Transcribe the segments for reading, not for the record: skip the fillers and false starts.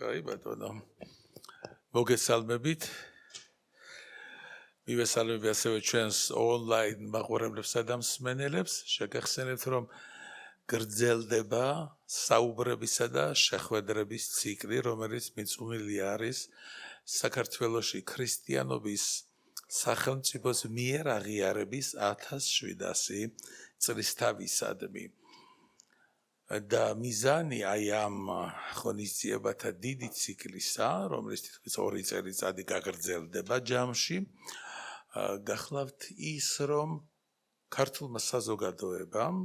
აი ბატონო. მოგესალმებით. მივესალმები ასევე ჩვენს ონლაინ მაყურებლებსა და მსმენელებს. შეგახსენებთ, რომ გრძელდება საუბრებისა და შეხვედრების ციკლი, რომელიც მიწვეული არის საქართველოში ქრისტიანობის სახელმწიფოს მიერ აღიარების 1700 წლისთავისადმი. და მიზანი აი ამ ღონისძიებათა დიდი ციკლისა, რომელიც თითქმის 2 წელიწადი გაგრძელდება ჯამში, გახლავთ ის, რომ ქართულმა საზოგადოებამ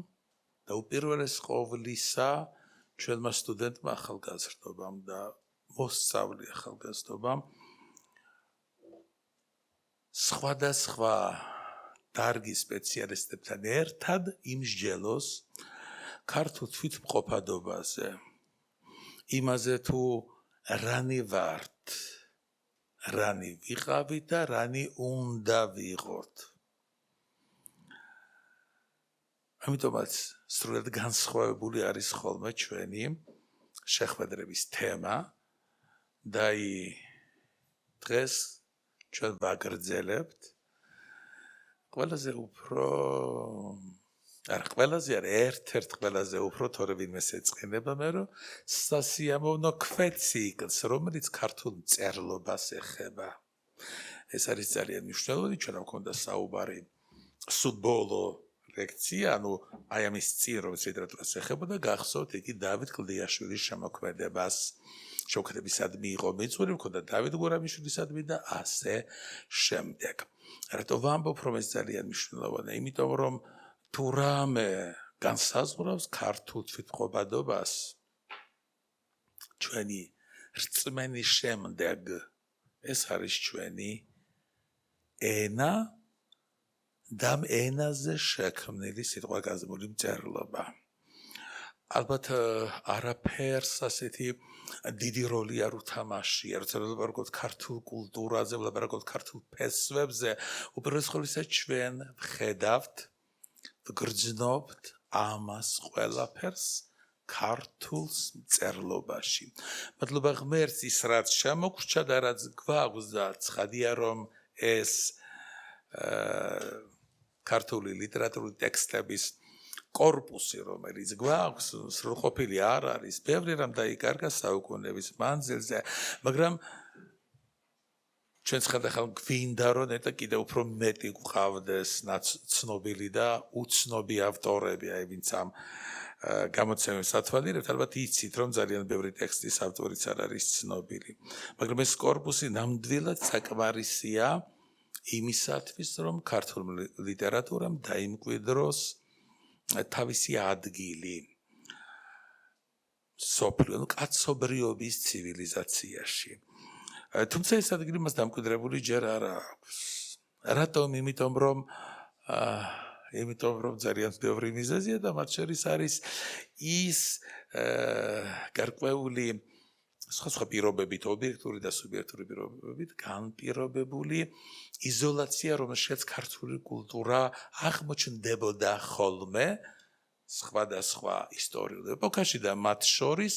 და უპირველეს ყოვლისა ჩვენმა სტუდენტმა ახალგაზრდობამ და მოსწავლე ახალგაზრდობამ სხვადასხვა დარგის სპეციალისტებთან ერთად იმსჯელოს ქართულ თვითმყოფადობაზე, იმაზე თუ რანი ვართ, რანი ვიყავით და რანი უნდა ვიყოთ. ამიტომაც სრულად განსხვავებული არის ხოლმე ჩვენი შეხვედრების თემა და დღეს ჩვენ ვაგრძელებთ ყველაზე უფრო ყველაზე არ ერთ-ერთ ყველაზე უფრო თორე ვინმეს ეწყინება მე რომ სასიამოვნო ქვეციკლს, რომელიც ქართულ მწერლობას ეხება. ეს არის ძალიან მნიშვნელოვანი, ჩვენ გვქონდა საუბარი სუბოლო ლექცია, ანუ აი ამის წინ რომელიც ლიტერატურას ეხებოდა, გახსოვთ იგი დავით კლდიაშვილის შემოქმედებისადმი იყო მიწვეული, მქონდა დავით გურამიშვილისადმი და ასე შემდეგ. რატო ვამბობ, რომ ეს ძალიან მნიშვნელოვანია? იმიტომ რომ თუ რამე განსაზღვრავს ქართულ თვითმყოფადობას ჩვენი რწმენის შემდეგ, ეს არის ჩვენი ენა და ენაზე შექმნილი სიტყვაგაზმული მწერლობა. ალბათ არაფერს ასეთი დიდი როლი არ უთამაშია, როცა ვლაპარაკობთ ქართულ კულტურაზე, ვლაპარაკობთ ქართულ ფესვებზე, უპირველეს ყოვლისა ჩვენ ვხედავთ ვგრძნობთ ამას ყველაფერს ქართულს მწერლობაში. მადლობა ღმერთს ის რაც შემოგვრჩა და რაც გვაქვს და ცხადია რომ ეს ქართული ლიტერატურული ტექსტების კორპუსი, რომელიც გვაქვს, სრულყოფილი არ არის. ბევრი რამ დაიკარგა საუკუნეების მანძილზე, მაგრამ ჩვენს ხელახალ გვინდა რომ ნეტა კიდევ უფრო მეტი გვყავდეს ცნობილი და უცნობი ავტორები, აი ვინც ამ გამოცემებს ათვალიერებთ, ალბათ იცით რომ ძალიან ბევრი ტექსტის ავტორიც არ არის ცნობილი. მაგრამ ეს კორპუსი ნამდვილად საკმარისია იმისათვის, რომ ქართულ ლიტერატურამ დაიმკვიდროს თავისი ადგილი სოფლიო კაცობრიობის ცივილიზაციაში. თუმცა ეს ადგილი მას დამკვიდრებული ჯერ არ აქვს. რატომ? იმიტომ რომ ძალიან ბევრი მიზეზია და მათ შორის არის ის გარკვეული სხვა პირობებით, ობიექტური და სუბიექტური პირობებით განპირობებული იზოლაცია, რომელშიც ქართული კულტურა აღმოჩნდებოდა ხოლმე სხვადასხვა ისტორიულ ეპოქაში და მათ შორის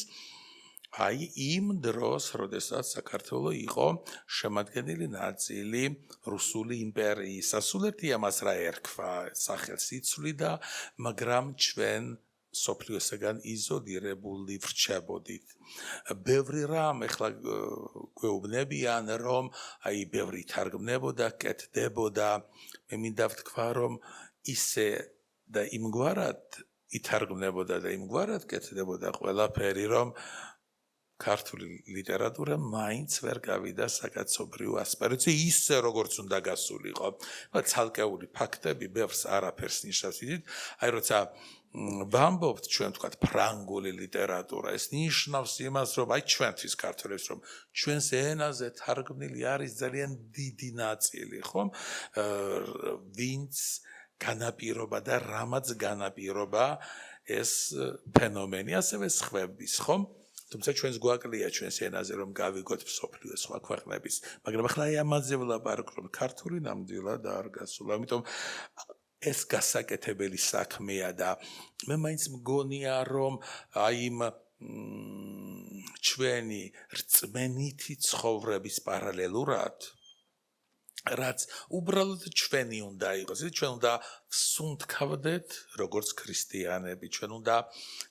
აი იმ დროს, როდესაც საქართველო იყო შემადგენელი ნაწილი რუსული იმპერიის. სულერთი ამას რა ერქვა, სახელს იცვლიდა, მაგრამ ჩვენ სოფლიოსაგან იზოლირებული ვრჩებოდით. ბევრი რამ ეხლა გვეუბნებიან, რომ აი ბევრი თარგმნებოდა, კეთდებოდა. მე მინდა ვთქვა, რომ ისე და იმგვარად ითარგმნებოდა და იმგვარად კეთდებოდა ყველაფერი, რომ ქართული ლიტერატურა მაინც ვერ გავიდა საკაცობრიო ასპარეზზე ისე როგორც უნდა გასულიყო. ცალკეული ფაქტები ბევრს არაფერს ნიშნავს. აი როცა ვამბობთ ჩვენ თქვათ ფრანგული ლიტერატურა, ეს ნიშნავს იმას, რომ აი ჩვენთვის ქართველებს, რომ ჩვენს ენაზე თარგმნილი არის ძალიან დიდი ნაწილი, ხომ? ვინც განაპირობა და რამაც განაპირობა ეს ფენომენი, ასევე სხვების, ხომ? თუმცა ჩვენს გვაკლია ჩვენს ენაზე რომ გავიგოთ მსოფლიოს სხვა ქვეყნების, მაგრამ ახლა აი ამაზე ვლაპარაკობ, რომ ქართული ნამდვილად არ გასულა. ამიტომ ეს გასაკეთებელი საქმეა და მე მაინც მგონია რომ აი იმ ჩვენი რწმენითი ცხოვრების პარალელურად რაც უბრალოდ ჩვენი უნდა იყოს, ჩვენ უნდა ვსუნთქავდეთ როგორც ქრისტიანები, ჩვენ უნდა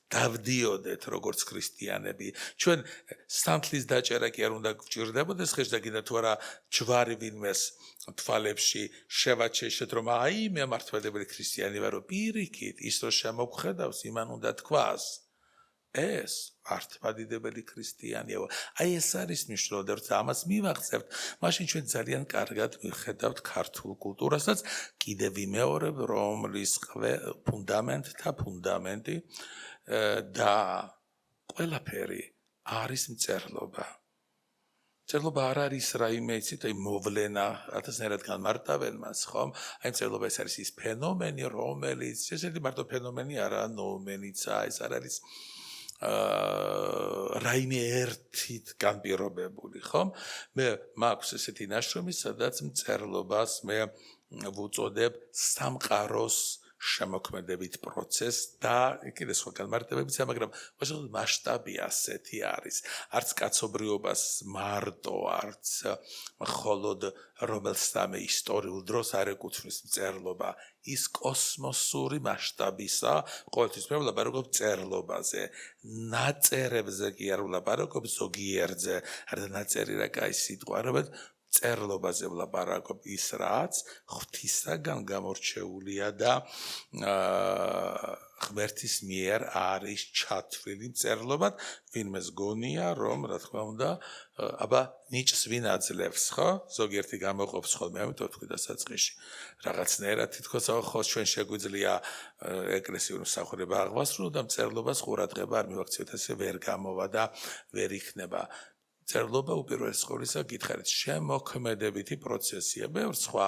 დავდიოდეთ როგორც ქრისტიანები, ჩვენ სანთლის დაჭერა კი არ უნდა გვჭირდებოდეს ხეშ და კიდე თუ არა ჯვარი ვინმეს თვალებში შევაჩეშეთ რომ აი მე მართლმადიდებელი ქრისტიანი ვარო, პირიქით ის რო შემოგხედავს იმან უნდა თქვას ეს მართლმადიდებელი ქრისტიანია. აი ეს არის მნიშვნელოვანი, რომ ამას მივახცევთ, მაშინ ჩვენ ძალიან კარგად ვიხედავთ ქართულ კულტურასაც, კიდევ ვიმეორებ, რომლის ფუნდამენტი და ყველაფერი არის მწერლობა. მწერლობა არ არის რაიმე იცით, აი მოვლენა, ათასნაირად განმარტავენ მას, ხომ? აი მწერლობა ეს არის ის ფენომენი, რომელიც ესეთი მარტო ფენომენი არა, ნომენიცა, ეს არ არის რაიმე ერთით განპირობებული, ხომ? მე მაქვს ესეთი ნაშრომი, სადაც მწერლობას მე ვუწოდებ სამყაროს შემოქმედებით პროცესს და კიდე სხვა განმარტებებიც, მაგრამ მასშტაბი ასეთი არის. არც კაცობრიობას მარტო, არც მხოლოდ რომელსამე ისტორიულ დროს არ ეკუთვნის მწერლობა. ის კოსმოსური მასშტაბისა, ყოველთვის მე ვლაპარაკობ მწერლობაზე. ნაწერებზე კი არ ვლაპარაკობ ზოგიერთზე, არა ნაწერი რა კაი სიტყვა, არამედ მწერლობაზე ვლაპარაკობ ის რაც ღვთისაგან გამორჩეულია და ღმერთის მიერ არის ჩათვლილი მწერლობად, ვინმეს გონია რომ რა თქმა უნდა აბა ნიჭს ვინ აძლევს, ხო? ზოგიერთი გამოყოფს ხოლმე, ამიტომ თქვი დასაწყისში რაღაცნაირად თითქოს ხო ჩვენ შეგვიძლია ეკლესიური მსახურება აღვასრულოთ და მწერლობას ყურადღება არ მივაქციოთ, ესე ვერ გამოვა და ვერ იქნება. მწერლობა უპირველეს ყოვლისა გითხარით შემოქმედებითი პროცესია, ბევრ სხვა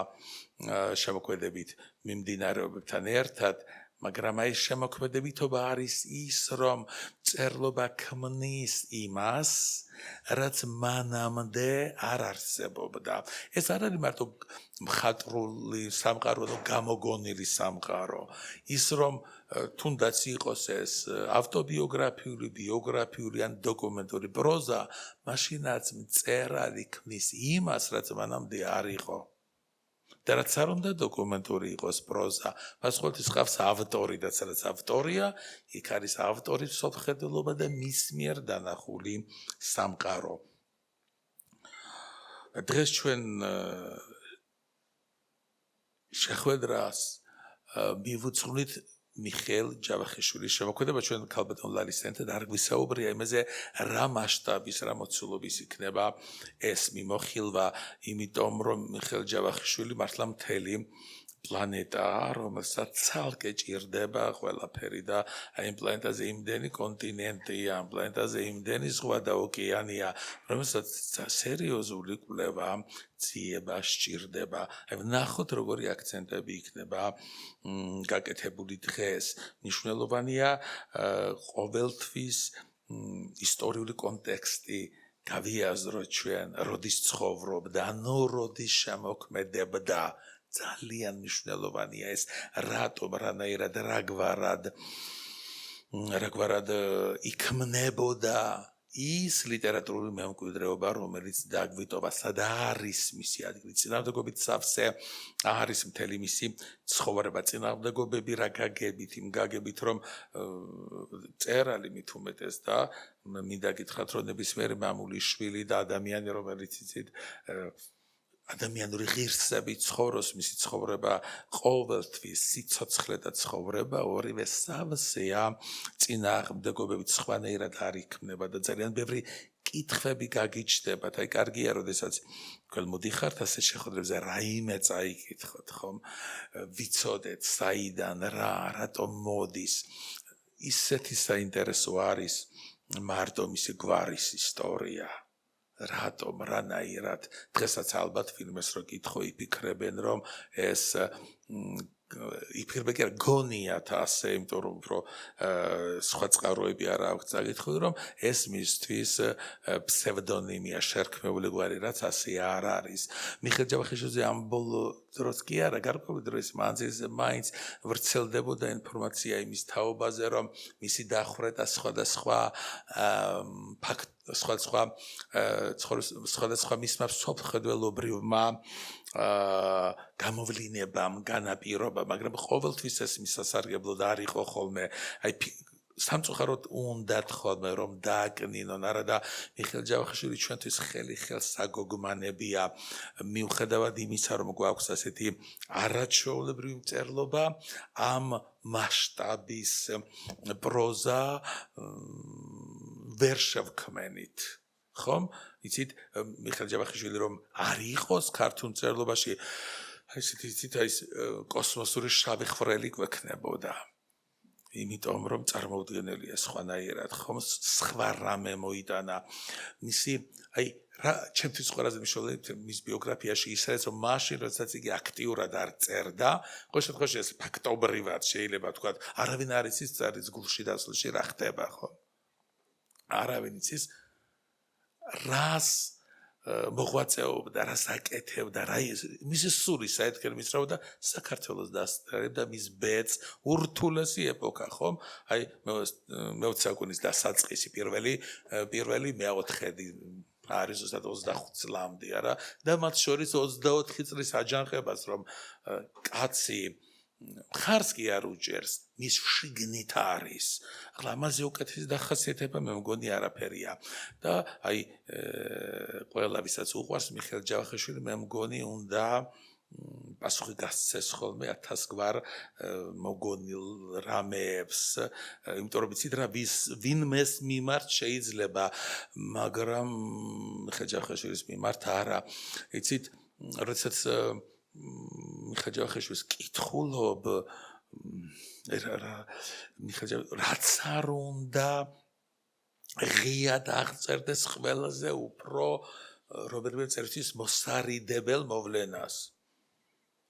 შემოქმედებით მიმდინარეობებთან ერთად, მაგრამ აი შემოქმედებითობა არის ის, რომ მწერლობა ქმნის იმას, რაც მანამდე არ არსებობდა. ეს არ არის მარტო მხატვრული სამყარო და გამოგონილი სამყარო. ის რომ თუნდაც იყოს ეს ავტობიოგრაფიული, ბიოგრაფიული ან დოკუმენტური პროზა, მაშინაც მწერალი ქმნის იმას, რაც მანამდე არ იყო. და რაც არ უნდა დოკუმენტური იყოს პროზა, მას ყოველთვის ჰყავს ავტორი და სადაც ავტორია, იქ არის ავტორის მსოფლმხედველობა და მის მიერ დანახული სამყარო. დღეს ჩვენ შეხვედრას მივუძღვნით მიხეილ ჯავახიშვილის შემოქმედება, ჩვენ ქალბატონ ლალისთან არ გვისაუბრია იმაზე, რა მასშტაბის, რა მოცულობის იქნება ეს მიმოხილვა, იმიტომ რომ მიხეილ ჯავახიშვილი მართლა მთელი პლანეტაა, რომელსაც ცალკე ჭირდება ყველაფერი და აი ამ პლანეტაზე იმდენი კონტინენტია, ამ პლანეტაზე იმდენი ზღვა და ოკეანეა, რომელსაც სერიოზული კვლევა ძიება სჭირდება. აი ვნახოთ როგორი აქცენტები იქნება გაკეთებული დღეს. მნიშვნელოვანია ყოველთვის ისტორიული კონტექსტი გავიაზროთ ჩვენ, როდის ცხოვრობდა, ანუ როდის შემოქმედებდა. ძალიან მნიშვნელოვანია ეს, რატომ, რანაირად, რაგვარად იქმნებოდა ის ლიტერატურული მემკვიდრეობა, რომელიც დაგვიტოვა, სად არის მისი ადგილი, წინააღმდეგობით სავსე არის მთელი მისი ცხოვრება, წინააღმდეგობები რა გაგებით, იმ გაგებით, რომ მწერალი მით უმეტეს და მინდა გითხრათ, რომ ნებისმიერი მამული შვილი და ადამიანი, რომელიც იცით ადამიანური ღირსებით ცხოვრობს, მისი ცხოვრება ყოველთვის სიცოცხლე და ცხოვრება ორივე სავსეა, წინააღმდეგობებით სხვანაირად არ იქმნება და ძალიან ბევრი კითხვები გაგიჩნდებათ. აი კარგია, როდესაც თქვენ მოდიხართ ასე შეხვედრებზე, რაიმე წაიკითხოთ, ხომ? ვიცოდეთ, საიდან, რატომ მოდის. ისეთი საინტერესო არის მარტო მისი გვარის ისტორია. რატომ, რანაირად, დღესაც ალბათ ვინმეს რო კითხო, იფიქრებენ, რომ ეს იფიქრებენ კი არა, გონიათ ასე, იმიტომ რომ უფრო სხვა წყაროები არ აქვს წაკითხული, რომ ეს მისთვის ფსევდონიმია, შერქმეული გვარი, რაც ასე არ არის. მიხეილ ჯავახიშვილზე ამ ბოლო დროს კი არა, გარკვეული დროს მანძილზე მაინც ვრცელდებოდა ინფორმაცია იმის თაობაზე, რომ მისი დახვრეტა სხვადასხვა მისმა მსოფლმხედველობრივმა გამოვლინებამ, განაპირობამ, მაგრამ ყოველთვის ეს მისასარგებლოდ არ იყო ხოლმე. აი სამწუხაროდ უნდათ ხოლმე რომ დააკნინონ, არადა მიხეილ ჯავახიშვილი ჩვენთვის ხელს საგოგმანებია, მიუხედავად იმისა, რომ გვაქვს ასეთი არაჩვეულებრივი მწერლობა, ამ მასშტაბის პროზა ვერ შევქმენით. ხომ? იცით, მიხეილ ჯავახიშვილი რომ არ იყოს ქართულ მწერლობაში, აი კოსმოსური შავი ხვრელი გვექნებოდა. იმიტომ რომ წარმოუდგენელია სხვანაირად, ხომ სხვა რამე მოიტანა. მისი აი რა ჩემთვის ყველაზე მნიშვნელოვანი მის ბიოგრაფიაში ისაა, რომ მაშინ როდესაც იგი აქტიურად არ წერდა, ყოველ შემთხვევაში ეს ფაქტობრივად შეიძლება თქვა, არავინ არ იცის წერის გულში დასვლაში რა ხდება, ხო? არავინ იცის რას მოღვაწეობდა, რას აკეთებდა, რა მისი სული საერთოდ მისწრებოდა საქართველოს დასწრებდა მის ბედს ურთულესი ეპოქა, ხომ? აი მე-20 საუკუნის დასაწყისი პირველი მეოთხედი არის ზუსტად 25 წლამდე, არა? და მათ შორის 24 წლის აჯანყებას რომ კაცი მხარს კი არ უჭერს, მის შიგნით არის. ახლა ამაზე უკეთესი დახასიათება მე მგონი არაფერია. და აი ყველა ვისაც უყვარს მიხეილ ჯავახიშვილი მე მგონი უნდა პასუხი გასცეს ხოლმე 1000 გვარ მოგონილ რამეებს, იმიტომ რომ იცით რა ვინმეს მიმართ შეიძლება, მაგრამ მიხეილ ჯავახიშვილის მიმართ არა. იცით, როდესაც მიხეილ ჯავახიშვილის კითხულობ რაც არ უნდა ღიად აღწერდეს ყველაზე უფრო რომელიმე წერტის მოსარიდებელ მოვლენას.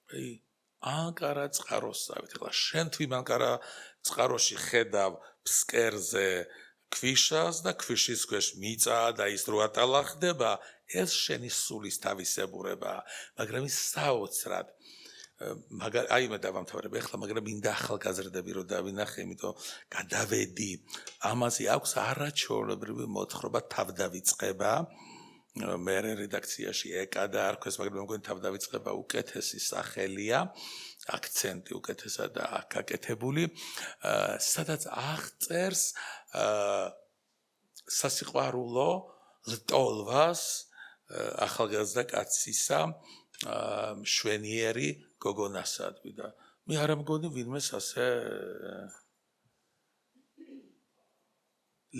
აი ანკარა წყაროსავით, ახლა შენ თვით ანკარა წყაროში ხედავ ფსკერზე ქვიშას და ქვიშის ქვეშ მიწა და ის რო ატალახდება, ეს შენი სულის თავისებურებაა, მაგრამ ის საოცრად აი მე დავამთავრებ ახლა, მაგრამ მინდა ახალგაზრდები რო დავინახე, იმიტომ გადავედი. ამაზე აქვს არაჩვეულებრივი მოთხრობა თავდავიწყება. მე რედაქციაში ეკა და არქვეს, მაგრამ მგონი თავდავიწყება უკეთესი სახელია, აქცენტი უკეთესადაა აქ აკეთებული, სადაც აღწერს სასიყვარულო ლტოლვას ახალგაზრდა კაცისა მშვენიერი გოგონასადმი და მე არ მგონი ვინმეს ასე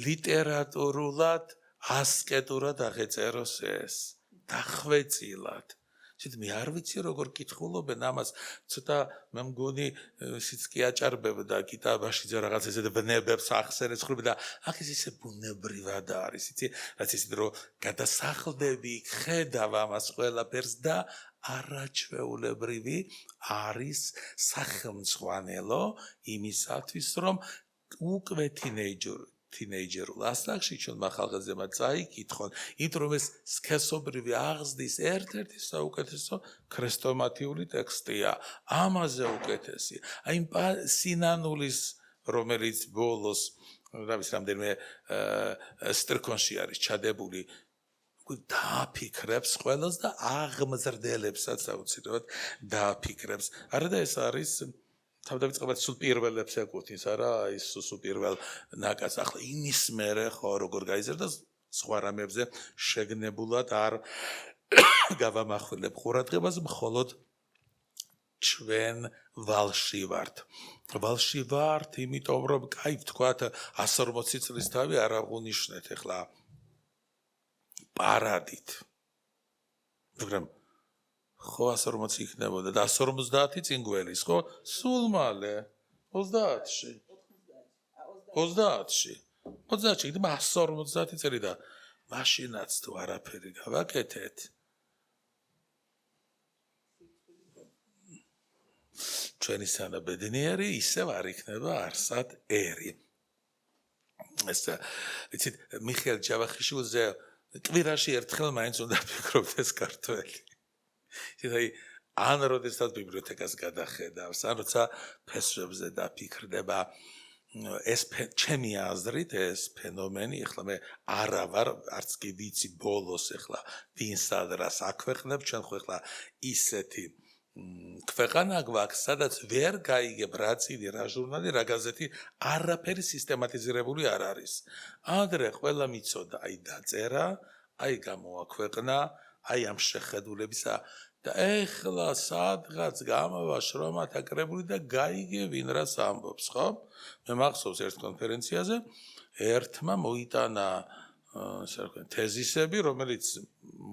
ლიტერატურულად ასკეტურად აღეწეროს ეს დახვეწილად. ისეთ მე არ ვიცი როგორ კითხულობენ ამას, ცოტა მე მგონი ისიც კი აჭარბებდა კიტაბაშიძე რაღაც ესეთ ბნებებს ახსენებს ხრივ და აქ ის ისე ბუნებრივად არის, იცი, რაც ისეთ რომ გადასახლდები, ხედავ ამას ყველაფერს და არაჩვეულებრივი არის სახელმძღვანელო იმისათვის, რომ უკვე თინეიჯერულ ასაკში ჩვენმა ახალგაზრდებმა წაიკითხონ, იმიტომ რომ ეს სქესობრივი აღზრდის ერთ-ერთი საუკეთესო ქრესტომათიული ტექსტია, ამაზე უკეთესი. აი სინანულის, რომელიც ბოლოს, რა ვიცი, რამდენიმე სტრიქონში არის ჩადებული, დააფიქრებს ყველას და აღმზრდელებსაც აუცილებლად დააფიქრებს. არა და ეს არის თავდავიწყებად სულ პირველებს ეკუთვნის, არა, ის სულ პირველ ნაკადს. ახლა იმის მერე ხო როგორ გაიზარდა სხვა რამებზე შეგნებულად არ გავამახვილებ ყურადღებას, მხოლოდ ჩვენ ვალში ვართ. ვალში ვართ, იმიტომ რომ კაი ვთქვათ 140 წლის თავი არ აღუნიშნეთ ახლა პარადით. მაგრამ ხო 140 იქნებოდა და 150 წინ გველის, ხო? სულ მალე 30-ში. 30-ში. 30-ში, იქნება 150 წელი და მაშინაც თუ არაფერი გავაკეთეთ. ჩვენი სანა ბედნიერი ისევ არ იქნება არსად ერი. ეს იცით, მიხეილ ჯავახიშვილზე კვირაში ერთხელ მაინც უნდა ფიქრობდეს ქართველი. აი ან როდესაც ბიბლიოთეკას გადახედავს, ან როცა ფესვებზე დაფიქრდება, ეს ჩემი აზრით ეს ფენომენი, ეხლა მე არა ვარ, არც კი ვიცი ბოლოს ეხლა ვინ სადრას აქვეყნებს, ჩვენ ხო ეხლა ისეთი ქვეყანა გვაქვს, სადაც ვერ გაიგებ რა წილი, რა ჟურნალი, რა გაზეთი, არაფერი სისტემატიზირებული არ არის. ადრე ყველა მიცოდა, აი დაწერა, აი გამოაქვეყნა, აი ამ შეხედულებისა და ეხლა სადღაც გამოვა შრომათა კრებული და გაიგე ვინ რას ამბობს, ხო? მე მახსოვს ერთ კონფერენციაზე ერთმა მოიტანა თეზისები, რომელიც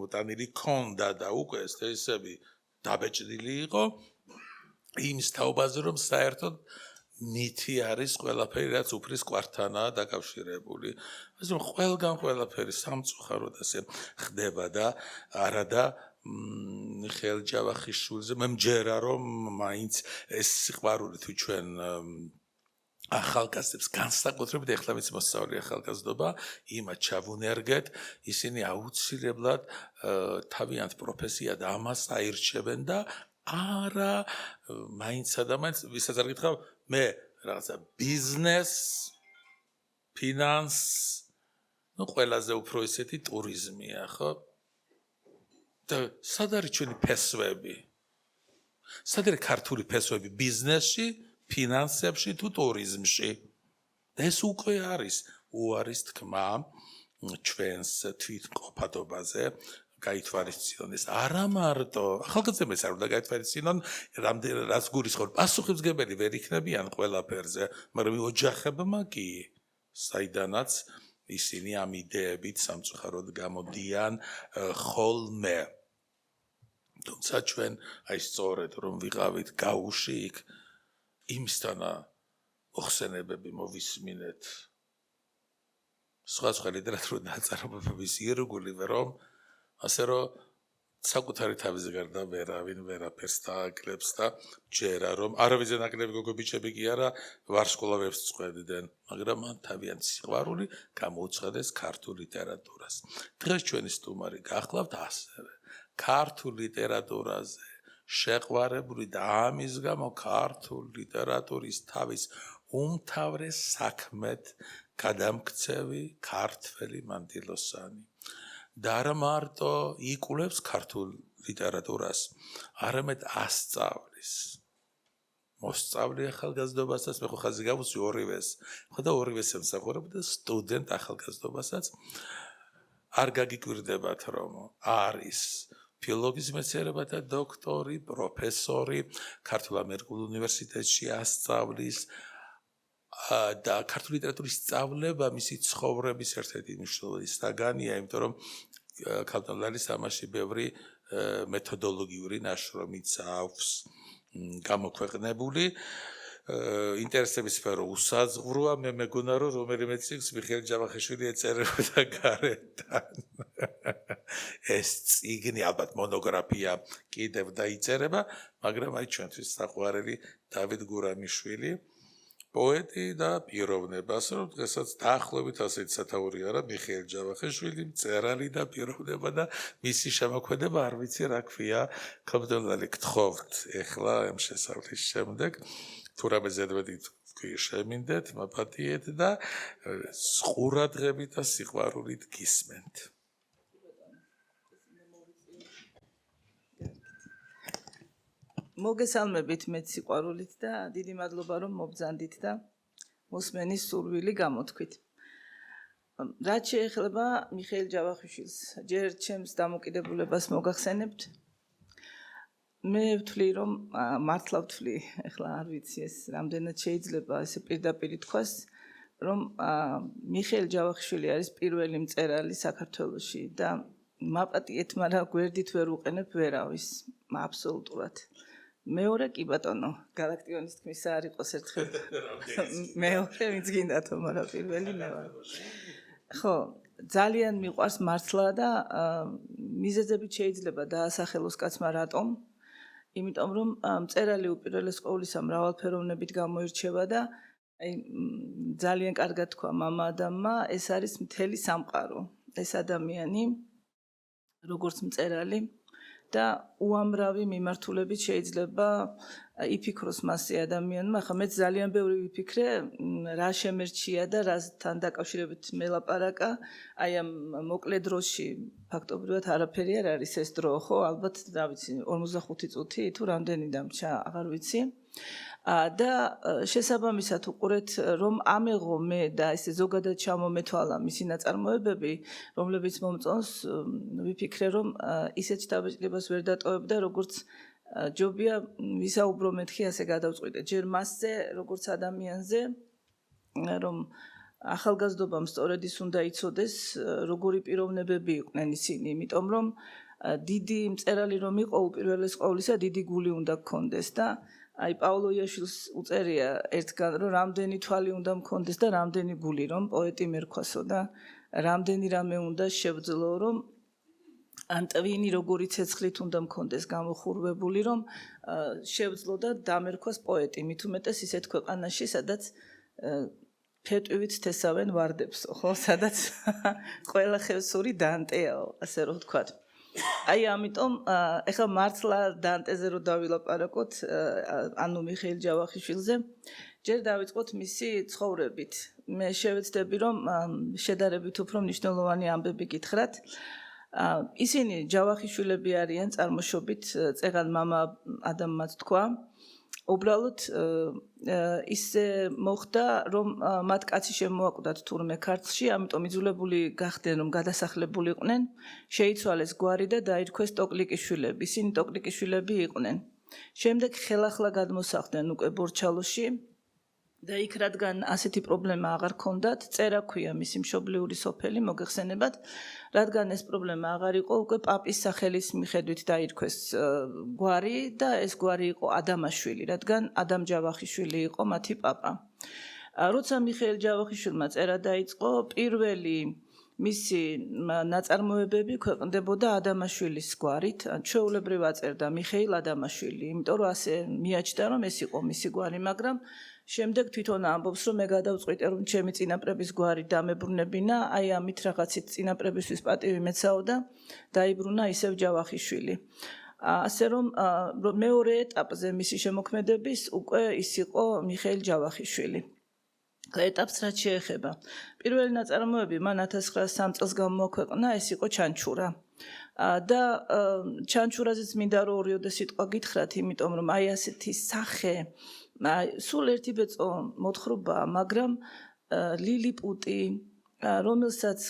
მოტანილი ქონდა და უკვე ეს თეზისები დაბეჭდილი იყო იმის თაობაზე, რომ საერთოდ მითი არის ყველაფერი, რაც უფლის კვართანაა დაკავშირებული. ასე რომ ყველგან ყველაფერი სამწუხაროდ ასე ხდება და არადა მიხეილ ჯავახიშვილზე მე მჯერა რომ მაინც ეს სიყვარული თუ ჩვენ ახალგაზრდებს განსაკუთრებით ეხლა ვინც მოსწავლე ახალგაზრდობა იმათ ჩავუნერგეთ ისინი აუცილებლად თავიანთ პროფესიად ამას აირჩევენ და არა მაინცსა და მაინც ვისაც არ გითხრა მე რაღაცა ბიზნეს ფინანს ნუ ყველაზე უფრო ისეთი ტურიზმია ხო და სად არის ჩვენი ფესვები სად არის ქართული ფესვები ბიზნესში ფინანსებში თუ ტურიზმში და ეს უკვე არის უარის თქმა ჩვენს თვითმყოფადობაზე გაითვალისწინონ ეს არა მარტო ახალგაზრდებს არ უნდა გაითვალისწინონ რაც გულისხმობს პასუხისმგებელი ვერ იქნებიან ყველაფერზე მაგრამ ოჯახებმა კი საიდანაც ისინი ამ იდეებით სამწუხაროდ გამოდიან ხოლმე თუმცა ჩვენ აი სწორედ რომ ვიყავით გაუში იქ იმისთანა მოხსენებები მოვისმინეთ სხვა ლიტერატურული ნაწარმოებების ირგვლივ რომ ასე რომ საკუთარი თავის გარდა ვერავინ ვერაფერს დააკლებს და ჯერა რომ არავის ნაკლები გოგობიჩები კი არა ვარსკვლავებს წყვეტდნენ მაგრამ მან თავიანთი სიყვარული გამოუცხადეს ქართულ ლიტერატურას დღეს ჩვენი სტუმარი გახლავთ ასევე ქართულ ლიტერატურაზე შეყვარებული და ამის გამო ქართულ ლიტერატურის თავის უმთავრეს საქმედ გადამქცევი ქართველი მანდილოსანი და არა მარტო იკვლევს ქართულ ლიტერატურას, არამედ ასწავლის. მოსწავლე ახალგაზრდობასაც, მე ხო ხაზი გავუსვი ორივეს. ხო და ორივეს ემსახურებ და სტუდენტ ახალგაზრდობასაც არ გაგიკვირდებათ რომ არის ფილოლოგიის მეცნიერებათა დოქტორი, პროფესორი, ქართულ ამერიკულ უნივერსიტეტში ასწავლის და ქართული ლიტერატურის სწავლება მისი ცხოვრების ერთ-ერთი მნიშვნელოვანი საგანია, იმიტომ რომ ქალწულალის ამაში ბევრი მეთოდოლოგიური ნაშრომიც აქვს გამოქვეყნებული. ინტერესების სფერო უსაზღვროა, მე მეგონა რომ რომელიმე წიგნს მიხეილ ჯავახიშვილი ეწერებოდა გარედან. ეს წიგნი ალბათ მონოგრაფია კიდევ დაიწერება, მაგრამ აი ჩვენთვის საყვარელი დავით გურამიშვილი პოეტი და პიროვნებას, რომ დღესაც დაახლოებით ასეთი სათაური არა, მიხეილ ჯავახიშვილი, მწერალი და პიროვნება და მისი შემოქმედება არ ვიცი რა ქვია, ქალბატონი გთხოვთ ეხლა ამ შესავლის შემდეგ, თუ რამე ზედმეტით შემინდეთ, მაპატიეთ და ყურადღებით და სიყვარულით გისმენთ. მოგესალმებით მეც სიყვარულით და დიდი მადლობა რომ მობრძანდით და მოსმენის სურვილი გამოთქვით. რაც შეეხება მიხეილ ჯავახიშვილს, ჯერ ჩემს დამოკიდებულებას მოგახსენებთ. მე ვთვლი რომ მართლა ვთვლი, ეხლა არ ვიცი ეს რამდენად შეიძლება ესე პირდაპირ თქვას, რომ მიხეილ ჯავახიშვილი არის პირველი მწერალი საქართველოში და მაპატიეთ, მაგრამ გვერდით ვერ უყენებ ვერავის, აბსოლუტურად. მეორე კი ბატონო, გალაქტიონის თქმისა არ იყოს ერთხელ. მეორე ვინც გინდათო, მაგრამ პირველი მე ვარ. ხო, ძალიან მიყვარს მართლა და მიზეზებით შეიძლება დაასახელოს კაცმა რატომ? იმიტომ რომ მწერალი უპირველეს ყოვლისა მრავალფეროვნებით გამოირჩევა და აი ძალიან კარგად თქვა მამა ადამიანმა, ეს არის მთელი სამყარო. ეს ადამიანი როგორც მწერალი და უამრავი მიმართულებით შეიძლება იფიქროს მასე ადამიანმა. ახლა მეც ძალიან ბევრი ვიფიქრე, რა შემერჩია და რასთან დაკავშირებით მელაპარაკა. აი ამ მოკლე დროში ფაქტობრივად არაფერი არ არის ეს დრო, ხო? ალბათ, რა ვიცი, 45 წუთი თუ რამდენი დამრჩა, აღარ ვიცი. და შესაბამისად უყურეთ, რომ ამეღო მე და ესე ზოგადად ჩამომეთვალა მისი ნაწარმოებები, რომლებიც მომწონს, ვიფიქრე, რომ ისეთ შთაბეჭდილებას ვერ დატოვებდა, როგორც ჯობია ვისაუბრო მეთქი ასე გადავწყვიტე. ჯერ მასზე, როგორც ადამიანზე, რომ ახალგაზრდობამ სწორედ ის უნდა იცოდეს, როგორი პიროვნებები იყვნენ ისინი, იმიტომ რომ დიდი მწერალი რომ იყო, უპირველეს ყოვლისა დიდი გული უნდა გქონდეს და აი პაოლო იაშვილს უწერია ერთგან, რომ რამდენი თვალი უნდა მქონდეს და რამდენი გული, რომ პოეტი მერქვასო და რამდენი რამე უნდა შევძლო, რომ ან ტვინი როგორი ცეცხლით უნდა მქონდეს გამოხურვებული, რომ შევძლო და დამერქვას პოეტი, მით უმეტეს ისეთ ქვეყანაში, სადაც ფეტვით თესავენ ვარდებს, ხო, სადაც ყველა ხევსური დანტეაო, ასე რომ ვთქვათ. აი ამიტომ ეხლა მართლა დანტეზე რო დავილაპარაკოთ, ანუ მიხეილ ჯავახიშვილზე, ჯერ დავიწყოთ მისი ცხოვრებით. მე შევეცდები რომ შედარებით უფრო მნიშვნელოვანი ამბები გითხრათ. ისინი ჯავახიშვილები არიან წარმოშობით, წეღან მამა ადამიანს თქვა. უბრალოდ ისე მოხდა, რომ მათ კაცი შემოაკვდათ თურმე ქართლში, ამიტომ იძულებული გახდნენ, რომ გადასახლებულიყვნენ, შეიცვალეს გვარი და დაირქვეს ტოკლიკიშვილები. ისინი ტოკლიკიშვილები იყვნენ. შემდეგ ხელახლა გადმოსახლდნენ უკვე ბორჩალოში და იქ რადგან ასეთი პრობლემა აღარ ჰქონდათ, წერა ქვია მისი მშობლიური სოფელი, მოგეხსენებათ, რადგან ეს პრობლემა აღარ იყო, უკვე პაპის სახელის მიხედვით დაირქვეს გვარი და ეს გვარი იყო ადამაშვილი, რადგან ადამ ჯავახიშვილი იყო მათი პაპა. როცა მიხეილ ჯავახიშვილმა წერა დაიწყო, პირველი მისი ნაწარმოებები ქვეყნდებოდა ადამაშვილის გვარით, ჩვეულებრივ აწერდა მიხეილ ადამაშვილი, იმიტომ რომ ასე მიაჩნდა, რომ ეს იყო მისი გვარი, მაგრამ შემდეგ თვითონ ამბობს, რომ მე გადავწყვიტე, რომ ჩემი წინაპრების გვარი დამებრუნებინა, აი ამით რაღაცით წინაპრებისთვის პატივი მეცაო და დაიბრუნა ისევ ჯავახიშვილი. ასე რომ მეორე ეტაპზე მისი შემოქმედების უკვე ის იყო მიხეილ ჯავახიშვილი. ეტაპს რაც შეეხება. პირველი ნაწარმოები მან 1903 წელს გამოაქვეყნა, ეს იყო ჩანჩურა. და ჩანჩურაზეც მინდა რომ ორიოდე სიტყვა გითხრათ, იმიტომ რომ აი ასეთი სახე სულ ერთი ბეწო მოთხრობა, მაგრამ ლილიპუტი, რომელსაც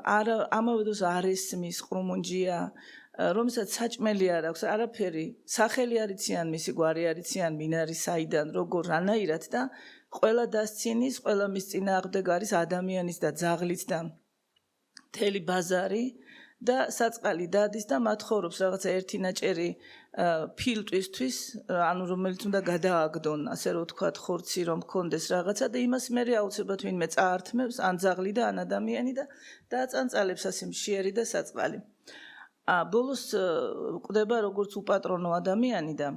ამავე დროს არ ესმის ყრუმუნჯია, რომელსაც საჭმელი არ აქვს, არაფერი, სახელი არ იციან, მისი გვარი არ იციან, ვინ არის, საიდან, როგორ, რანაირად და ყველა დასცინის, ყველა მის წინააღმდეგ არის ადამიანის და ძაღლით და მთელი ბაზარი და საწყალი დადის და მათ ხორობს რაღაცა ერთი ნაჭერი ფილტვისთვის, ანუ რომელიც უნდა გადააგდონ, ასე რომ ვთქვათ, ხორცი რომ მქონდეს რაღაცა და იმას მე აუცილებლად ვინმე წაართმევს, ან ძაღლი და ან ადამიანი და დააწანწალებს ასე მშიერი და საწყალი. ბოლოს კვდება როგორც უპატრონო ადამიანი და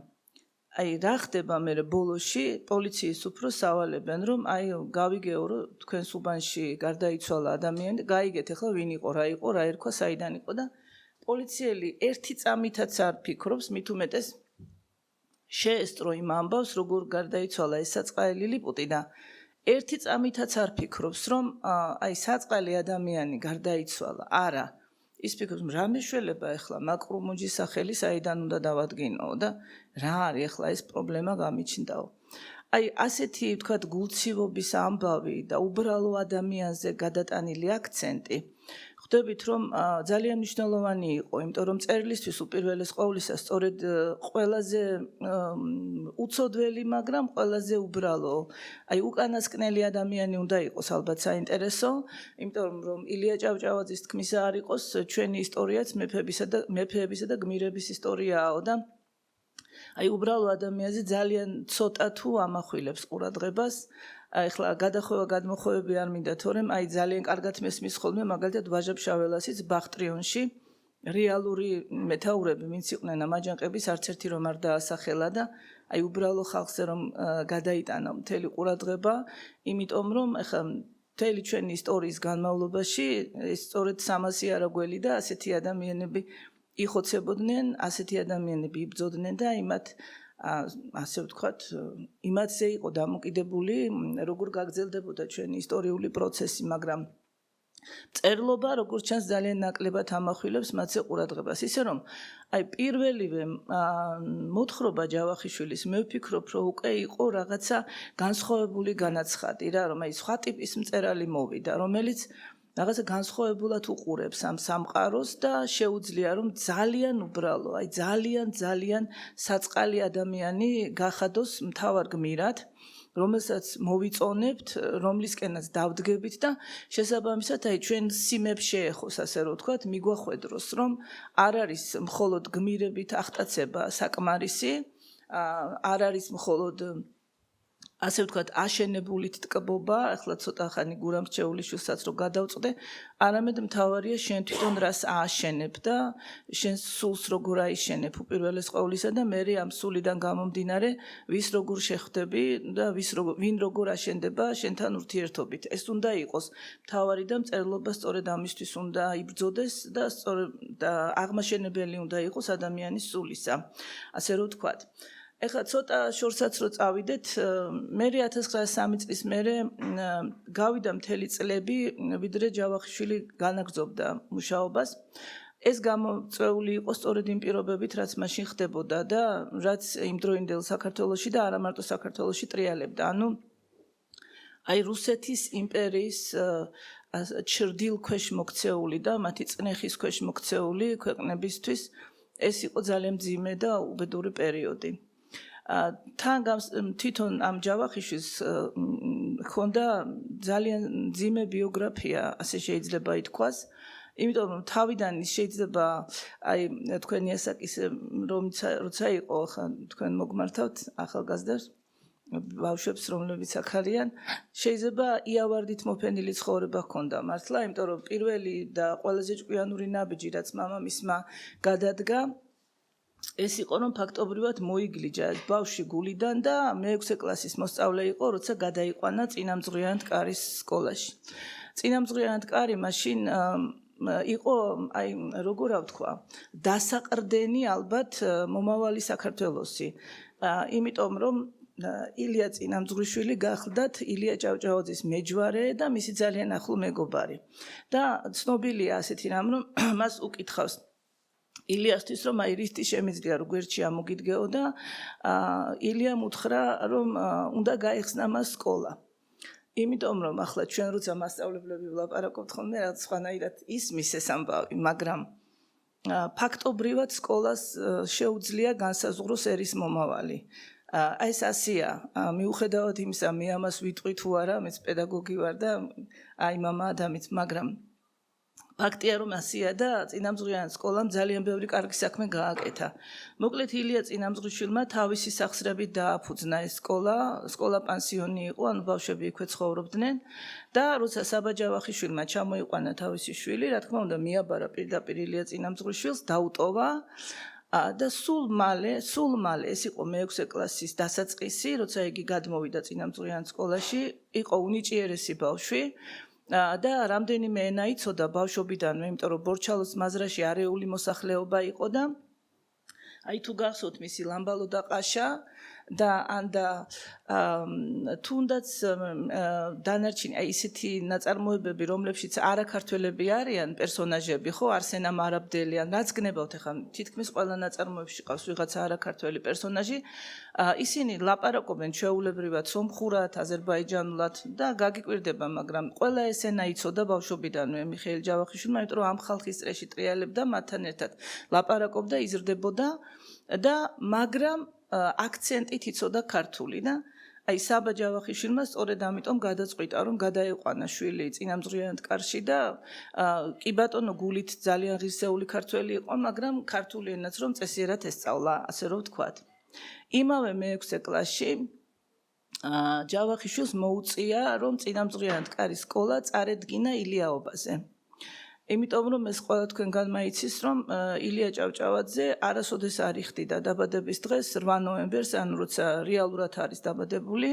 აი რა ხდება მე ბოლოში პოლიციის უფროს სავალებენ რომ აი გავიგეო რომ თქვენს უბანში გარდაიცვალა ადამიანი და გაიგეთ ახლა ვინ იყო რა ერქვა საიდან იყო და პოლიციელი ერთი წამითაც არ ფიქრობს მით უმეტეს შეესტრო იმ ამბავს როგორ გარდაიცვალა ეს საწყალი ლილიპუტი და ერთი წამითაც არ ფიქრობს რომ აი საწყალი ადამიანი გარდაიცვალა არა ის ფიქრობს რა მეშველება ახლა მაკრუმუნჯის სახელი საიდან უნდა დავადგინო და რა არის ახლა ეს პრობლემა გამიჩნდაო აი ასეთი ვთქვათ გულცივობის ამბავი და უბრალო ადამიანზე გადატანილი აქცენტი ხვდებით რომ ძალიან მნიშვნელოვანი იყო იმიტომ რომ წერილისთვის უპირველეს ყოვლისა სწორედ ყველაზე უცოდველი მაგრამ ყველაზე უბრალო აი უკანასკნელი ადამიანი უნდა იყოს ალბათ საინტერესო იმიტომ რომ ილია ჭავჭავაძის თქმისა არ იყოს ჩვენი ისტორიაც მეფეებისა და გმირების ისტორიაო და აი უბრალო ადამიანზე ძალიან ცოტა თუ ამახვილებს ყურადღებას ახლა გადახვევა გადმოხვევები არ მინდა თორემ აი ძალიან კარგად მესმის ხოლმე მაგალითად ვაჟა ფშაველასიც ბახტრიონში რეალური მეთაურები ვინც იყვნენ ამ აჯანყების არც ერთი რომ არ დაასახელა და აი უბრალო ხალხზე რომ გადაიტანა მთელი ყურადღება იმიტომ რომ ახლა მთელი ჩვენი ისტორიის განმავლობაში ეს სწორედ 300 არაგველი და ასეთი ადამიანები იხოცებოდნენ, ასეთი ადამიანები იბრძოდნენ და იმათ ასე ვთქვათ, იმათზე იყო დამოკიდებული, როგორ გაგრძელდებოდა ჩვენი ისტორიული პროცესი, მაგრამ წერლობა, როგორც ჩანს, ძალიან ნაკლებად ამახვილებს მათზე ყურადღებას. ისე რომ, აი პირველივე მოთხრობა ჯავახიშვილის, მე ვფიქრობ, რომ უკვე იყო რაღაცა განსხვავებული განაცხადი რა, რომ აი სხვა ტიპის მწერალი მოვიდა, რომელიც რაღაცა განსხვავებულად უყურებს ამ სამყაროს და შეუძლია რომ ძალიან უბრალო, აი ძალიან საწყალი ადამიანი გახადოს მთავარ გმირად, რომელსაც მოვიწონებთ, რომლისკენაც დავდგებით და შესაბამისად აი ჩვენ სიმებს შეეხოს, ასე რომ ვთქვათ, მიგვახვედროს, რომ არ არის მხოლოდ გმირებით აღტაცება საკმარისი, არ არის მხოლოდ ასე ვთქვათ, აშენებულით ტკბობა, ახლა ცოტა ხანი გურამ რჩეულიშვილსაც რო გადავწყვდე, არამედ მთავარია შენ თვითონ რას ააშენებ და შენ სულს როგორ აიშენებ უპირველეს ყოვლისა და მე ამ სულიდან გამომდინარე, ვის როგორ შეხვდები და ვინ როგორ აშენდება შენთან ურთიერთობით. ეს უნდა იყოს მთავარი და მწერლობა სწორედ ამისთვის უნდა იბრძოდეს და სწორედ აღმაშენებელი უნდა იყოს ადამიანის სულისა. ასე რომ ვთქვათ. ეხლა ცოტა შორსაც რო წავიდეთ, მე 1903 წლის მერე გავიდა მთელი წლები, ვიდრე ჯავახიშვილი განაგრძობდა მუშაობას. ეს გამოწვეული იყო სწორედ იმ პირობებით, რაც მაშინ ხდებოდა და რაც იმდროინდელ საქართველოში და არა მარტო საქართველოში ტრიალებდა. ანუ აი რუსეთის იმპერიის ჩრდილ ქვეშ მოქცეული და მათი წნეხის ქვეშ მოქცეული ქვეყნებისთვის ეს იყო ძალიან მძიმე და უბედური პერიოდი. თან თვითონ ამ ჯავახიშვილს ჰქონდა ძალიან მძიმე ბიოგრაფია, ასე შეიძლება ითქვას. იმიტომ რომ თავიდან შეიძლება აი თქვენი ასაკის როცა იყო ხან თქვენ მოგმართავთ ახალგაზრდას ბავშვებს რომლებიც აქ არიან შეიძლება იავარდით მოფენილი ცხოვრება ჰქონდა მართლა იმიტომ რომ პირველი და ყველაზე ჭკვიანური ნაბიჯი რაც მამამისმა გადადგა ეს იყო რომ ფაქტობრივად მოიგლიჯა ბავშვი გულიდან და მე-6 კლასის მოსწავლე იყო როცა გადაიყვანა წინამძღვრიანად კარის სკოლაში წინამძღვრიანად კარი მაშინ იყო აი როგორ ავთქვა დასაყრდენი ალბათ მომავალი საქართველოსი იმიტომ რომ ილია წინამძღვრიშვილი გახლდათ ილია ჭავჭავაძის მეჯვარე და მისი ძალიან ახლო მეგობარი და ცნობილია ასეთი რამ რომ მას უკითხავს ილიასთვის რომ აი რისტი შემიძლია რომ გვერდში ამოგიდგეო და ილიამ უთხრა რომ უნდა გაეხსნა მას სკოლა იმიტომ რომ ახლა ჩვენ როცა მასწავლებლები ვლაპარაკობთ ხოლმე რაღაც სხვანაირად ისმის ეს ამბავი მაგრამ ფაქტობრივად სკოლას შეუძლია განსაზღვროს ერის მომავალი აი ეს ასია მიუხედავად იმისა მე ამას ვიტყვი თუ არა მეც პედაგოგი ვარ და აი мама ადამიანს მაგრამ ფაქტია რომ ასია და წინამძღვრიან სკოლამ ძალიან ბევრი კარგი საქმე გააკეთა. მოკლედ ილია წინამძღვრიშვილმა თავისი სახსრებით დააფუძნა ეს სკოლა პანსიონი იყო, ანუ ბავშვები იქვე ცხოვრობდნენ და როცა საბა ჯავახიშვილმა ჩამოიყვანა თავისი შვილი, რა თქმა უნდა, მიაბარა პირდაპირ ილია წინამძღვრიშვილს, დაუტოვა და სულ მალე ეს იყო მე-6 კლასის დასაწყისი, როცა იგი გადმოვიდა წინამძღვრიან სკოლაში, იყო უნიჭიერესი ბავშვი და რამდენიმე ენა იცოდა ბავშვობიდანვე, იმიტომ რომ ბორჩალოს მაზრაში არეული მოსახლეობა იყო და აი თუ გახსოვთ მისი ლამბალო და ყაშა და ანდა თუნდაც დანარჩენი აი ისეთი ნაწარმოებები რომლებშიც არაქართველები არიან პერსონაჟები ხო არსენა მარაბდელიან რაც გნებავთ ახლა თითქმის ყველა ნაწარმოებში ყავს ვიღაცა არაქართველი პერსონაჟი ისინი ლაპარაკობენ ჩვეულებრივად სომხურად აზერბაიჯანულად და გაგიკვირდება მაგრამ ყველა ესენა იცოდა ბავშვობიდანვე მიხეილ ჯავახიშვილმა იმიტომ რომ ამ ხალხის წრეში ტრიალებდა მათთან ერთად ლაპარაკობდა იზრდებოდა და მაგრამ აქცენტით იცოდა ქართული და აი საბა ჯავახიშვილმა სწორედ ამიტომ გადაწყვიტა რომ გადაეყვანა შვილი წინამძღვრიანად კარში და კი ბატონო გულით ძალიან ღირსეული ქართველი იყო მაგრამ ქართული ენაც რომ წესიერად ესწავლა ასე რომ ვთქვათ იმავე მე-6 კლასში ჯავახიშვილს მოუწია რომ წინამძღვრიანად კარის სკოლა წარედგინა ილიაობაზე იმიტომ რომ ეს ყველა თქვენგან მაიცის რომ ილია ჭავჭავაძე არასოდეს არ იხდიდა დაბადების დღეს 8 ნოემბერს ანუ როცა რეალურად არის დაბადებული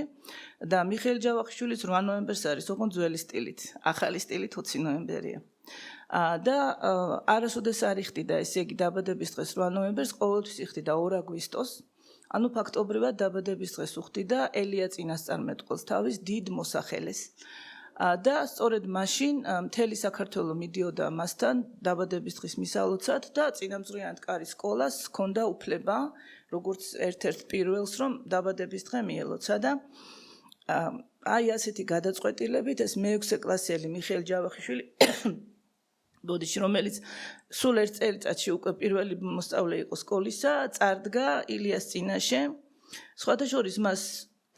და მიხეილ ჯავახიშვილის 8 ნოემბერს არის ოღონდ ძველი სტილით ახალი სტილით 20 ნოემბერია და არასოდეს არ იხდიდა ესე იგი დაბადების დღეს 8 ნოემბერს, ყოველთვის იხდიდა 2 აგვისტოს. ანუ ფაქტობრივად დაბადების დღეს უხდიდა ელია წინასწარმეტყველს თავის დიდ მოსახელეს. და სწორედ მაშინ მთელი საქართველო მიდიოდა მასთან დაბადების დღის მისალოცად და წინამძღვრიანად კარის სკოლას ჰქონდა უფლება, როგორც ერთ-ერთ პირველს, რომ დაბადების დღე მიელოცა და აი ასეთი გადაწყვეტილებით ეს მე-6 კლასელი მიხეილ ჯავახიშვილი ბოდიში, რომელიც სულ ერთ წელიწადში უკვე პირველი მოსწავლე იყო სკოლისა, წარდგა ილიას წინაშე. სხვათა შორის მას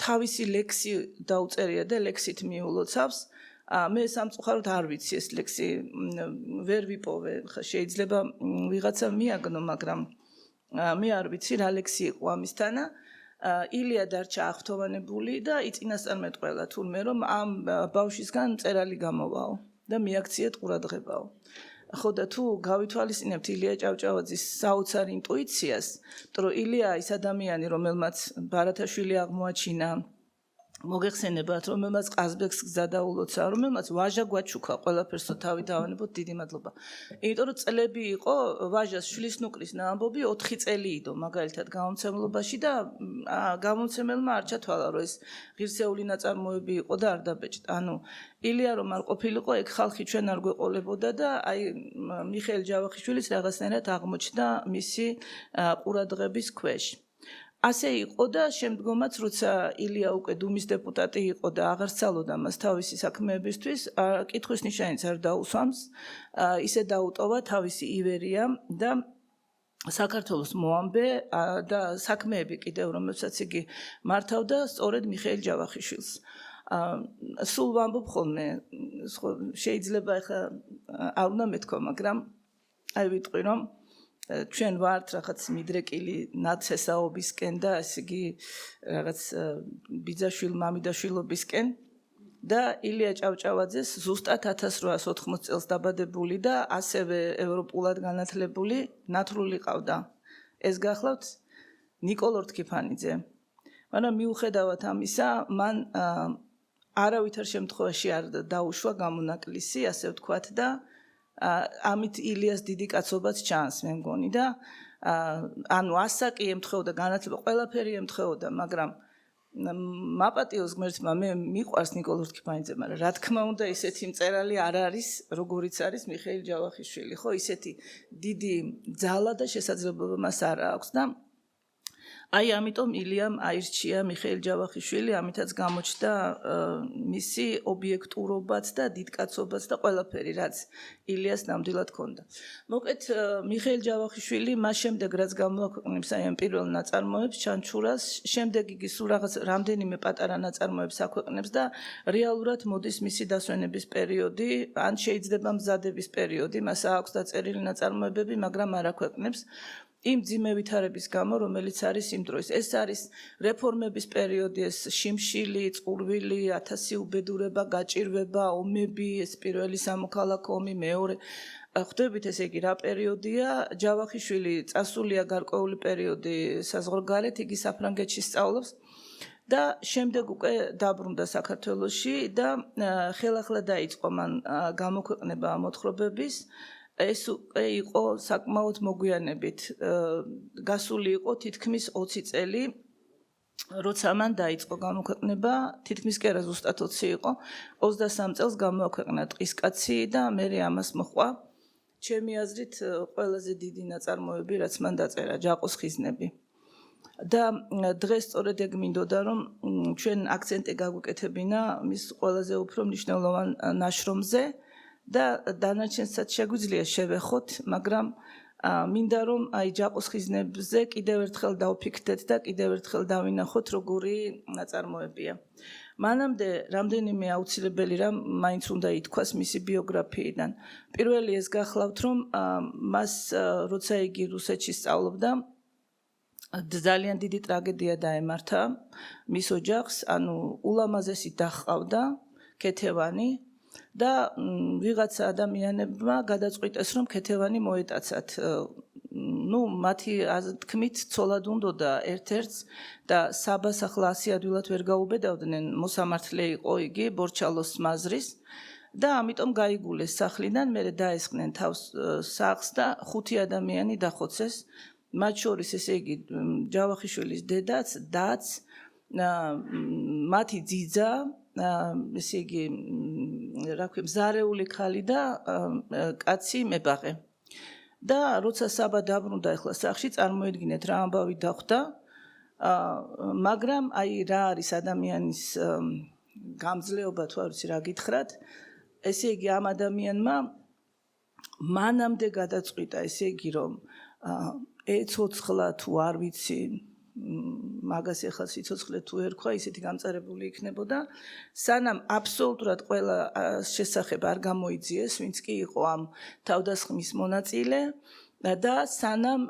თავისი ლექსი დაუწერია და ლექსით მიულოცავს. მე სამწუხაროდ არ ვიცი ეს ლექსი ვერ ვიპოვე. შეიძლება ვიღაცა მიაგნო, მაგრამ მე არ ვიცი რა ლექსი იყო ამისთანა. ილია დარჩა აღფრთოვანებული და იწინასწარმეტყველა თურმე რომ ამ ბავშვისგან მწერალი გამოვაო და მიაქციეთ ყურადღებაო. ხო და თუ გავითვალისწინებთ ილია ჭავჭავაძის საოცარ ინტუიციას, იმიტომ რომ ილია ის ადამიანი, რომელმაც ბარათაშვილი აღმოაჩინა, მოგეხსენებათ, რომელმაც ყაზბეგს გზა დაულოცა, რომელმაც ვაჟა გვაჩუქა, ყველაფერსო თავი დავანებოთ, დიდი მადლობა. იმიტომ რომ წლები იყო ვაჟას შვილისნუკრის ნაამბობი 4 წელი იდო მაგალითად გამომცემლობაში და გამომცემელმა არ ჩათვალა, რომ ეს ღირსეული ნაწარმოები იყო და არ დაბეჭდა. ანუ ილია რომ არ ყოფილიყო, ეგ ხალხი ჩვენ არ გვეყოლებოდა და აი მიხეილ ჯავახიშვილის რაღაცნაირად აღმოჩნდა მისი ყურადღების ქვეშ. ასე იყო და შემდგომაც, როცა ილია უკვე დუმის დეპუტატი იყო და აღარ სწავლობდა მას თავისი საქმეებისთვის, კითხვის ნიშანიც არ დაუსვამს, ისე დაუტოვა თავისი ივერია და საქართველოს მოამბე და საქმეები კიდევ, რომელსაც იგი მართავდა, სწორედ მიხეილ ჯავახიშვილს. სულ ვამბობ ხოლმე, შეიძლება ახლა არ უნდა მეთქვა, მაგრამ აი ვიტყვი რომ ჩვენ ვართ რაღაც მიდრეკილი ნაცესაობისკენ და ესე იგი რაღაც ბიძაშვილ მამიდაშვილობისკენ და ილია ჭავჭავაძეს ზუსტად 1880 წელს დაბადებული და ასევე ევროპულად განათლებული ნათლული ყავდა. ეს გახლავთ ნიკოლ ორთქიფანიძე. მაგრამ მიუხედავად ამისა, მან არავითარ შემთხვევაში არ დაუშვა გამონაკლისი, ასე ვთქვათ და ამით ილიას დიდი კაცობაც ჩანს მე მგონი და ანუ ასაკი ემთხვეოდა, განათლება ყველაფერი ემთხვეოდა, მაგრამ მაპატიოს ღმერთმა მე მიყვარს ნიკოლ ორთქიფანიძე, მაგრამ რა თქმა უნდა ისეთი მწერალი არ არის, როგორიც არის მიხეილ ჯავახიშვილი, ხო, ისეთი დიდი ძალა და შესაძლებლობა მას არ აქვს და აი ამიტომ ილიამ აირჩია მიხეილ ჯავახიშვილი, ამითაც გამოჩნდა მისი ობიექტურობაც და დიდკაცობაც და ყველაფერი, რაც ილიას ნამდვილად ჰქონდა. მოკლედ მიხეილ ჯავახიშვილი მას შემდეგ რაც გამოაქვეყნებს აი ამ პირველ ნაწარმოებს ჩანჩურას, შემდეგ იგი სულ რაღაც რამდენიმე პატარა ნაწარმოებს აქვეყნებს და რეალურად მოდის მისი დასვენების პერიოდი, ან შეიძლება მზადების პერიოდი, მას აქვს დაწერილი ნაწარმოებები, მაგრამ არ აქვეყნებს. იმ ძიმე ვითარების გამო, რომელიც არის იმ დროს. ეს არის რეფორმების პერიოდი, ეს შიმშილი, წყურვილი, 1000 უბედურება, გაჭირვება, ომები, ეს პირველი სამოქალაქო ომი, მეორე. ხვდებით ესე იგი რა პერიოდია, ჯავახიშვილი წასულია გარკვეული პერიოდი საზღვარგარეთ, იგი საფრანგეთში სწავლობს და შემდეგ უკვე დაბრუნდა საქართველოში და ხელახლა დაიწყო მან გამოქვეყნება მოთხრობების. ეს უკვე იყო საკმაოდ მოგვიანებით. გასული იყო თითქმის 20 წელი, როცა მან დაიწყო გამოქვეყნება, თითქმის კი არა ზუსტად 20 იყო, 23 წელს გამოაქვეყნა ტყისკაცი და მე ამას მოჰყვა. ჩემი აზრით ყველაზე დიდი ნაწარმოები, რაც მან დაწერა, ჯაყოს ხიზნები. და დღეს სწორედ ეგ მინდოდა, რომ ჩვენ აქცენტი გაგვეკეთებინა მის ყველაზე უფრო მნიშვნელოვან ნაშრომზე. და დანარჩენსაც შეგვიძლია შევეხოთ, მაგრამ მინდა რომ აი ჯაყოს ხიზნებზე კიდევ ერთხელ დავფიქრდეთ და კიდევ ერთხელ დავინახოთ როგორი ნაწარმოებია. მანამდე რამდენიმე აუცილებელი რამ მაინც უნდა ითქვას მისი ბიოგრაფიიდან. პირველი ეს გახლავთ, რომ მას როცა იგი რუსეთში სწავლობდა, ძალიან დიდი ტრაგედია დაემართა მის ოჯახს, ანუ ულამაზესი და ჰყავდა, ქეთევანი და ვიღაცა ადამიანებმა გადაწყვიტეს, რომ ქეთევანი მოეტაცათ. მათი თქმით, ცოლად უნდოდა ერთ-ერთს და საბას ახლა 100 ადვილად ვერ გაუბედავდნენ, მოსამართლე იყო იგი, ბორჩალოს მაზრის და ამიტომ გაიგულეს სახლიდან, მერე დაესხნენ თავს სახლს და 5 ადამიანი დახოცეს. მათ შორის ესე იგი ჯავახიშვილის დედაც, დაც, მათი ძიძა, ესე იგი რა ქვია, მზარეული ქალი და კაცი მებაღე. და როცა საბა დაბრუნდა ახლა სახლში, წარმოედგინეთ რა ამბავი დახვდა, მაგრამ აი რა არის ადამიანის გამძლეობა თუ არ ვიცი რა გითხრათ, ესე იგი ამ ადამიანმა მანამდე გადაწყვიტა, ესე იგი რომ ეცოცხლა თუ არ ვიცი, მაგას ახლა სიცოცხლე თუ ერქვა, ისეთი გამწარებული იქნებოდა, სანამ აბსოლუტურად ყველა შესახებ არ გამოიძიეს, ვინც კი იყო ამ თავდასხმის მონაწილე და სანამ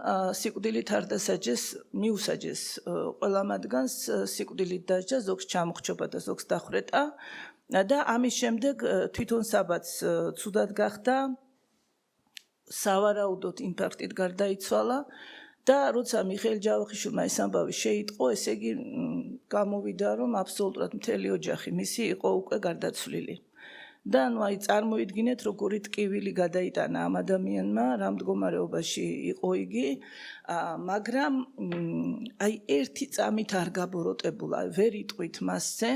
სიკვდილით არ დასაჯეს, მიუსაჯეს ყველა მათგანს სიკვდილით დასჯა, ზოგს ჩამოხრჩობა და ზოგს დახვრეტა და ამის შემდეგ თვითონ საბაც ცუდად გახდა, სავარაუდოდ ინფარქტით გარდაიცვალა და როცა მიხეილ ჯავახიშვილმა ეს ამბავი შეიტყო, ესე იგი გამოვიდა, რომ აბსოლუტურად მთელი ოჯახი მისი იყო უკვე გარდაცვლილი. და ნუ აი წარმოიდგინეთ, როგორი ტკივილი გადაიტანა ამ ადამიანმა, რა მდგომარეობაში იყო იგი, მაგრამ აი ერთი წამით არ გაბოროტებულა, ვერ იტყვით მასზე,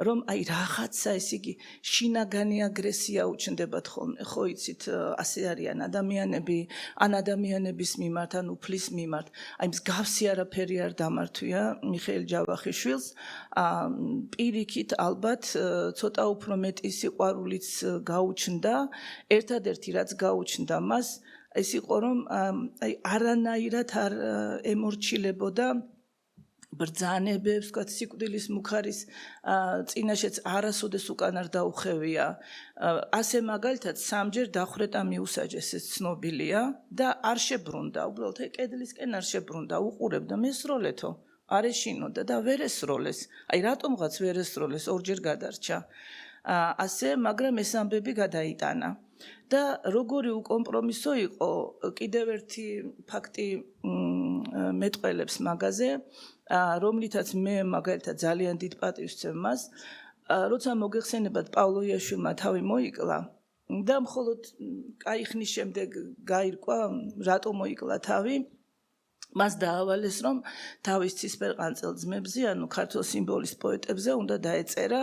რომ აი რაღაცა ეს იგი შინაგანი აგრესია უჩნდებათ ხოლმე, ხო იცით, ასე არიან ადამიანები, ან ადამიანების მიმართ, ან უფლის მიმართ. აი მსგავსი არაფერი არ დამართვია მიხეილ ჯავახიშვილს, პირიქით ალბათ ცოტა უფრო მეტი სიყვარულიც გაუჩნდა, ერთადერთი რაც გაუჩნდა მას, ეს იყო რომ აი არანაირად არ ემორჩილებოდა ბრძანებებს, ვთქვათ, სიკვდილის მუხარის წინაშეც არასოდეს უკან არ დაუხევია. ასე მაგალითად სამჯერ დახვრეტა მიუსაჯეს, ეს ცნობილია და არ შებრუნდა, უბრალოდ კედლისკენ არ შებრუნდა, უყურებდა, მესროლეთო. არ ეშინოდა და ვერ ესროლეს. აი რატომღაც ვერ ესროლეს, ორჯერ გადარჩა. ასე, მაგრამ ეს ამბები გადაიტანა. და როგორი უკომპრომისო იყო, კიდევ ერთი ფაქტი მეტყველებს მაგაზე, რომლითაც მე მაგალითად ძალიან დიდ პატივს ვცემ მას, როცა მოგეხსენებათ პავლო იაშვილმა თავი მოიკლა და მხოლოდ კაი ხნის შემდეგ გაირკვა, რატომ მოიკლა თავი, მას დაავალეს, რომ თავის ცისფერყანწელ ძმებზე, ანუ ქართულ სიმბოლის პოეტებზე უნდა დაეწერა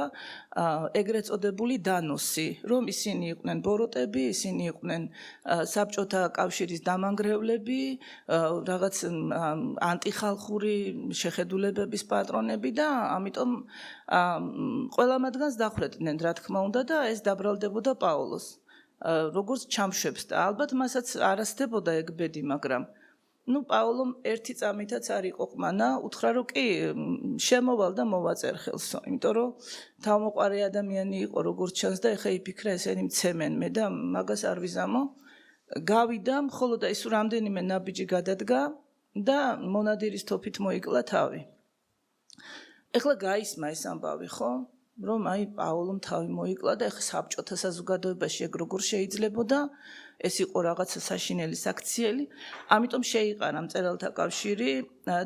ეგრეთ წოდებული დანოსი, რომ ისინი იყვნენ ბოროტები, ისინი იყვნენ საბჭოთა კავშირის დამანგრევლები, რაღაც ანტიხალხური შეხედულებების პატრონები და ამიტომ ყველა მათგანს დახვრეტდნენ, რა თქმა უნდა, და ეს დაბრალდებოდა პაოლოს. როგორც ჩამშვებს და ალბათ მასაც არასდებოდა ეგ ბედი, მაგრამ ნუ პაოლომ ერთი წამითაც არ იყო ყმანა, უთხრა რომ კი შემოვალ და მოვაწერ ხელსო, იმიტომ რომ თავმოყარე ადამიანი იყო როგორც ჩანს და ეხა იფიქრა ესენი მცემენ მე და მაგას არ ვიზამო. გავიდა, მხოლოდ ის რამდენიმე ნაბიჯი გადადგა და მონადირის თოფით მოიკლა თავი. ეხლა გაისმა ეს ამბავი, ხო? რომ აი პაოლომ თავი მოიკლა და ეხა საბჭოთა საზოგადოებაში ეგ როგორ შეიძლებოდა, ეს იყო რაღაცა საშინელი საქციელი, ამიტომ შეიყარა მწერალთა კავშირი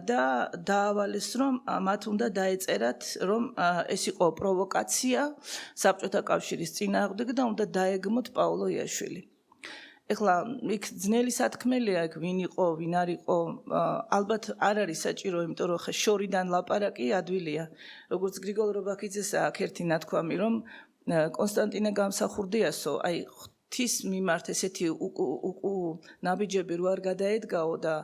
და დაავალეს, რომ მათ უნდა დაეწერათ, რომ ეს იყო პროვოკაცია საბჭოთა კავშირის წინააღმდეგ და უნდა დაეგმოთ პავლო იაშვილი. ეხლა იქ ძნელი სათქმელია, იქ ვინ იყო, ვინ არ იყო, ალბათ არ არის საჭირო, იმიტომ რომ ხა შორიდან ლაპარაკი ადვილია. როგორც გრიგოლ რობაქიძეს აქვს ერთი ნათქვამი, რომ კონსტანტინე გამსახურდიასო, აი ღვთის მიმართ ესეთი ნაბიჯები რო არ გადაედგაო და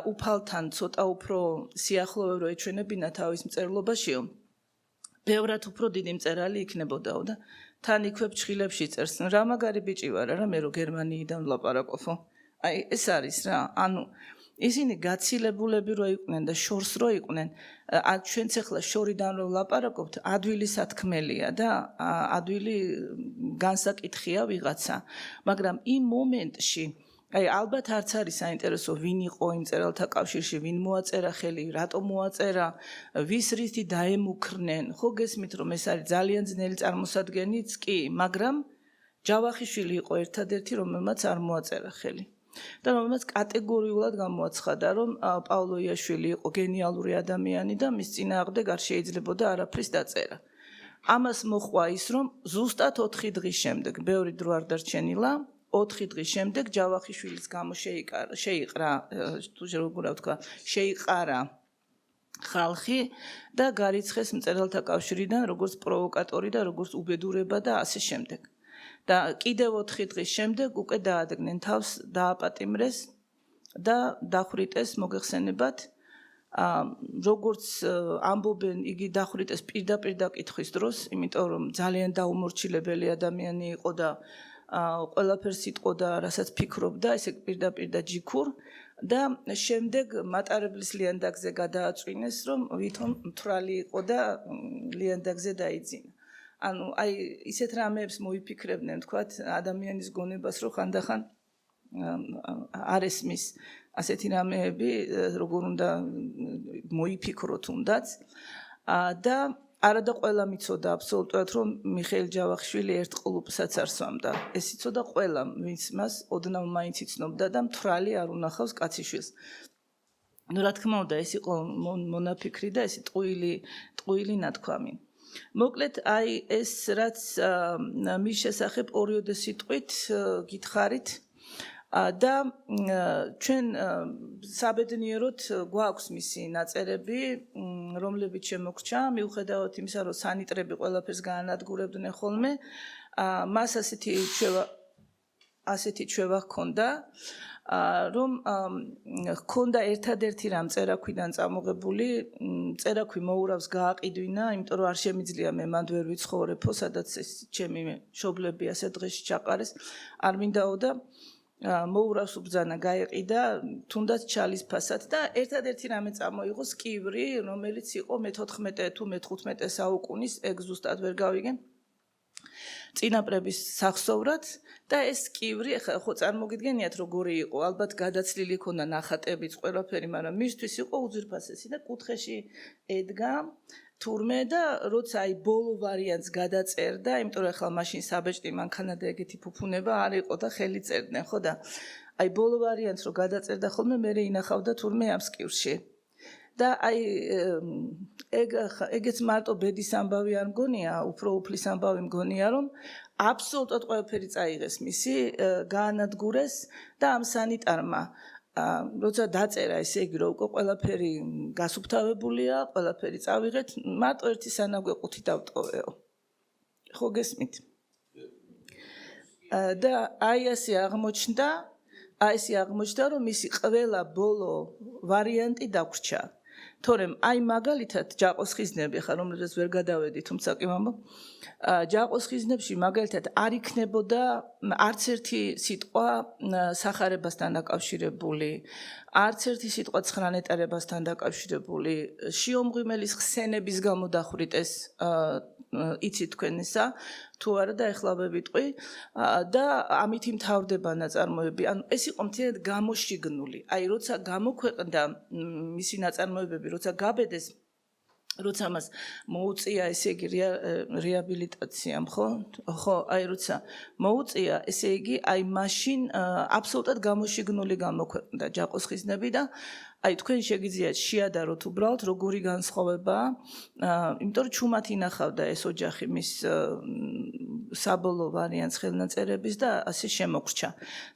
უფალთან ცოტა უფრო სიახლოვე რო ეჩვენებინა თავის მწერლობაშიო, ბევრად უფრო დიდი მწერალი იქნებოდაო და თან იქვე ფრჩხილებში წერს, რა მაგარი ბიჭი ვარ, რა მე რო გერმანიიდან ვლაპარაკობო. აი ეს არის რა, ანუ ისინი გაცილებულები რო იყვნენ და შორს რო იყვნენ, ჩვენც ახლა შორიდან რო ვლაპარაკობთ, ადვილი სათქმელია და ადვილი განსაკითხია ვიღაცა, მაგრამ იმ მომენტში აი ალბათ არც არის საინტერესო ვინ იყო იმ მწერალთა კავშირში, ვინ მოაწერა ხელი, რატომ მოაწერა, ვის რითი დაემუქრნენ, ხო გესმით რომ ეს არის ძალიან ძნელი წარმოსადგენიც კი, მაგრამ ჯავახიშვილი იყო ერთადერთი, რომელმაც არ მოაწერა ხელი. და რომელმაც კატეგორიულად გამოაცხადა, რომ პავლო იაშვილი იყო გენიალური ადამიანი და მის წინააღმდეგ არ შეიძლებოდა არაფრის დაწერა. ამას მოხვა ის, რომ ზუსტად 4 დღის შემდეგ, ბევრი დრო არ დარჩენილა, 4 დღის შემდეგ ჯავახიშვილის გამო შეიყრა, თუ როგორ ვთქვა, შეიყარა ხალხი და გარიცხეს მწერალთა კავშირიდან როგორც პროვოკატორი და როგორც უბედურება და ასე შემდეგ. და კიდევ 4 დღის შემდეგ უკვე დაადგნენ თავს, დააპატიმრეს და დახვრიტეს მოგეხსენებათ, როგორც ამბობენ, იგი დახვრიტეს პირდაპირ დაკითხვის დროს, იმიტომ რომ ძალიან დაუმორჩილებელი ადამიანი იყო და ყველაფერს იტყოდა, რასაც ფიქრობდა, ესე პირდაპირ და ჯიქურ და შემდეგ მატარებლის ლიანდაგზე გადააწვინეს, რომ ვითომ მთვრალი იყო და ლიანდაგზე დაიძინა. ანუ აი ისეთ რამეებს მოიფიქრებდნენ, თქვათ, ადამიანის გონებას, რომ ხანდახან არ ესმის ასეთი რამეები, როგორ უნდა მოიფიქროთ თუნდაც და არადა ყველა მიცოდა აბსოლუტურად, რომ მიხეილ ჯავახიშვილი ერთ კლუბსაც არ სვამდა. ეს იცოდა ყველა, ვინც მას ოდნავ მაინც იცნობდა და მთვრალი არ უნახავს კაციშვილს. ნუ რა თქმა უნდა, ეს იყო მონაფიქრი და ეს ტყუილი ნათქვამი. მოკლედ, აი ეს რაც მის შესახებ ორიოდე სიტყვით გითხარით და ჩვენ საბედნიეროდ გვაქვს მისი ნაწერები, რომლებიც შემოგრჩა, მიუხედავად იმისა, რომ სანიტრები ყველაფერს გაანადგურებდნენ ხოლმე, მას ასეთი ჩვევა ჰქონდა, რომ ჰქონდა ერთადერთი რამ წერაქვიდან წამოღებული, წერაქვი მოურავს გააყიდვინა, იმიტომ რომ არ შემიძლია მე მანდ ვერ ვიცხოვრებო, სადაც ეს ჩემი მშობლები ასე დღეში ჩაყარეს, არ მინდაო და მოურავს უბძანა გაეყიდა, თუნდაც ჩალის ფასად და ერთადერთი რამე წამოიღო სკივრი, რომელიც იყო მე-14 თუ მე-15 საუკუნის, ეგ ზუსტად ვერ გავიგენ, წინაპრების სახსოვრად და ეს სკივრი, ხო წარმოგიდგენიათ როგორი იყო, ალბათ გადაცლილი ქონდა ნახატებიც ყველაფერი, მაგრამ მისთვის იყო უძვირფასესი და კუთხეში ედგა თურმე და როცა აი ბოლო ვარიანტს გადაწერდა, იმიტომ რომ ახლა მაშინ საბეჭდი მანქანა და ეგეთი ფუფუნება არ იყო და ხელი წერდნენ, ხო და აი ბოლო ვარიანტს რო გადაწერდა ხოლმე მე ინახავდა თურმე ამ სკივრში. და აი ეგეც მარტო ბედის ამბავი არ მგონია, უფრო უფლის ამბავი მგონია, რომ აბსოლუტურად ყველაფერი წაიღეს მისი, გაანადგურეს და ამ სანიტარმა როცა დაწერა, ესე იგი, რომ უკვე ყველაფერი გასუფთავებულია, ყველაფერი წავიღეთ, მარტო ერთი სანაგვეყუთი დავტოვეო. ხო გესმით? და აი ასე აღმოჩნდა, რომ მისი ყველა ბოლო ვარიანტი დაგვრჩა. თორემ აი მაგალითად ჯაყოს ხიზნები, ხა რომელზეც ვერ გადავედი, თუმცა კი ვამბობ, ჯაყოს ხიზნებში მაგალითად არ იქნებოდა არც ერთი სიტყვა სახარებასთან დაკავშირებული, არც ერთი სიტყვა ცხრანეტარებასთან დაკავშირებული, შიომღვიმელის ხსენების გამო დახვრიტეს, იცით თქვენ ისა, თუ არა და ეხლა ვიტყვი და ამით იმთავრდება ნაწარმოები. ანუ ეს იყო მთლიანად გამოშიგნული. აი როცა გამოქვეყნდა მისი ნაწარმოებები, როცა გაბედეს, როცა მას მოუწია, ესე იგი რეაბილიტაციამ, ხო? ხო, აი როცა მოუწია, ესე იგი აი მაშინ აბსოლუტურად გამოშიგნული გამოქვეყნდა ჯაყოს ხიზნები და აი თქვენ შეგიძლიათ შეადაროთ უბრალოდ როგორი განსხვავებაა, იმიტომ რომ ჩუმად ინახავდა ეს ოჯახი მის საბოლოო ვარიანტს ხელნაწერების და ასე შემოგრჩა.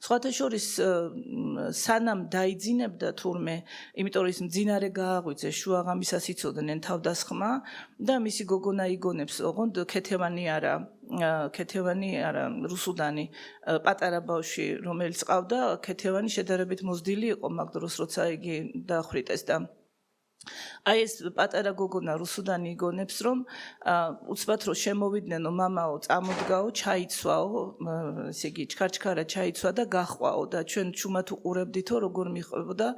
სხვათა შორის სანამ დაიძინებდა თურმე, იმიტომ რომ ის მძინარე გააღვიძეს, შუაღამისას იცოდნენ თავდასხმა და მისი გოგონა იგონებს, ოღონდ ქეთევანი არა, რუსუდანი პატარა ბავშვი, რომელიც ყავდა, ქეთევანი შედარებით მოზრდილი იყო მაგ დროს, როცა იგი დახვრიტეს და აი ეს პატარა გოგონა რუსუდანი იგონებს, რომ უცბად რომ შემოვიდნენ, მამაო წამოდგაო, ჩაიცვაო, ესე იგი ჩქარჩქარა ჩაიცვა და გახვაო და ჩვენ ჩუმად უყურებდითო, როგორ მიყვებოდა,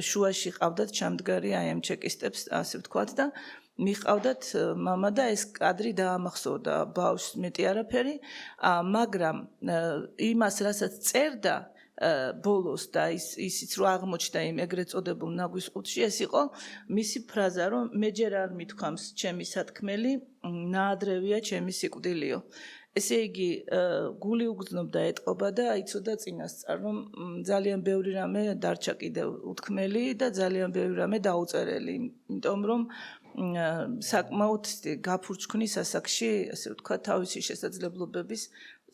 შუაში ყავდათ ჩამდგარი აი ამ ჩეკისტებს, ასე ვთქვათ და მიყავდათ მამა და ეს კადრი დაამახსოვრდა ბავშვს მეტი არაფერი, მაგრამ იმას რასაც წერდა ბოლოს და ისიც რო აღმოჩნდა იმ ეგრეთ წოდებულ ნაგვის ყუთში, ეს იყო მისი ფრაზა, რომ მე ჯერ არ მithქვამს ჩემი სათქმელი, ნაადრევია ჩემი სიკვდილიო. ესე იგი გული უგრძნობდა ეტყობა და იცოდა წინასწარ, რომ ძალიან ბევრი რამე დარჩა კიდევ უთქმელი და ძალიან ბევრი რამე დაუწერელი, იმიტომ რომ საკმაოდ გაფურჩქნის ასაკში, ასე ვთქვათ, თავისი შესაძლებლობების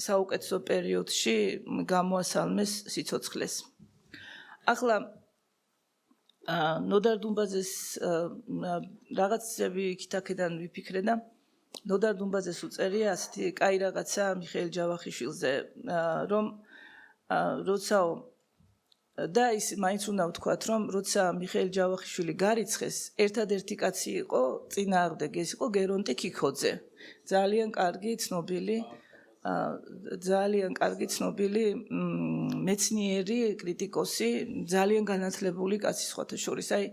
საუკეთესო პერიოდში გამოასალმეს სიცოცხლეს. ახლა ნოდარ დუმბაძეს რაღაცები იქით-აქედან ვიფიქრე და ნოდარ დუმბაძეს უწერია ასეთი კაი რაღაცა მიხეილ ჯავახიშვილზე, რომ როცა და ის მაინც უნდა ვთქვათ, რომ როცა მიხეილ ჯავახიშვილი გარიცხეს, ერთადერთი კაცი იყო წინააღმდეგ, ეს იყო გერონტი ქიქოძე. ძალიან კარგი ცნობილი მეცნიერი, კრიტიკოსი, ძალიან განათლებული კაცი სხვათა შორის. აი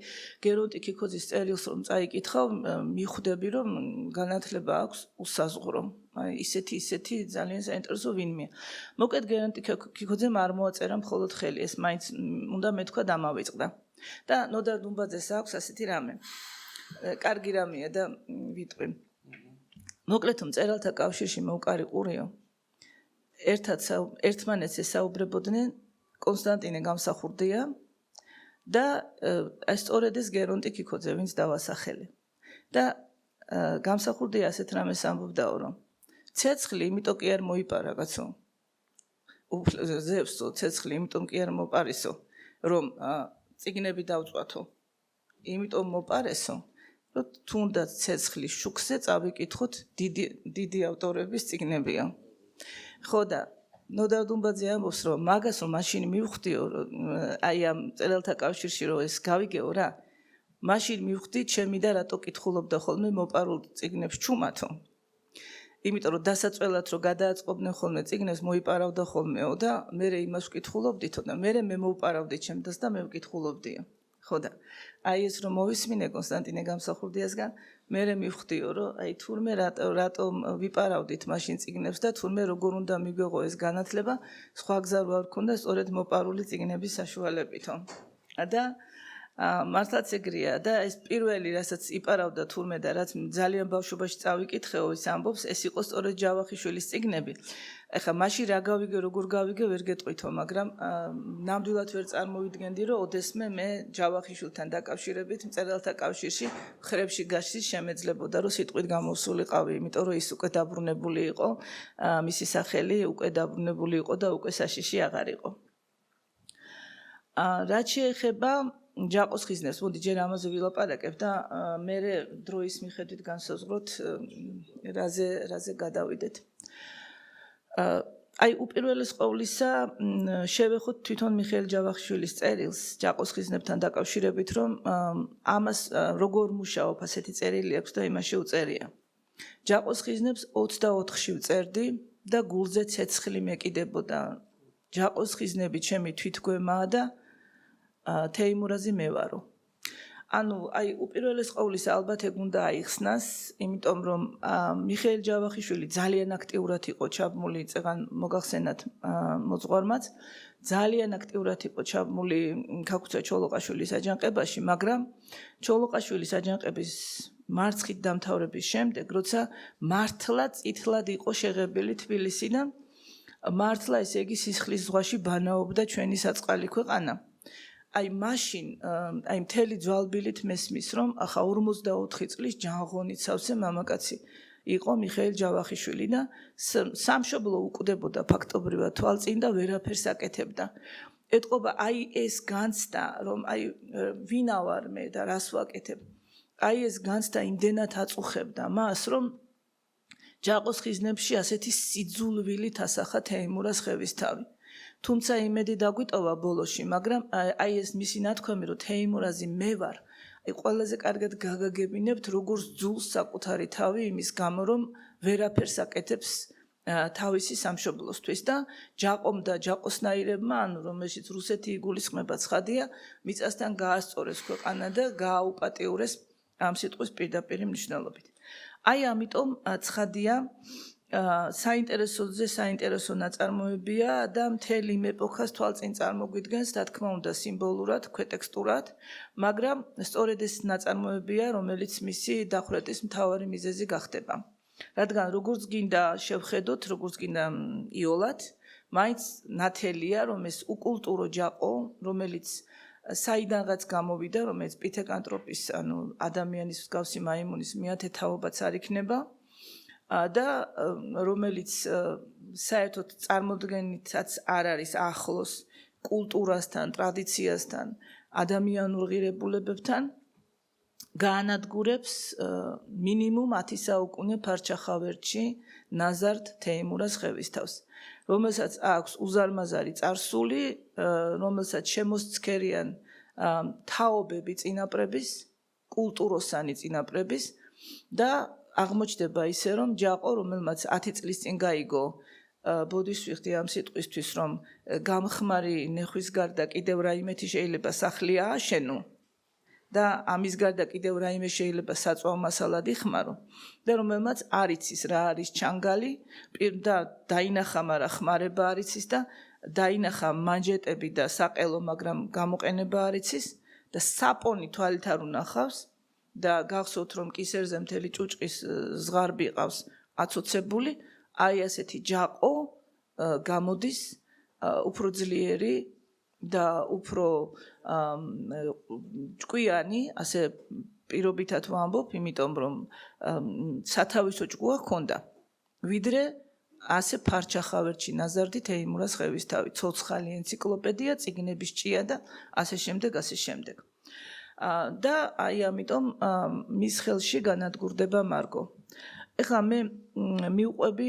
გერონტი ქიქოძის წერილს რომ წაიკითხავ, მიხვდები რომ განათლება აქვს უსაზღვრო. აი ისეთი ძალიან საინტერესო ვინმეა. მოკლედ გერონტი ქიქოძემ არ მოაწერა მხოლოდ ხელი, ეს მაინც უნდა მეთქვა დამავიწყდა. და ნოდარ დუმბაძეს აქვს ასეთი რამე. კარგი რამეა და ვიტყვი. მოკლედ მწერალთა კავშირში მოუკარი ყურიო. ერთმანეთს ესაუბრებოდნენ კონსტანტინე გამსახურდია და სწორედ ეს გერონტი ქიქოძე, ვინც დავასახელე. და გამსახურდია ასეთ რამეს ამბობდაო, რომ ცეცხლი იმიტომ კი არ მოიპარა კაცო. ზევსო, ცეცხლი იმიტომ კი არ მოპარისო, რომ წიგნები დავწვათო. იმიტომ მოპარესო, რომ თუნდაც ცეცხლის შუქზე წავიკითხოთ დიდი ავტორების წიგნებია. ხო და ნოდარ დუმბაძე ამბობს, რომ მაგას რომ მაშინ მივხვდიო, აი ამ წერალთა კავშირში რომ ეს გავიგეო რა, მაშინ მივხვდი ჩემი და რატო კითხულობდა ხოლმე მოპარულ წიგნებს ჩუმათო. იმიტომ რომ დასაწველად რომ გადააწყობდნენ ხოლმე წიგნებს მოიპარავდა ხოლმეო და მე იმას ვკითხულობდითო და მე მოვპარავდი ჩემდას და მე ვკითხულობდიო. ხო და აი ეს რომ მოვისმინე კონსტანტინე გამსახურდიასგან, მე მივხვდიო, რომ აი თურმე რატომ ვიპარავდით მაშინ წიგნებს და თურმე როგორ უნდა მიგვეღო ეს განათლება, სხვა გზა რა ვქონდა სწორედ მოპარული წიგნების საშუალებითო. და მართლაც ეგრეა და ეს პირველი რასაც იპარავდა თურმე და რაც ძალიან ბავშვობაში წავიკითხეო, ის ამბობს, ეს იყო სწორედ ჯავახიშვილის წიგნები. ეხლა მაშინ რა გავიგე, როგორ გავიგე, ვერ გეტყვითო, მაგრამ ნამდვილად ვერ წარმოვიდგენდი, რომ ოდესმე მე ჯავახიშვილთან დაკავშირებით მწერალთა კავშირში ხრებში გაშლის შემეძლებოდა, რომ სიტყვით გამოსულიყავი, იმიტომ რომ ის უკვე დაბრუნებული იყო, მისი სახელი უკვე დაბრუნებული იყო და უკვე საშიში აღარ იყო. რაც შეეხება ჯაყოს ხიზნებს, მოდი ჯერ ამაზე ვილაპარაკებ და მე დროის მიხედვით განსაზღვროთ რაზე გადავიდეთ. აი უპირველეს ყოვლისა შევეხოთ თვითონ მიხეილ ჯავახიშვილის წერილს ჯაყოს ხიზნებთან დაკავშირებით, რომ ამას როგორ მუშაობ ასეთი წერილი აქვს და იმაში უწერია. ჯაყოს ხიზნებს 24-ში ვწერდი და გულზე ცეცხლი მეკიდებოდა. ჯაყოს ხიზნები ჩემი თვითგვემაა და თეიმურაზი მე ვარო. ანუ აი უპირველეს ყოვლისა ალბათ ეგ უნდა აიხსნას, იმიტომ რომ მიხეილ ჯავახიშვილი ძალიან აქტიურად იყო ჩაბმული, წეგან მოგახსენათ მოძღვარმაც, ძალიან აქტიურად იყო ჩაბმული ქაქუცა ჩოლოყაშვილის აჯანყებაში, მაგრამ ჩოლოყაშვილის აჯანყების მარცხით დამთავრების შემდეგ, როცა მართლა წითლად იყო შეღებილი თბილისიდან, მართლა ესე იგი სისხლის ზღვაში ბანაობდა ჩვენი საწყალი ქვეყანა. აი მაშინ აი მთელი ძვალბილით მესმის რომ ახლა 44 წლის ჯანღონიცავსე მამაკაცი იყო მიხეილ ჯავახიშვილი და სამშობლო უკვდებოდა ფაქტობრივად თვალწინ და ვერაფერს აკეთებდა. ეტყობა აი ეს განცდა რომ აი ვინა ვარ მე და რას ვაკეთებ. აი ეს განცდა იმდენად აწუხებდა მას რომ ჯაყოს ხიზნებში ასეთი სიძულვილით ასახა თეიმურას ხევისთავი. თუმცა იმედი დაგვიტოვა ბოლოში, მაგრამ აი ეს მისი ნათქვამი, რომ თეიმურაზი მე ვარ, აი ყველაზე კარგად გაგაგებინებთ, როგორც ძულს საკუთარი თავი იმის გამო, რომ ვერაფერს აკეთებს თავისი სამშობლოსთვის და ჯაყომ და ჯაყოსნაირებმა, ანუ რომელშიც რუსეთი იგულისხმება ცხადია, მიწასთან გაასწორეს ქვეყანა და გააუპატიურეს ამ სიტყვის პირდაპირი მნიშვნელობით. აი ამიტომ ცხადია საინტერესო ნაწარმოებია და მთელი იმ ეპოქას თვალწინ წარმოგვიდგენს, რა თქმა უნდა, სიმბოლურად, ქვეტექსტურად, მაგრამ სწორედ ეს ნაწარმოებია, რომელიც მისი დახვრეტის მთავარი მიზეზი გახდება. რადგან როგორც გინდა შევხედოთ, როგორც გინდა იოლად, მაინც ნათელია, რომ ეს უკულტურო ჯაყო, რომელიც საიდანღაც გამოვიდა, რომელიც პითეკანტროპის, ანუ ადამიანის მსგავსი მაიმუნის მეათე-თაობაც არ იქნება და რომელიც საერთოდ წარმოდგენითაც არ არის ახლოს კულტურასთან, ტრადიციასთან, ადამიანურ ღირებულებებთან, გაანადგურებს მინიმუმ 10 საუკუნე ფარჩახავერჩი ნაზართ თეიმურას ხევისთავს, რომელსაც აქვს უზარმაზარი წარსული, რომელსაც შემოსცქერიან თაობები წინაპრების, კულტუროსანი წინაპრების და აღმოჩნდება ისე, რომ ჯაყო, რომელმაც 10 წლის წინ გაიგო ბოდისვიხდი ამ სიტყვისთვის, რომ გამხმარი ნეხვის გარდა კიდევ რაიმეთი შეიძლება სახლი ააშენო და ამის გარდა კიდევ რაიმე შეიძლება საწვავ მასალად იხმარო და რომელმაც არ იცის რა არის ჩანგალი და დაინახა, მაგრამ ხმარება არ იცის და დაინახა მანჯეტები და საყელო, მაგრამ გამოყენება არ იცის და საპონი თვალით არ უნახავს და გახსოვთ, რომ კისერზე მთელი ჭუჭყის ზღარბი ყავს აცოცებული, აი ასეთი ჯაყო გამოდის უფრო ძლიერი და უფრო ჭკვიანი, ასე პირობითად ვამბობ, იმიტომ რომ სათავისო ჭკუა ჰქონდა, ვიდრე ასე ფარჩახავერჩი ნაზარდი თეიმურას ხევისთავი, ცოცხალი ენციკლოპედია, წიგნების ჭია და ასე შემდეგ, ასე შემდეგ. და აი ამიტომ მის ხელში განადგურდება მარგო. ეხლა მე მივყვები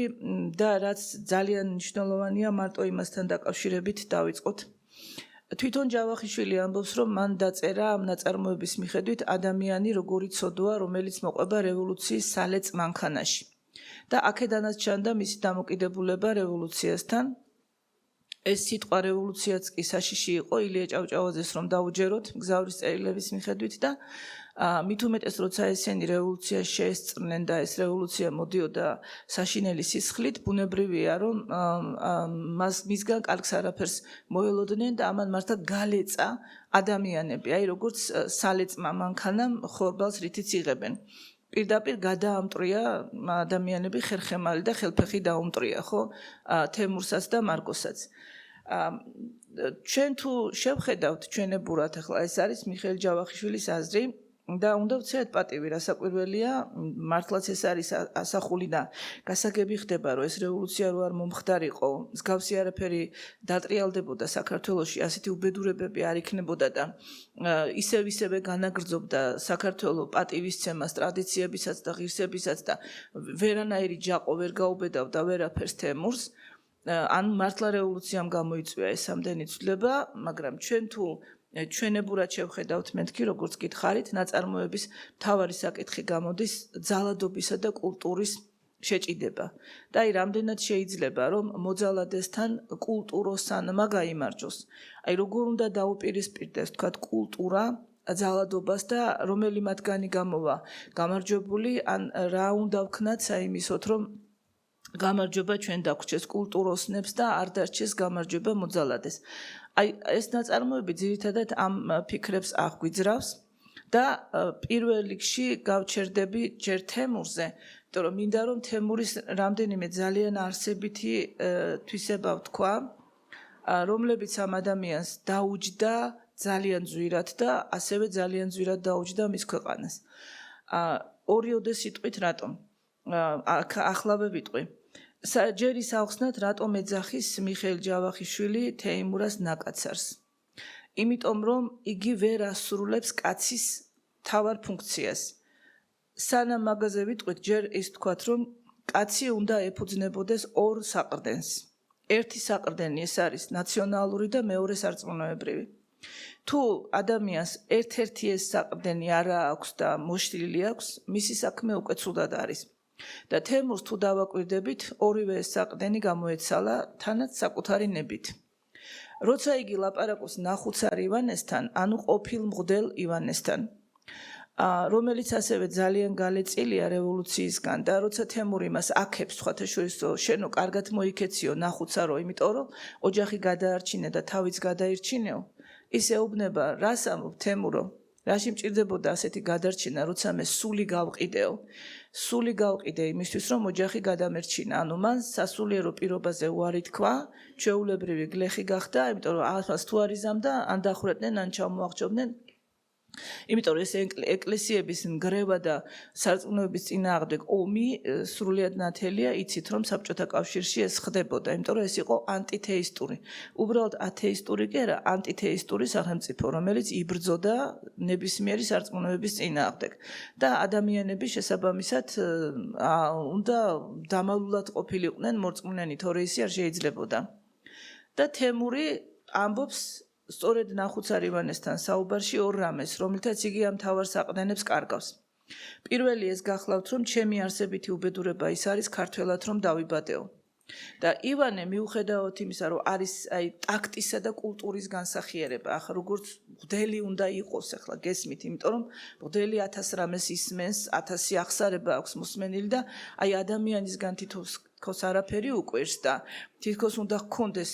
და რაც ძალიან მნიშვნელოვანია, მარტო იმასთან დაკავშირებით დავიწყოთ. თვითონ ჯავახიშვილი ამბობს, რომ მან დაწერა ამ ნაწარმოების მიხედვით ადამიანი როგორი ცოდოა, რომელიც მოყვება რევოლუციის სალეწ მანქანაში. და აქედანაც ჩანდა მისი დამოკიდებულება რევოლუციასთან. ეს სიტყვა რევოლუციაც კი საშიში იყო ილია ჭავჭავაძეს რომ დაუჯეროთ მგზავრის წერილების მიხედვით და მით უმეტეს როცა ესენი რევოლუციას შეესწრნენ და ეს რევოლუცია მოდიოდა საშინელი სისხლით, ბუნებრივია რომ მისგან კარგს არაფერს მოელოდნენ და ამან მართლა გალეწა ადამიანები, აი როგორც სალეწმა მანქანამ ხორბალს რითიც იღებენ. პირდაპირ გადაამტრია ადამიანები ხერხემალი და ხელფეხი დაუმტრია, ხო? თემურსაც და მარკოსაც. ჩვენ თუ შევხედავთ ჩვენებურად, ახლა ეს არის მიხეილ ჯავახიშვილის აზრი და უნდა ვცეთ პატივი, რასაკვირველია, მართლაც ეს არის ასახული და გასაგები ხდება, რომ ეს რევოლუცია რო არ მომხდარიყო, მსგავსი არაფერი დატრიალდებოდა საქართველოში, ასეთი უბედურებები არ იქნებოდა და ისევ-ისევე განაგრძობდა საქართველოს პატივისცემას, ტრადიციებისაც და ღირსებისაც და ვერანაირი ჯაყო ვერ გაუბედავდა ვერაფერს თემურს. ან მართლა რევოლუციამ გამოიწვია ეს ამდენი ცვლილება, მაგრამ ჩვენ თუ ჩვენებურად შევხედავთ მეთქი, როგორც გითხარით, ნაწარმოების მთავარი საკითხი გამოდის ძალადობისა და კულტურის შეჭიდება. და აი რამდენად შეიძლება რომ მოძალადესთან კულტუროსანმა გაიმარჯოს. აი როგორ უნდა დაუპირისპირდეს თქვათ კულტურა ძალადობას და რომელი მათგანი გამოვა გამარჯვებული, ან რა უნდა ვქნათ საიმისოთ, რომ გამარჯვება ჩვენ დაგვრჩეს კულტუროსნებს და არ დარჩეს გამარჯვება მოძალადეს. აი ეს ნაწარმოები ძირითადად ამ ფიქრებს აღგვიძრავს და პირველ რიგში გავჩერდები ჯერ თემურზე, იმიტომ რომ მინდა რომ თემურის რამდენიმე ძალიან არსებითი თვისება ვთქვა, რომლებიც ამ ადამიანს დაუჯდა ძალიან ძვირად და ასევე ძალიან ძვირად დაუჯდა მის ქვეყანას. ორიოდე სიტყვით რატომ? ახლავე ვიტყვი. ჯერ ის ავხსნათ, რატომ ეძახის მიხეილ ჯავახიშვილი თეიმურას ნაკაცარს. იმიტომ რომ იგი ვერ ასრულებს კაცის მთავარ ფუნქციას. სანამ მაგაზე ვიტყვით, ჯერ ის თქვათ, რომ კაცი უნდა ეფუძნებოდეს ორ საყრდენს. ერთი საყრდენი ეს არის ნაციონალური და მეორე სარწმუნოებრივი. თუ ადამიანს ერთ-ერთი ეს საყრდენი არ აქვს და მოშლილი აქვს, მისი საქმე უკვე ცუდად არის. და თემურს თუ დავაკვირდებით, ორივე ეს საყრდენი გამოეცალა თანაც საკუთარი ნებით. როცა იგი ლაპარაკობს ნახუცარ ივანესთან, ანუ ყოფილ მღვდელ ივანესთან, რომელიც ასევე ძალიან გალეწილია რევოლუციისგან და როცა თემური მას აქებს, სხვათა შორის შენო კარგად მოიქეციო ნახუცარო, იმიტომ რომ ოჯახი გადაარჩინე და თავიც გადაირჩინეო, ის ეუბნება, რას ამბობ თემურო? რაში მჭირდებოდა ასეთი გადარჩენა, როცა მე სული გავყიდეო. სული გავყიდე იმისთვის, რომ ოჯახი გადამერჩინა. ანუ მან სასულიერო პირობაზე უარი თქვა, ჩვეულებრივი გლეხი გახდა, იმიტომ რომ ახლას თუ არ იზამდა, ან დახვრეტდნენ, ან ჩამოაღჭობდნენ. იმიტომ რომ ეს ეკლესიების ნგრევა და სარწმუნოების წინააღმდეგ ომი სრულიად ნათელია, იცით რომ საბჭოთა კავშირში ეს ხდებოდა, იმიტომ რომ ეს იყო ანტითეისტური. უბრალოდ ათეისტური კი არა, ანტითეისტური სახელმწიფო, რომელიც იბრძოდა ნებისმიერი სარწმუნოების წინააღმდეგ. და ადამიანები შესაბამისად უნდა დამალულად ყოფილიყვნენ მორწმუნენი, თორე ისი არ შეიძლებოდა. და თემური ამბობს სწორედ ნახუცარ ივანესთან საუბარში ორ რამეს, რომლითაც იგი ამ თავარს აყდენებს კარგავს. პირველი ეს გახლავთ, რომ ჩემი არსებითი უბედურება ის არის ქართველად რომ დავიბადეო. და ივანე მიუხედავად იმისა, რომ არის ტაქტისა და კულტურის განსახიერება, ახლა როგორც მღვდელი უნდა იყოს, ახლა გესმით, იმიტომ რომ მღვდელი 1000 რამეს ისმენს, 1000 აღსარება აქვს მოსმენილი და ადამიანისგან თითქოს არაფერი უკვირს და თითქოს უნდა ჰქონდეს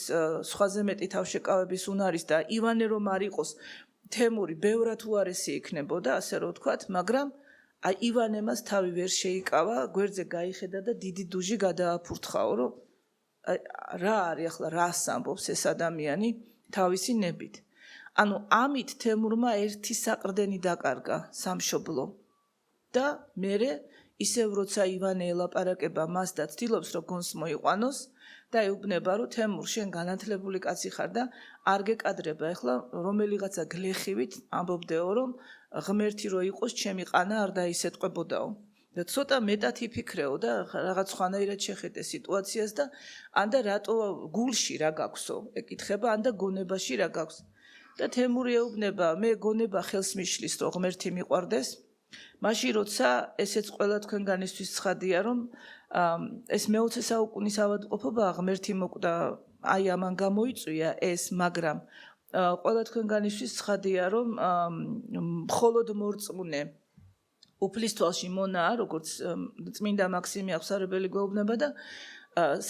სხვაზე მეტი თავშეკავების უნარის და ივანე რომ არ იყოს თემური ბევრად უარესი იქნებოდა, ასე რომ ვთქვათ, მაგრამ ივანემას თავი ვერ შეიკავა, გვერდზე გაიხედა და დიდი დუჟი გადააფურთხაო, რომ რა არის ახლა რას ამბობს ეს ადამიანი თავისი ნებით. ანუ ამით თემურმა ერთი საყრდენი დაკარგა სამშობლო და მერე ისევ როცა ივანე ელაპარაკება მას და ცდილობს რომ გონს მოიყვანოს და ეუბნება რომ თემურ შენ განათლებული კაცი ხარ და არ გეკადრება ეხლა რომელიღაცა გლეხივით ამბობდეო რომ ღმერთი რო იყოს ჩემი ყანა არ დაისეტყვებოდაო და ცოტა მეტად იფიქრეო და რაღაც ხვანაირად შეხედე სიტუაციას და ანდა რატო გულში რა გაქვსო ეკითხება ანდა გონებაში რა გაქვს და თემური ეუბნება მე გონება ხელს მიშლის რომ ღმერთი მიყვარდეს მაშინ როცა ესეც ყველა თქვენგანისთვის ცხადია რომ ეს მე-20 საუკუნის ავადმყოფობა ღმერთი მოკვდა აი ამან გამოიწვია ეს მაგრამ ყველა თქვენგანისთვის ცხადია რომ მხოლოდ მორწმუნე უფლის თვალში მონაა როგორც წმინდა მაქსიმი აღსარებელი გვეუბნება და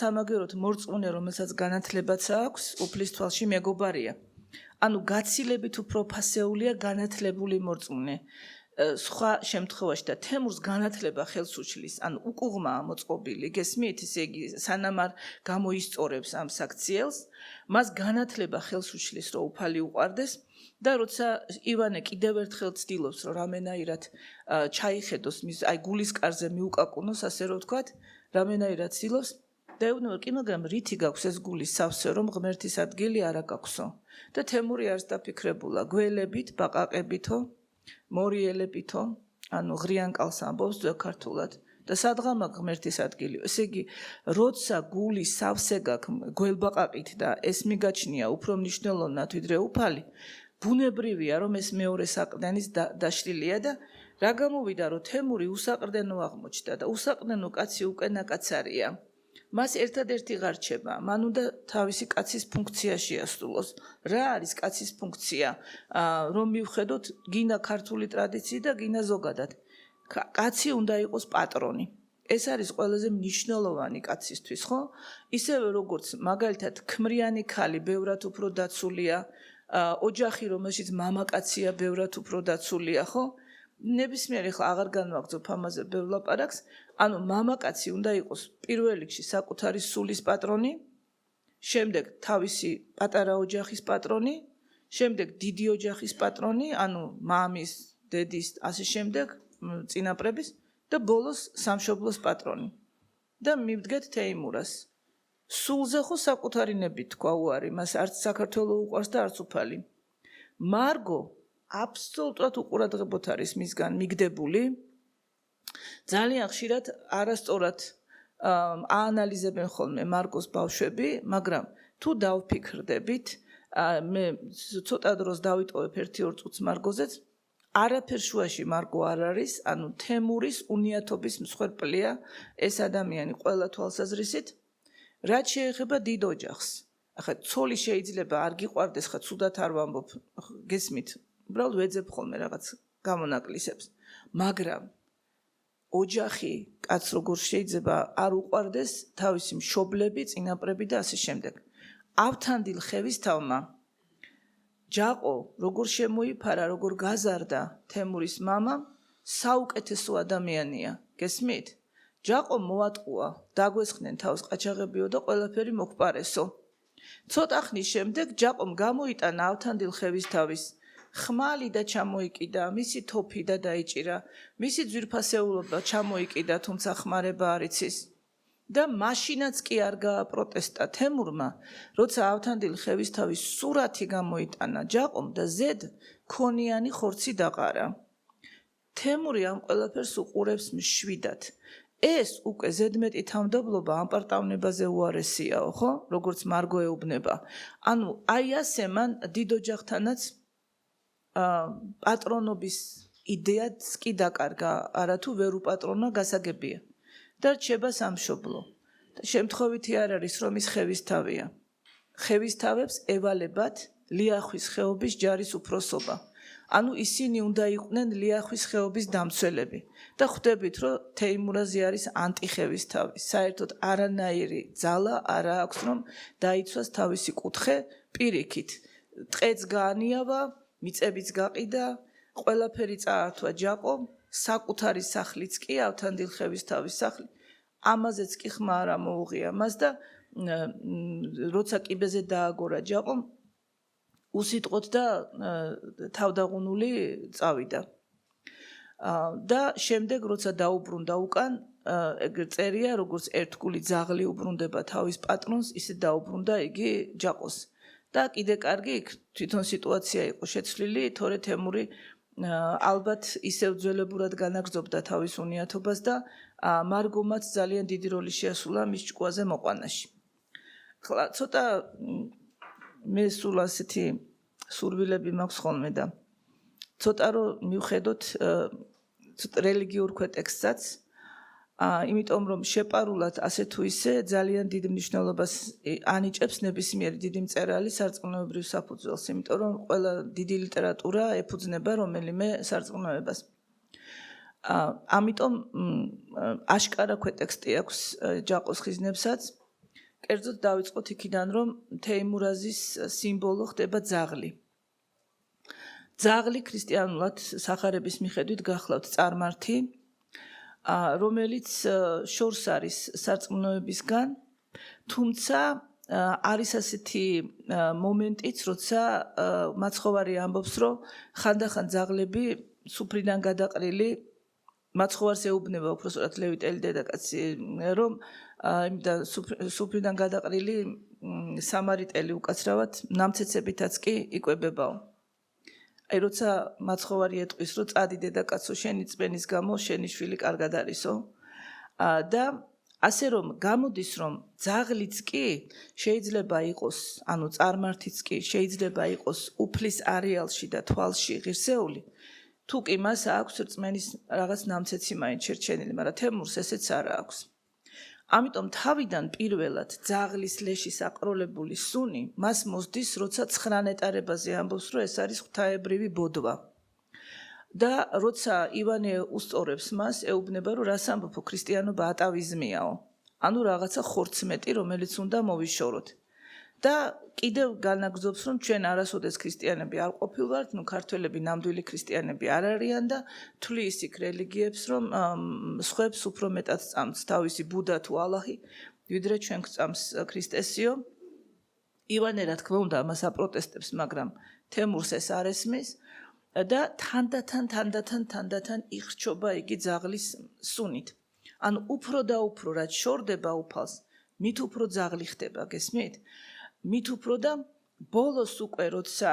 სამაგეროთ მორწმუნე რომელსაც განათლებაც აქვს უფლის თვალში მეგობარია ანუ გაცილებით უფრო ფასეულია განათლებული მორწმუნე სხვა შემთხვევაში და თემურს განათლება ხელს უშლის, ანუ უკუღმაა მოწყობილი, გესმით, ესე იგი, სანამ არ გამოისწორებს ამ საქციელს, მას განათლება ხელს უშლის, რომ უფალი უყვარდეს და როცა ივანე კიდევ ერთხელ ცდილობს, რომ რამენაირად ჩაიხედოს მის აი გულის კარზე მიუკაკუნოს, ასე რომ ვთქვათ, რამენაირად ცდილობს და ეუბნება, კი, მაგრამ რითი გაქვს ეს გული სავსე, რომ ღმერთის ადგილი არა გაქვსო. და თემური არის დაფიქრებულა, გველებით, ბაყაყებითო მორიელებითო, ანუ ღრიანკალს ამბობს ქართულად და სადღამა ღმერთის ადგილი. ესე იგი, როცა გული სავსე გაქვს გველბაყაყით და ეს მიგაჩნია უფრო მნიშვნელოვნად ვიდრე უფალი, ბუნებრივია რომ ეს მეორე საყრდენის დაშლილია და რა გამოვიდა რომ თემური უსაყრდენო აღმოჩნდა და უსაყრდენო კაცი უკენაკაცარია. მას ერთადერთი ღარჩება, მან უნდა თავისი კაცის ფუნქცია შეასრულოს. რა არის კაცის ფუნქცია? რომ მივხედოთ გინა ქართული ტრადიციით და გინა ზოგადად. კაცი უნდა იყოს პატრონი. ეს არის ყველაზე მნიშვნელოვანი კაცისთვის, ხო? ისევე როგორც მაგალითად ქმრიანი ქალი ბევრად უფრო დაცულია, ოჯახი რომელშიც მამაკაცია ბევრად უფრო დაცულია, ხო? ნებისმიერი ხა აღარ განვაგრძობ ამაზე ბევრ ლაპარაკს, ანუ მამაკაცი უნდა იყოს პირველ რიგში საკუთარი სულის პატრონი, შემდეგ თავისი პატარა ოჯახის პატრონი, შემდეგ დიდი ოჯახის პატრონი, ანუ მამის, დედის, ასე შემდეგ, წინაპრების და ბოლოს სამშობლოს პატრონი. და მივდგეთ თეიმურას. სულზე ხო საკუთარი ნებით თქვა უარი, მას არც საქართველო უყვარს და არც უფალი. მარგო აბსოლუტურად უყურადღებოთ არის მისგან მიგდებული. ძალიან ხშირად არასწორად აანალიზებენ ხოლმე მარგოს ბავშვები, მაგრამ თუ დავფიქრდებით, მე ცოტა დროს დავიტოვებ 1-2 წუთს მარგოზეც, არაფერ შუაში მარგო არ არის, ანუ თემურის უნიათობის მსხვერპლია ეს ადამიანი ყველა თვალსაზრისით, რაც შეეხება დიდ ოჯახს. ახლა ცოლი შეიძლება არ გიყვარდეს, ხა ცუდად არ ვამბობ, გესმით, უბრალოდ ვეძებ ხოლმე რაღაც გამონაკლისებს, მაგრამ ოჯახი კაც როგორ შეიძლება არ უყვარდეს თავისი მშობლები, წინაპრები და ასე შემდეგ. ავთანდილ ხევის თავმა ჯაყო როგორ შემოიფარა, როგორ გაზარდა თემურის მამამ, საუკეთესო ადამიანია, გესმით? ჯაყო მოატყუა, დაგვესხნენ თავს ყაჩაღებიო და ყველაფერი მოხპარესო. ცოტა ხნის შემდეგ ჯაყომ გამოიტანა ავთანდილ ხევისთავის ხმალი და ჩამოიკიდა, მისი თოფი და დაიჭირა, მისი ძვირფასეულობა ჩამოიკიდა, თუმცა ხმარება არ იცის. და მაშინაც კი არ გააპროტესტა თემურმა, როცა ავთანდილ ხევისთავის სურათი გამოიტანა ჯაყომ და ზედ ქონიანი ხორცი დაყარა. თემური ამ ყველაფერს უყურებს მშვიდად. ეს უკვე ზედმეტი თავმდაბლობა ამ პარტავნებაზე უარესიაო, ხო? როგორც მარგო ეუბნება. ანუ აი ასე მან დიდ ოჯახთანაც პატრონობის იდეაც კი დაკარგა, არათუ ვერ უპატრონა გასაგებია. და რჩება სამშობლო. შემთხვევითი არ არის, რომ ის ხევისთავია. ხევისთავებს ევალებათ ლიახვის ხეობის ჯარის უფროსობა. ანუ ისინი უნდა იყვნენ ლიახვის ხეობის დამცველები. და ხვდებით, რომ თეიმურაზი არის ანტიხევისთავი. საერთოდ არანაირი ძალა არ აქვს, რომ დაიცვას თავისი კუთხე პირიქით. ტყეც გაანიავა, მიწებიც გაყიდა, ყველაფერი წაართვა ჯაყომ, საკუთარი სახლიც კი ავთანდილ ხევისთავის სახლი. ამაზეც კი ხმა არ ამოუღია მას და როცა კიბეზე დააგორა ჯაყომ, უსიტყვოდ და თავდაღუნული წავიდა. და შემდეგ როცა დაუბრუნდა უკან, ეგრეთ წერია, როგორც ერთგული ძაღლი უბრუნდება თავის პატრონს, ისე დაუბრუნდა იგი ჯაყოს. და კიდე კარგი თვითონ სიტუაცია იყო შეცვლილი, თორე თემური ალბათ ისევ ძველებურად განაგრძობდა თავის უნიათობას და მარგომაც ძალიან დიდი როლი შეასრულა მის ჭკუაზე მოყვანაში. ხლა ცოტა მე სულ ასეთი სურვილები მაქვს ხოლმე და ცოტა რომ მივხედოთ რელიგიურ ქვეტექსტსაც, იმიტომ რომ შეპარულად ასე თუ ისე ძალიან დიდ მნიშვნელობას ანიჭებს ნებისმიერი დიდი მწერალი სარწმუნოებრივ საფუძველს, იმიტომ რომ ყველა დიდი ლიტერატურა ეფუძნება რომელიმე სარწმუნოებას. ამიტომ აშკარა ქვეტექსტი აქვს ჯაყოს ხიზნებსაც. კერძოდ დავიწყოთ იქიდან, რომ თეიმურაზის სიმბოლო ხდება ძაღლი. ძაღლი ქრისტიანულად სახარების მიხედვით გახლავთ წარმართი, რომელიც შორს არის სარწმუნოებისგან, თუმცა არის ასეთი მომენტიც, როცა მაცხოვარი ამბობს, რომ ხანდახან ძაღლები სუფრიდან გადაყრილი, მაცხოვარს ეუბნება უпроსტად ლევიტელი დედაკაცი, რომ სუფრიდან გადაყრილი სამარიტელი უკაცრავად ნამცეცებითაც კი იკვებებაო. აი როცა მაცხოვარი ეტყვის, რომ წადი დედაკაცო, შენი წმენის გამო შენი შვილი კარგად არისო. და ასე რომ გამოდის, რომ ძაღლიც კი შეიძლება იყოს, ანუ წარმართიც კი შეიძლება იყოს უფლის არეალში და თვალში ღირსეული, თუ კი მას აქვს რწმენის რაღაც ნამცეცი მაინც შერჩენილი, მაგრამ თემურს ესეც არ აქვს. ამიტომ თავიდან პირველად ძაღლის ლეში საყროლებული სუნი მას მოსდის, როცა 9 ნეტარებაზე ამბობს, რომ ეს არის ღვთაებრივი ბოდვა. და როცა ივანე უსწორებს მას, ეუბნება, რომ რას ამბობო, ქრისტიანობა ატავიზმიაო. ანუ რაღაცა ხორცმეტი, რომელიც უნდა მოვიშოროთ. და კიდევ განაგრძობს, რომ ჩვენ არასოდეს ქრისტიანები არ ყოფილვართ, ქართველები ნამდვილი ქრისტიანები არ არიან და თვლის იქ რელიგიებს, რომ სხვებს უფრო მეტად წამს თავისი ბუდა თუ ალაჰი, ვიდრე ჩვენ გვწამს ქრისტესიო. ივანე რა თქმა უნდა ამას აპროტესტებს, მაგრამ თემურს ეს არ ესმის და თანდათან იხრჩობა იგი ძაღლის სუნით. ანუ უფრო და უფრო რაც შორდება უფალს, მით უფრო ძაღლი ხდება, გესმით? მით უფრო და ბოლოს უკვე როცა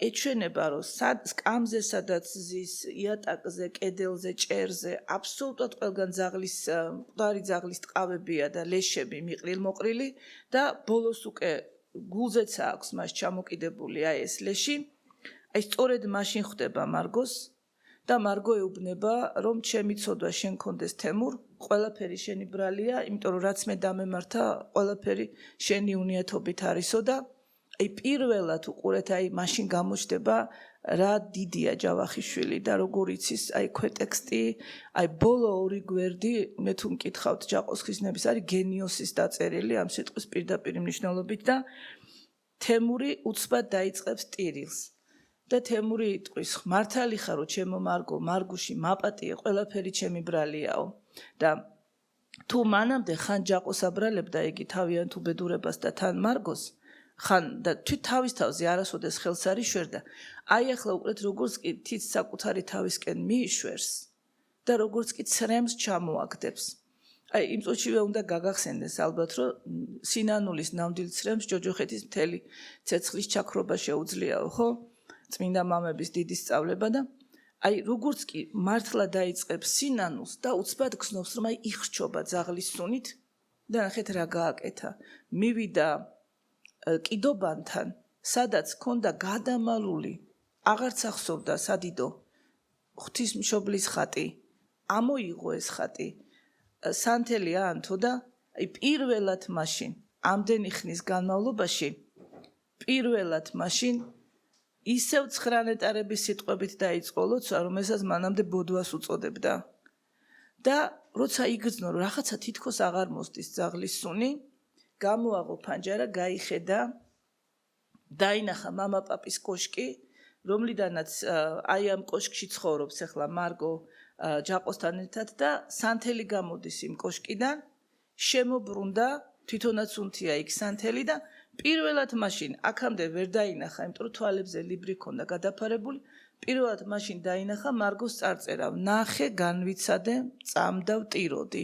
ეჩვენება, რომ სკამზე სადაც ზის, იატაკზე, კედელზე, ჭერზე, აბსოლუტურად ყველგან ძაღლის, მკვდარი ძაღლის ტყავებია და ლეშები მიყრილ-მოყრილი და ბოლოს უკვე გულზეც აქვს მას ჩამოკიდებული აი ეს ლეში. აი სწორედ მაშინ ხვდება მარგოს და მარგო ეუბნება, რომ ჩემი ცოდვა შენ კონდეს თემურ, ყველაფერი შენი ბრალია, იმიტომ რომ რაც მე დამემართა, ყველაფერი შენი უნიათობით არისო და აი პირველად უყურეთ, აი მაშინ გამოჩნდება რა დიდია ჯავახიშვილი და როგორ იცის აი ქვეტექსტი, აი ბოლო ორი გვერდი, მე თუ მკითხავთ ჯაყოს ხიზნების არის გენიოსის დაწერილი ამ სიტყვის პირდაპირ მნიშვნელობით და თემური უცბად დაიწყებს ტირილს და თემური იტყვის მართალი ხარო ჩემო მარგო მარგუში მაპატიე ყველაფერი ჩემი ბრალიაო და თუ მანამდე ხან ჯაყოს აბრალებდა იგი თავიან თუ ბედურებას და თან მარგოს ხან და თვით თავის თავზე არასოდეს ხელს არ იშვერდა აი ახლა უყურეთ როგორც კი თიც საკუთარი თავისკენ მიიშვერს და როგორც კი ცრემს ჩამოაგდებს აი იმ წუთშივე უნდა გაგახსენდეს ალბათ რომ სინანულის ნამდვილ ცრემს ჯოჯოხეთის მთელი ცეცხლის ჩაქრობა შეუძლიაო ხო წმინდა მამების დიდი სწავლება და აი როგორც კი მართლა დაიწყებს სინანულს და უცბად გრძნობს რომ აი იხრჩობა ძაღლის სუნით და ნახეთ რა გააკეთა მივიდა კიდობანთან სადაც ქონდა გადამალული აღარც ახსოვდა სადიდო ღვთისმშობლის ხატი ამოიღო ეს ხატი სანთელი აანთო და აი პირველად მაშინ ამდენი ხნის განმავლობაში პირველად მაშინ ისევ ცხრანეტარების სიტყვებით დაიწყო ლოცვა, რომელსაც მანამდე ბოდვას უწოდებდა. და როცა იგრძნო, რომ რაღაცა თითქოს აღარ მოსდის ძაღლის სუნი, გამოაღო ფანჯარა, გაიხედა, დაინახა მამა პაპის კოშკი, რომლიდანაც აი ამ კოშკში ცხოვრობს ახლა მარგო ჯაყოსთან ერთად და სანთელი გამოდის იმ კოშკიდან, შემობრუნდა, თვითონაც უნთია იქ სანთელი და პირველად მაშინ აქამდე ვერ დაინახა, იმიტომ რომ თვალებზე ლიბრი ქონდა გადაფარებული, პირველად მაშინ დაინახა მარგოს წარწერა, ნახე, განვიცადე, წამდა ვტიროდი.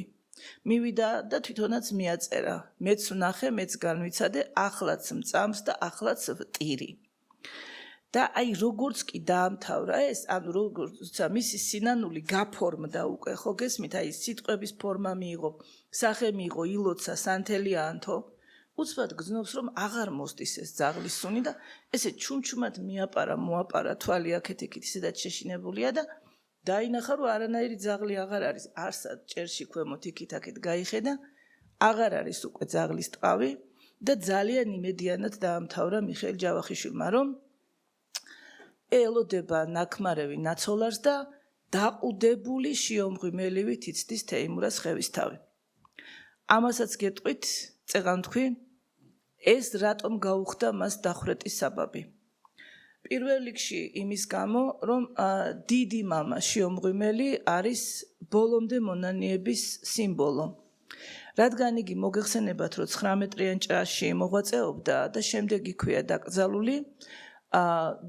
მივიდა და თვითონაც მიაწერა, მეც ვნახე, მეც განვიცადე, ახლაც მწამს და ახლაც ვტირი. და აი როგორც კი დაამთავრა ეს, ანუ როცა მისი სინანული გაფორმდა უკვე, ხო გესმით, აი სიტყვების ფორმა მიიღო, სახე მიიღო, ილოცა, სანთელი აანთო, უცბად გრძნობს რომ აღარ მოსდის ეს ძაღლის სუნი და ესე ჩუმჩუმად მოაპარა თვალი აქეთ იქით ისედაც შეშინებულია და დაინახა რომ არანაირი ძაღლი აღარ არის არსად ჭერში ქვემოთ იქით აქეთ გაიხედა აღარ არის უკვე ძაღლის ტყავი და ძალიან იმედიანად დაამთავრა მიხეილ ჯავახიშვილმა რომ ელოდება ნაქმარევი ნაცოლარს და დაყუდებული შიომღვიმელივით იცდის თეიმურას ხევისთავი ამასაც გეტყვით წეღან თქვი ეს რატომ გაუხდა მას დახვრეტის საბაბი. პირველ რიგში იმის გამო, რომ დიდი მამა შიომღვიმელი არის ბოლომდე მონანიების სიმბოლო. რადგან იგი მოგეხსენებათ, რომ 19-იან ჭაში მოღვაწეობდა და შემდეგ იქვეა დაკრძალული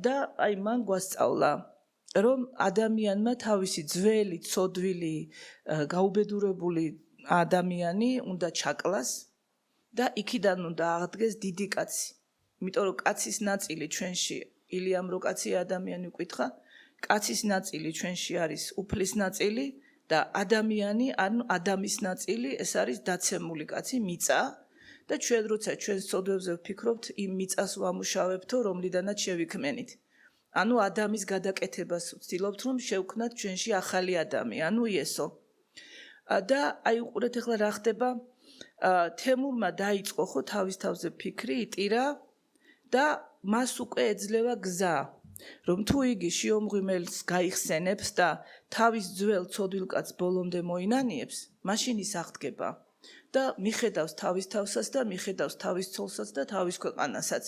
და აი მან გვასწავლა, რომ ადამიანმა თავისი ძველი, ცოდვილი, გაუბედურებული ადამიანი უნდა ჩაკლას და იქიდან უნდა აღდგეს დიდი კაცი. იმიტომ რომ კაცის ნაწილი ჩვენში ილიამ როკაცია ადამიანი უკითხა, კაცის ნაწილი ჩვენში არის უფლის ნაწილი და ადამიანი, ანუ ადამის ნაწილი, ეს არის დაცემული კაცი, მიწა და ჩვენ როცა ჩვენ სოდვებზე ვფიქრობთ, იმ მიწას ვამუშავებთო, რომლიდანაც შევიქმენით. ანუ ადამის გადაკეთებას ვცდილობთ, რომ შევქმნათ ჩვენში ახალი ადამი, ანუ იესო. და აი უყურეთ ახლა რა ხდება თემურმა დაიწყო ხო თავის თავზე ფიქრი იტირა და მას უკვე ეძლევა გზა რომ თუ იგი შიომღვიმელს გაიხსენებს და თავის ძველ ცოდვილ კაცს ბოლომდე მოინანიებს მაშინ ის აღდგება და მიხედავს თავის თავსაც და მიხედავს თავის ცოლსაც და თავის ქვეყანასაც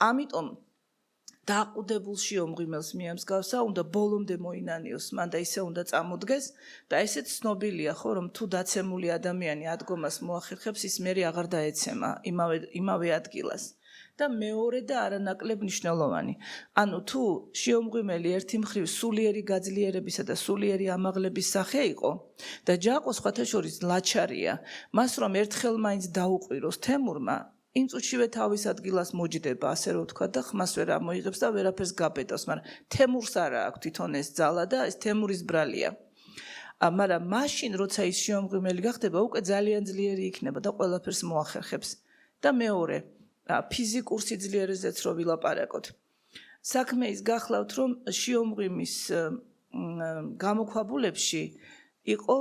ამიტომ დაყუდებულ შიომღვიმელს მიამსგავსა, უნდა ბოლომდე მოინანიოს, მან და ისე უნდა წამოდგეს და ესეც ცნობილია ხო, რომ თუ დაცემული ადამიანი ადგომას მოახერხებს, ის მერე აღარ დაეცემა იმავე ადგილას. და მეორე და არანაკლებ მნიშვნელოვანი. ანუ თუ შიომღვიმელი ერთი მხრივ სულიერი გაძლიერებისა და სულიერი ამაღლების სახე იყო და ჯაყო სხვათა შორის ლაჩარია, მას რომ ერთხელ მაინც დაუყვიროს თემურმა იმ წუთშივე თავის ადგილას მოჯდება, ასე რომ ვთქვა და ხმას ვერ ამოიღებს და ვერაფერს გაბედავს, მაგრამ თემურს არა აქვს თვითონ ეს ძალა და ეს თემურის ბრალია. მაგრამ მაშინ, როცა ის შიომღვიმელი გახდება, უკვე ძალიან ძლიერი იქნება და ყველაფერს მოახერხებს. და მეორე, ფიზიკურ სიძლიერეზეც რო ვილაპარაკოთ. საქმე ის გახლავთ, რომ შიომღვიმის გამოქვაბულებში იყო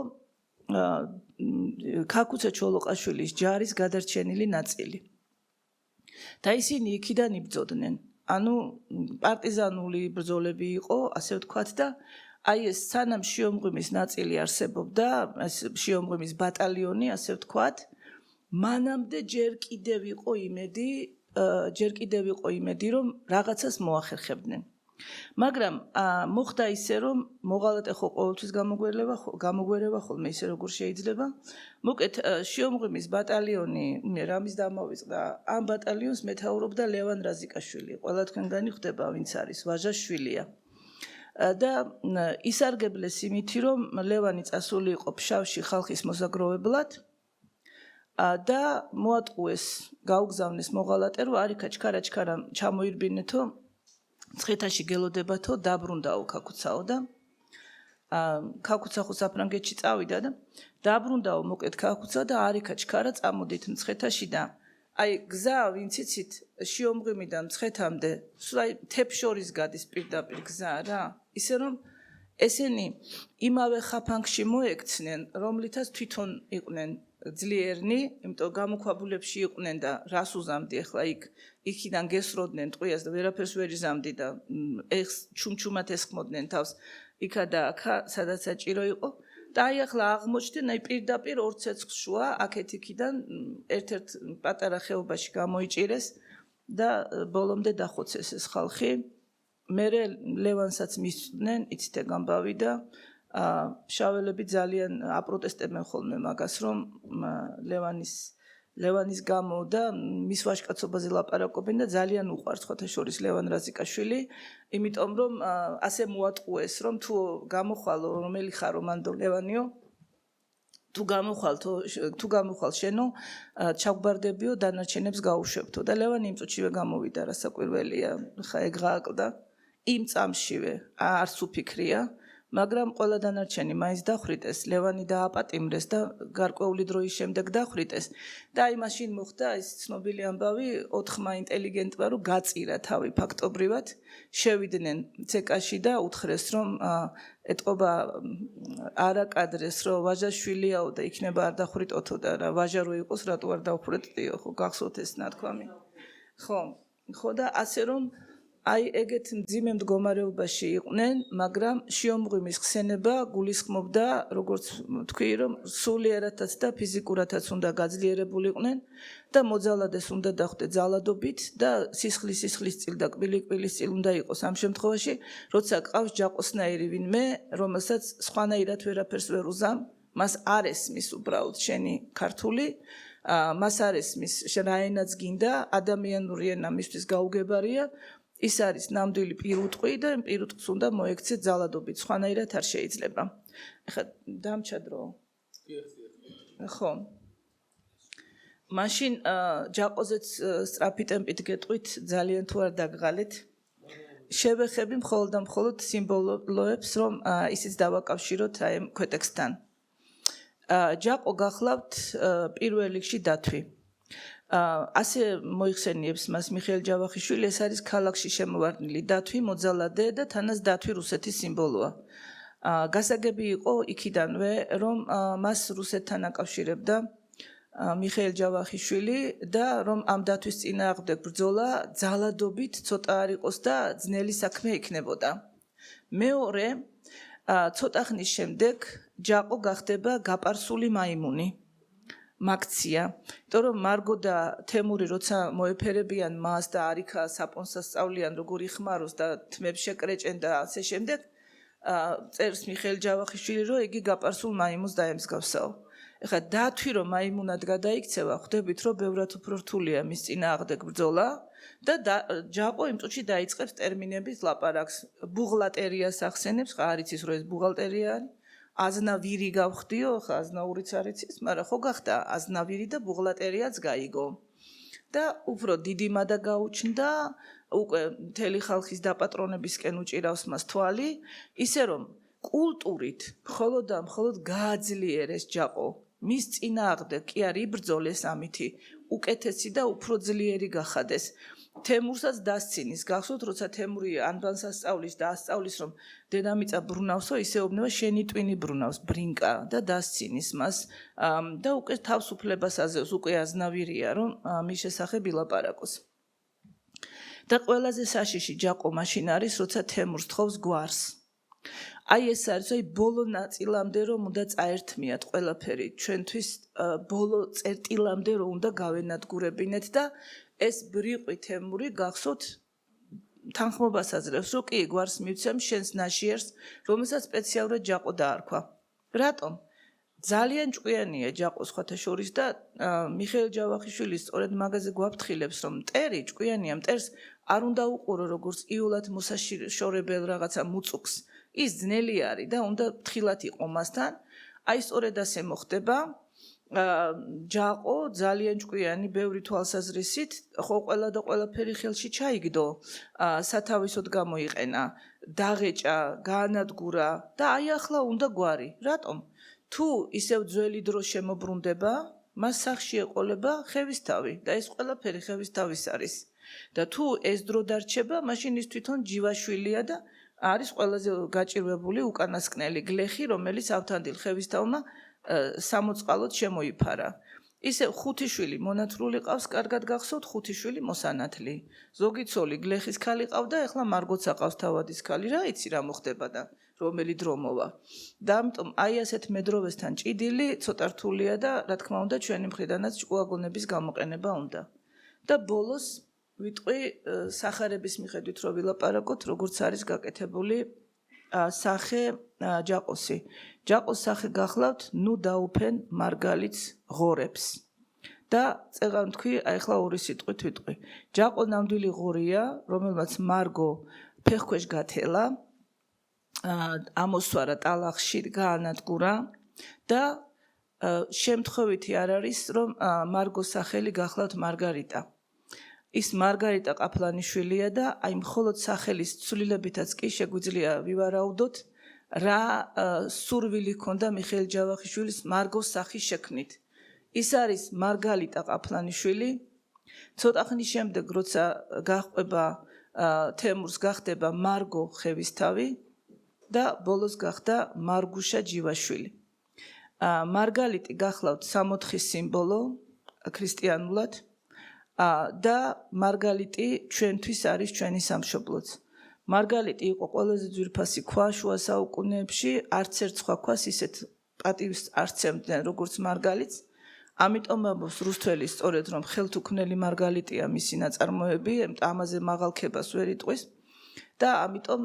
ქაქუცა ჩოლოყაშვილის ჯარის გადარჩენილი ნაწილი. და ისინი იქიდან იბრძოდნენ. ანუ პარტიზანული ბრძოლები იყო, ასე ვთქვათ და აი ეს სანამ შიომღვიმის ნაწილი არსებობდა, ეს შიომღვიმის ბატალიონი, ასე ვთქვათ, მანამდე ჯერ კიდევ იყო იმედი ჯერ კიდევ იყო იმედი, რომ რაღაცას მოახერხებდნენ. მაგრამ მოხდა ისე, რომ მოღალატე ხო ყოველთვის გამოგვერება ხოლმე ისე როგორ შეიძლება. მოკეთ შიომღვიმის ბატალიონი რამის დამოვიწყდა. ამ ბატალიონს მეთაურობდა ლევან რაზიკაშვილი. ყველა თქვენგანი ხვდება, ვინც არის, ვაჟაშვილია. და ისარგებლეს იმითი, რომ ლევანი წასული იყო ფშავში ხალხის მოსაგროვებლად და მოატყუეს, გაუგზავნეს მოღალატე, რომ არიქა ჩქარა ჩამოირბინეთო, ცხეთაში გელოდებათო, დაბრუნდაო ქაქუცაო და ქაქუცა ხო საფრანგეთში წავიდა და დაბრუნდაო მოკეთ ქაქუცა და არიქა ჩქარა წამოდით ცხეთაში და აი გზა ვინც იცით შიომღვიმიდან ცხეთამდე სულ თეფშორის გადის პირდაპირ გზა რა ისე რომ ესენი იმავე ხაფანგში მოექცნენ რომლითაც თვითონ იყვნენ ძლიერნი იმიტომ გამოქვაბულებში იყვნენ და რას უზამდი ახლა იქიდან გესროდნენ ტყვიას და ვერაფერს ვერ იზამდი და ეხს ჩუმჩუმად ესხმოდნენ თავს იქა და აქა სადაც საჭირო იყო და აი ახლა აღმოჩნდნენ აი პირდაპირ ორ ცეცხლს შუა აქეთ იქიდან ერთ-ერთ პატარა ხეობაში გამოიჭირეს და ბოლომდე დახოცეს ეს ხალხი მერე ლევანსაც მისწვდნენ იცით ეგამბავი და შაველები ძალიან აპროტესტებენ ხოლმე მაგას რომ ლევანის გამო და მის ვაჟკაცობაზე ლაპარაკობენ და ძალიან უყვარს ხოთა შორის ლევან რაზიკაშვილი იმიტომ რომ ასე მოატყუეს რომ თუ გამოხვალო რომელი ხარო მანდო ლევანიო თუ გამოხვალ შენო ჩაგვბარდებიო დანარჩენებს გაუშვებთო და ლევანი იმ წუთშივე გამოვიდა რასაკვირველია ხა ეგ გააკლდა იმ წამშივე არც უფიქრია მაგრამ ყველა დანარჩენი მაინც დახვრიტეს ლევანი დააპატიმრეს და გარკვეული დროის შემდეგ დახვრიტეს და აი მაშინ მოხდა ეს ცნობილი ამბავი 4 ინტელიგენტმა რომ გაწირა თავი ფაქტობრივად შევიდნენ ცეკაში და უთხრეს რომ ეტყობა არაკადრეს რომ ვაჟაშვილიაო და იქნება არ დახვრიტოთო და რა ვაჟა რო იყოს რატო არ დავხვრეტდიო ხო გახსოვთ ეს ნათქვამი ხო და ასე რომ აი ეგეთ მძიმე მდგომარეობაში იყვნენ, მაგრამ შიომღვიმის ხსენება გულისხმობდა, როგორც თქვი, რომ სულიერადაც და ფიზიკურადაც უნდა გაძლიერებულიყვნენ და მოძალადეს უნდა დახვდე ძალადობით და სისხლის წილ და კბილი-კბილის წილ უნდა იყოს ამ შემთხვევაში, როცა ყავს ჯაყოსნაირი ვინმე, რომელსაც სხვანაირად ვერაფერს ვერ უზამ, მას არ ესმის უბრალოდ შენი ქართული მას არ ესმის რაენაც გინდა, ადამიანური ენა მისთვის გაუგებარია ის არის ნამდვილი პირუტყვი და პირუტყვს უნდა მოექცეთ ძალადობით, სხვანაირად არ შეიძლება. ეხლა დამჩა დრო. ხო. მაშინ ჯაყოზეც სწრაფი ტემპით გეტყვით, ძალიან თუ არ დაგღალეთ. შევეხები მხოლოდ და მხოლოდ სიმბოლოებს, რომ ისიც დავაკავშიროთ აი ქვეტექსტთან. ჯაყო გახლავთ პირველ რიგში დათვი. ასე მოიხსენიებს მას მიხეილ ჯავახიშვილი, ეს არის ქალაქში შემოვარდნილი დათვი, მოძალადე და თანაც დათვი რუსეთის სიმბოლოა. გასაგები იყო იქიდანვე, რომ მას რუსეთთან აკავშირებდა მიხეილ ჯავახიშვილი და რომ ამ დათვის წინააღმდეგ ბრძოლა ძალადობით ცოტა არ იყოს და ძნელი საქმე იქნებოდა. მეორე, ცოტა ხნის შემდეგ ჯაყო გახდება გაპარსული მაიმუნი. მაქცია, იმიტომ რომ მარგო და თემური როცა მოეფერებიან მას და არიქა საპონს ასწავლიან როგორ იხმაროს და თმებს შეკრეჭენ და ასე შემდეგ, წერს მიხეილ ჯავახიშვილი რომ იგი გაპარსულ მაიმუნს დაემსგავსაო. ეხლა დათვი რომ მაიმუნად გადაიქცევა, ხვდებით რომ ბევრად უფრო რთულია მის წინააღმდეგ ბრძოლა და ჯაყო იმ წუთში დაიწყებს ტერმინების ლაპარაკს. ბუღალტერიას ახსენებს, ხა არ იცის რომ ეს ბუღალტერია არის. აზნავირი გავხდიო, ხა აზნაურიც არ იცის, მაგრამ ხო გახდა აზნავირი და ბუღალტერიაც გაიგო. და უფრო დიდი მადა გაუჩნდა, უკვე მთელი ხალხის დაპატრონებისკენ უჭირავს მას თვალი, ისე რომ კულტურით მხოლოდ და მხოლოდ გააძლიერეს ჯაყო. მის წინააღმდეგ კი არ იბრძოლეს ამითი, უკეთესი და უფრო ძლიერი გახადეს. თემურსაც დასცინის, გახსოვთ, როცა თემური ანბანს ასწავლის და ასწავლის, რომ დედამიწა ბრუნავსო, ისეუბნება შენი ტვინი ბრუნავს, ბრინკა და დასცინის მას და უკვე თავისუფლებას აზევს, უკვე აზნავირია, რომ მის შესახებ ილაპარაკოს. და ყველაზე საშიში ჯაყო მაშინ არის, როცა თემურს თხოვს გვარს. აი ეს არის, აი ბოლო ნაწილამდე რომ უნდა წაერთმიათ ყველაფერი ჩვენთვის ბოლო წერტილამდე რომ უნდა გავენადგურებინეთ და ეს ბრიყვი თემური გახსოვთ თანხმობას აძლევს, რომ კი გვარს მივცემ შენს ნაშიერს, რომელსაც სპეციალურად ჯაყო დაარქვა. რატომ? ძალიან ჭკვიანია ჯაყო სხვათა შორის და მიხეილ ჯავახიშვილი სწორედ მაგაზე გვაფრთხილებს, რომ მტერი ჭკვიანია, მტერს არ უნდა უყურო როგორც იოლად მოსაშორებელ რაღაცა მუწუქს. ის ძნელი არის და უნდა ფრთხილად იყო მასთან. აი სწორედ ასე მოხდება. ჯაყო ძალიან ჭკვიანი ბევრი თვალსაზრისით, ხო ყველა და ყველაფერი ხელში ჩაიგდო, სათავისოდ გამოიყენა, დაღეჭა, გაანადგურა და აი ახლა უნდა გვარი. რატომ? თუ ისევ ძველი დრო შემოbrunდება, მას სახში ეყოლება ხევისთავი და ეს ყველაფერი ხევისთავის არის. და თუ ეს დრო დარჩება, მაშინ ის თვითონ ჯივაშვილია და არის ყველაზე გაჭირვებული უკანასკნელი გლეხი, რომელიც ავთანდილ ხევისთავმა სამოწყალოდ შემოიფარა. ისე ხუთი შვილი მონათრული ყავს, კარგად გახსოვთ, ხუთი შვილი მოსანათლი. ზოგი ცოლი გლეხის ქალი ყავდა, ეხლა მარგოც აყავს თავადის ქალი, რა იცი რა მოხდება და რომელი დრო მოვა. და ამიტომ აი ასეთ მედროვესთან ჭიდილი ცოტა რთულია და რა თქმა უნდა ჩვენი მხრიდანაც ჭკუაგონების გამოყენება უნდა. და ბოლოს ვიტყვი სახარების მიხედვით რო ვილაპარაკოთ, როგორც არის გაკეთებული სახე ჯაყოსი. ჯაყოს სახე გახლავთ, ნუ დაუფენ მარგალიც ღორებს. და წეღან თქვი, აი ახლა ორი სიტყვით ვიტყვი. ჯაყო ნამდვილი ღორია, რომელმაც მარგო ფეხქვეშ გათელა, ამოსვარა ტალახში, გაანადგურა და შემთხვევითი არ არის, რომ მარგოს სახელი გახლავთ მარგარიტა. ის მარგარიტა ყაფლანიშვილია და აი მხოლოდ სახელის ცვლილებითაც კი შეგვიძლია ვივარაუდოთ, რა სურვილი ჰქონდა მიხეილ ჯავახიშვილის მარგოს სახის შექმნით. ის არის მარგალიტა ყაფლანიშვილი. ცოტა ხნის შემდეგ, როცა გაჰყვება თემურს, გახდება მარგო ხევისთავი და ბოლოს გახდა მარგუშა ჯივაშვილი. მარგალიტი გახლავთ 64-ის სიმბოლო ქრისტიანულად და მარგალიტი ჩვენთვის არის ჩვენი სამშობლოც. მარგალიტი იყო ყველაზე ძვირფასი ქვა შუა საუკუნეებში, არც ერთ სხვა ქვას ისეთ პატივს არ სცემდნენ როგორც მარგალიტს. ამიტომ ამბობს რუსთველი სწორედ რომ ხელთუქმნელი მარგალიტია მისი ნაწარმოები, ამაზე მაღალქებას ვერ იტყვის და ამიტომ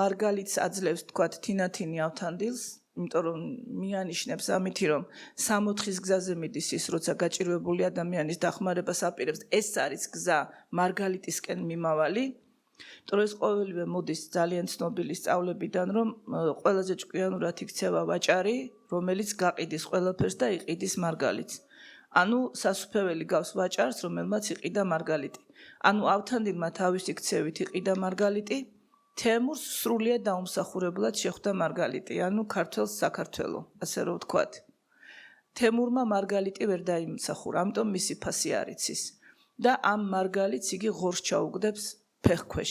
მარგალიტს აძლევს თქვათ თინათინი ავთანდილს, იმიტომ რომ მიანიშნებს ამითი რომ 64-ის გზაზე მიდის ის, როცა გაჭირვებული ადამიანის დახმარებას აპირებს, ეს არის გზა მარგალიტისკენ მიმავალი. იმიტომ ეს ყოველივე მოდის ძალიან ცნობილი სწავლებიდან, რომ ყველაზე ჭკვიანურად იქცევა ვაჭარი, რომელიც გაყიდის ყველაფერს და იყიდის მარგალიტს. ანუ სასუფეველი გავს ვაჭარს, რომელმაც იყიდა მარგალიტი. ანუ ავთანდილმა თავისი ქცევით იყიდა მარგალიტი, თემურს სრულიად დაუმსახურებლად შეხვდა მარგალიტი, ანუ ქართველს საქართველო, ასე რომ ვთქვათ. თემურმა მარგალიტი ვერ დაიმსახურა, ამიტომ მისი ფასი არ იცის. და ამ მარგალიტს იგი ღორს ჩაუგდებს ფეხქვეშ.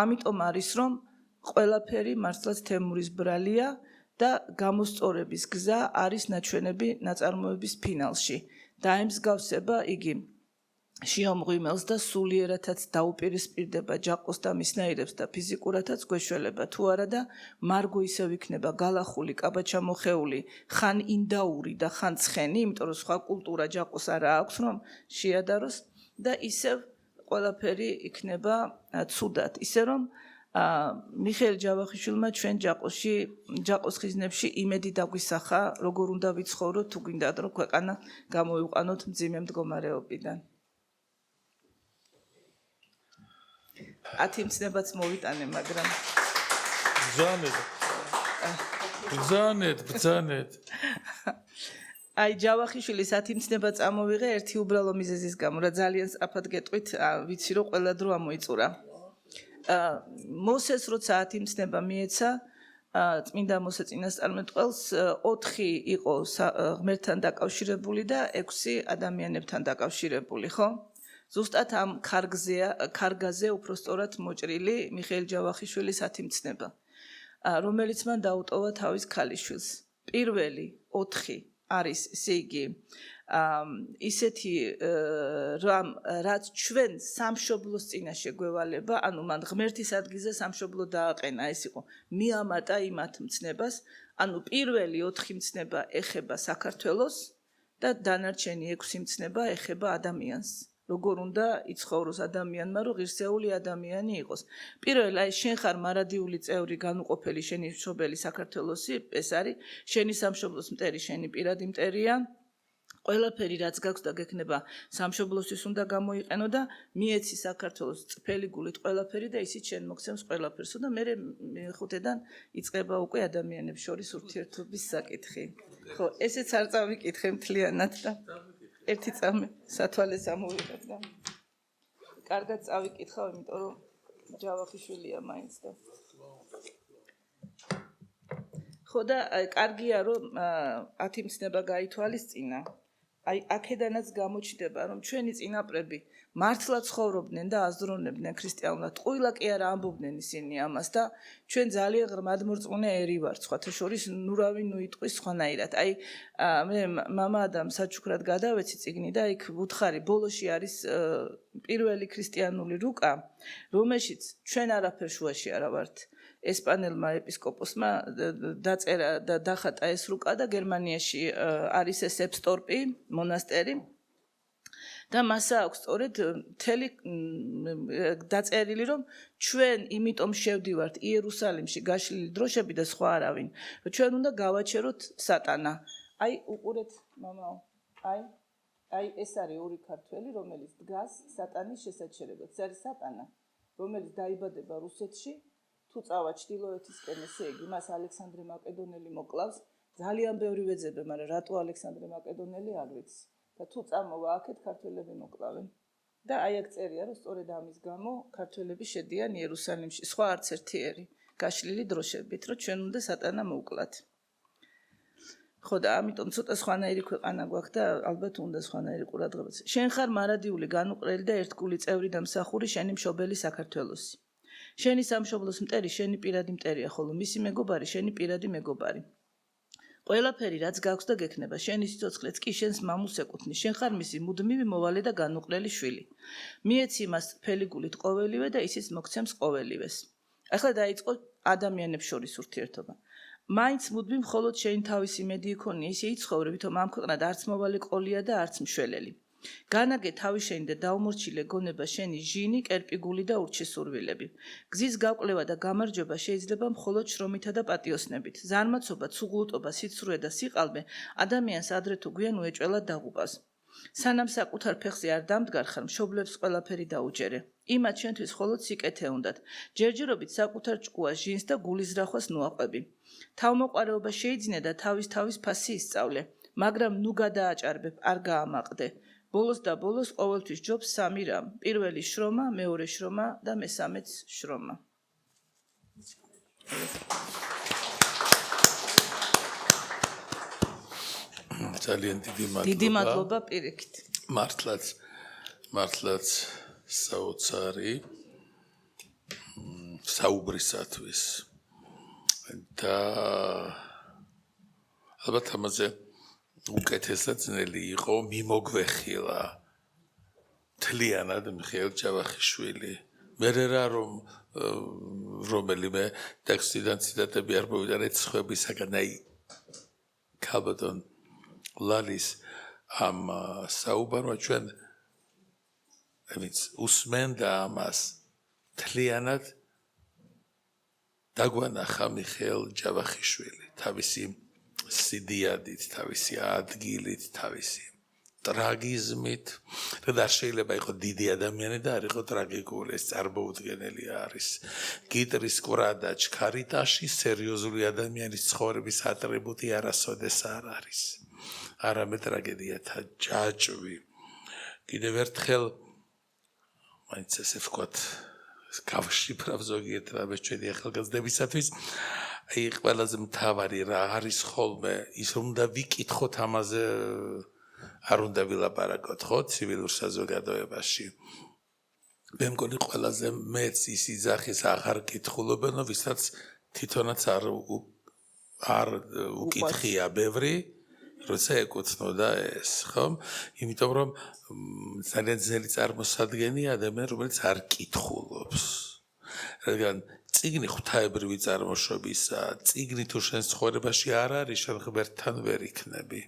ამიტომ არის რომ ყველაფერი მართლაც თემურის ბრალია და გამოსწორების გზა არის ნაჩვენები ნაწარმოების ფინალში. დაემსგავსება იგი შიომღვიმელს და სულიერათაც დაუპირისპირდება ჯაყოს და მისნაირებს და ფიზიკურათაც გვეშველება. თუ არა და მარგო ისევ იქნება გალახული, კაბაჩამოხეული, ხან ინდაური და ხან ცხენი, იმიტომ რომ სხვა კულტურა ჯაყოს არა აქვს, რომ შეადაროს და ისევ ყველაფერი იქნება ცუდად. ისე რომ მიხეილ ჯავახიშვილმა ჩვენ ჯაყოს ხიზნებში იმედი დაგვისახა, როგორ უნდა ვიცხოვროთ, თუ გვინდათ რომ ქვეყანა გამოვიყვანოთ მძიმე მდგომარეობიდან. 10 მცნებაც მოვიტანე, მაგრამ ბრძანეთ. აი ჯავახიშვილის 10 მცნება წამოვიღე ერთი უბრალო მიზეზის გამო, რა ძალიან სწრაფად გეტყვით, ვიცი რომ ყველა დრო ამოიწურა. მოსეს როცა 10 მცნება მიეცა, წმინდა მოსე წინასწარმეტყველს 4 იყო ღმერთთან დაკავშირებული და 6 ადამიანებთან დაკავშირებული, ხო? ზუსტად ამ ქარგაზე უпростоრად მოჭრილი მიხეილ ჯავახიშვილის 10 მცნება, რომელიც მან დაუტოვა თავის ქალიშვილს. პირველი 4 არის, ესე იგი, ისეთი რაც ჩვენ სამშობლოს წინაშე გვევალება, ანუ მან ღმერთის ადგილზე სამშობლო დააყენა, ეს იყო მიამატა იმათ მცნებას, ანუ პირველი 4 მცნება ეხება საქართველოს და დანარჩენი 6 მცნება ეხება ადამიანს. როგორ უნდა იცხოვროს ადამიანმა, რომ ღირსეული ადამიანი იყოს. პირველ აი შენ ხარ მარადიული წევრი განუყოფელი შენი მშობელი საქართველოსი, ეს არის შენი სამშობლოს მტერი, შენი პირადი მტერია. ყველაფერი რაც გაქვს და გექნება სამშობლოსთვის უნდა გამოიყენო და მიეცი საქართველოს წფელი გულით ყველაფერი და ისიც შენ მოგცემს ყველაფერსო და მე ხუთედან იწყება უკვე ადამიანებს შორის ურთიერთობის საკითხი. ხო, ესეც არ წავიკითხე მთლიანად და ერთი წამი სათვალეს ამოვიღებ და კარგად წავიკითხავ, იმიტომ რომ ჯავახიშვილია მაინც და ხო და კარგია რომ 10 მცნება გაითვალისწინა. აი აქედანაც გამოჩნდება რომ ჩვენი წინაპრები მართლა ცხოვრობდნენ და აზროვნებდნენ ქრისტიანულად. ყვილა კი არ ამბობდნენ ისინი ამას და ჩვენ ძალიან ღრმადმორწმუნე ერი ვართ, სხვათა შორის ნურავი ნუიტყვის სხვანაირად. აი მე მამა ადამ საჩუქრად გადავეცი წიგნი და იქ ვუთხარი ბოლოში არის პირველი ქრისტიანული რუკა, რომელშიც ჩვენ არაფერ შუაში არა ვართ. ესპანელმა ეპისკოპოსმა დაწერა და დახატა ეს რუკა და გერმანიაში არის ეს ებსტორპი მონასტერი და მას აქვს სწორედ მთელი დაწერილი რომ ჩვენ იმიტომ შევდივართ იერუსალიმში გაშლილი დროშები და სხვა არავინ რომ ჩვენ უნდა გავაჩეროთ სატანა. აი უყურეთ მამაო, აი ეს არის ორი ქართველი რომელიც დგას სატანის შესაჩერებლად. ეს არის სატანა რომელიც დაიბადება რუსეთში თუ წავა ჩრდილოეთისკენ, ესე იგი, მას ალექსანდრე მაკედონელი მოკლავს. ძალიან ბევრი ვეძებე, მაგრამ რატო ალექსანდრე მაკედონელი არ ვიცი. და თუ წამოვა აქეთ ქართველები მოკლავენ. და აი აქ წერია, რომ სწორედ ამის გამო ქართველები შედიან იერუსალიმში. სხვა არც ერთი ერი, გაშლილი დროშებით, რომ ჩვენ უნდა სატანა მოვკლათ. ხო და ამიტომ ცოტა სხვანაირი ქვეყანა გვაქვს და ალბათ უნდა სხვანაირი ყურადღებაც. შენ ხარ მარადიული, განუყრელი და ერთგული წევრი და მსახური შენი მშობელი საქართველოსი. შენი სამშობლოს მტერი შენი პირადი მტერია, ხოლო მისი მეგობარი შენი პირადი მეგობარი. ყველაფერი რაც გაქვს და გექნება, შენი სიცოცხლეც კი შენს მამულს ეკუთვნის. შენ ხარ მისი მუდმივი მოვალე და განუყრელი შვილი. მიეცი მას ფელი გულით ყოველივე და ისიც მოგცემს ყოველივეს. ახლა დაიწყო ადამიანებს შორის ურთიერთობა. მაინც მუდმივ მხოლოდ შენი თავისი მედი იქონია, ისე იცხოვრე, ვითომ ამ ქვეყნად არც მოვალე ყოლია და არც მშველელი. განაგე თავი შენი და დაუმორჩილე გონება შენი ჟინი, კერპიგული და ურჩისურვილები. გზის გავკვლევა და გამარჯვება შეიძლება მხოლოდ შრომითა და პატიოსნებით. ზარმაცობა, ცუღლუტობა, სიცრუე და სიყალბე ადამიანს ადრე თუ გვიან უეჭველად დაღუპავს. სანამ საკუთარ ფეხზე არ დამდგარ ხარ, მშობლებს ყველაფერი დაუჯერე. იმათ შენთვის მხოლოდ სიკეთე უნდათ. ჯერჯერობით საკუთარ ჭკუას, ჟინს და გულიზრახვას ნუაყვები. თავმოყარეობა შეიძინე და თავის ფასი ისწავლე, მაგრამ ნუ გადააჭარბებ, არ გაამაყდე. ბოლოს და ბოლოს ყოველთვის ჯობს სამი რამ. პირველი შრომა, მეორე შრომა და მესამეც შრომა. ძალიან დიდი მადლობა პირიქით. მართლაც საოცარი საუბრისათვის და ალბათ ამაზე უკეთესად ძნელი იყო მიმოგვეხილა მთლიანად მიხეილ ჯავახიშვილი. მერე რა რომ რომელიმე ტექსტიდან ციტატები არ მოვიდა რეცხებისაგან, აი ქალბატონ ლალის ამ საუბარმა ჩვენ უსმენდა ამას მთლიანად დაგვანახა მიხეილ ჯავახიშვილი თავისი სიდიადით, თავისი ადგილით, თავისი ტრაგიზმით. და შეიძლება იყოს დიდი ადამიანი და არ იყოს ტრაგიკული, ეს წარმოუდგენელი არის. გიტრის ყვრა და ჩქარიტაში სერიოზული ადამიანის ცხოვრების ატრიბუტი არასოდეს არ არის. არამედ ტრაგედიათა ჯაჭვი. კიდევ ერთხელ მაინც ესე ვთქვათ, გავშიფრავ ზოგიერთ რამეს ჩვენი ახალგაზრდებისათვის. აი ყველაზე მთავარი რა არის ხოლმე ის რომ უნდა ვიკითხოთ ამაზე არ უნდა ვილაპარაკოთ ხო ცივილურ საზოგადოებაში. მე მგონი ყველაზე მეც ის იძახის აღარ კითხულობენ, ვისაც თვითონაც არ უკითხია ბევრი, როცა ეკუთვნოდა ეს, ხო? იმიტომ რომ ძალიან ძნელი წარმოსადგენია ადამიანი, რომელიც არ კითხულობს. რადგან წიგნი ღვთაებრივი წარმოშობისა, წიგნი თუ შენ ცხოვრებაში არ არის, შენ ღმერთთან ვერ იქნები.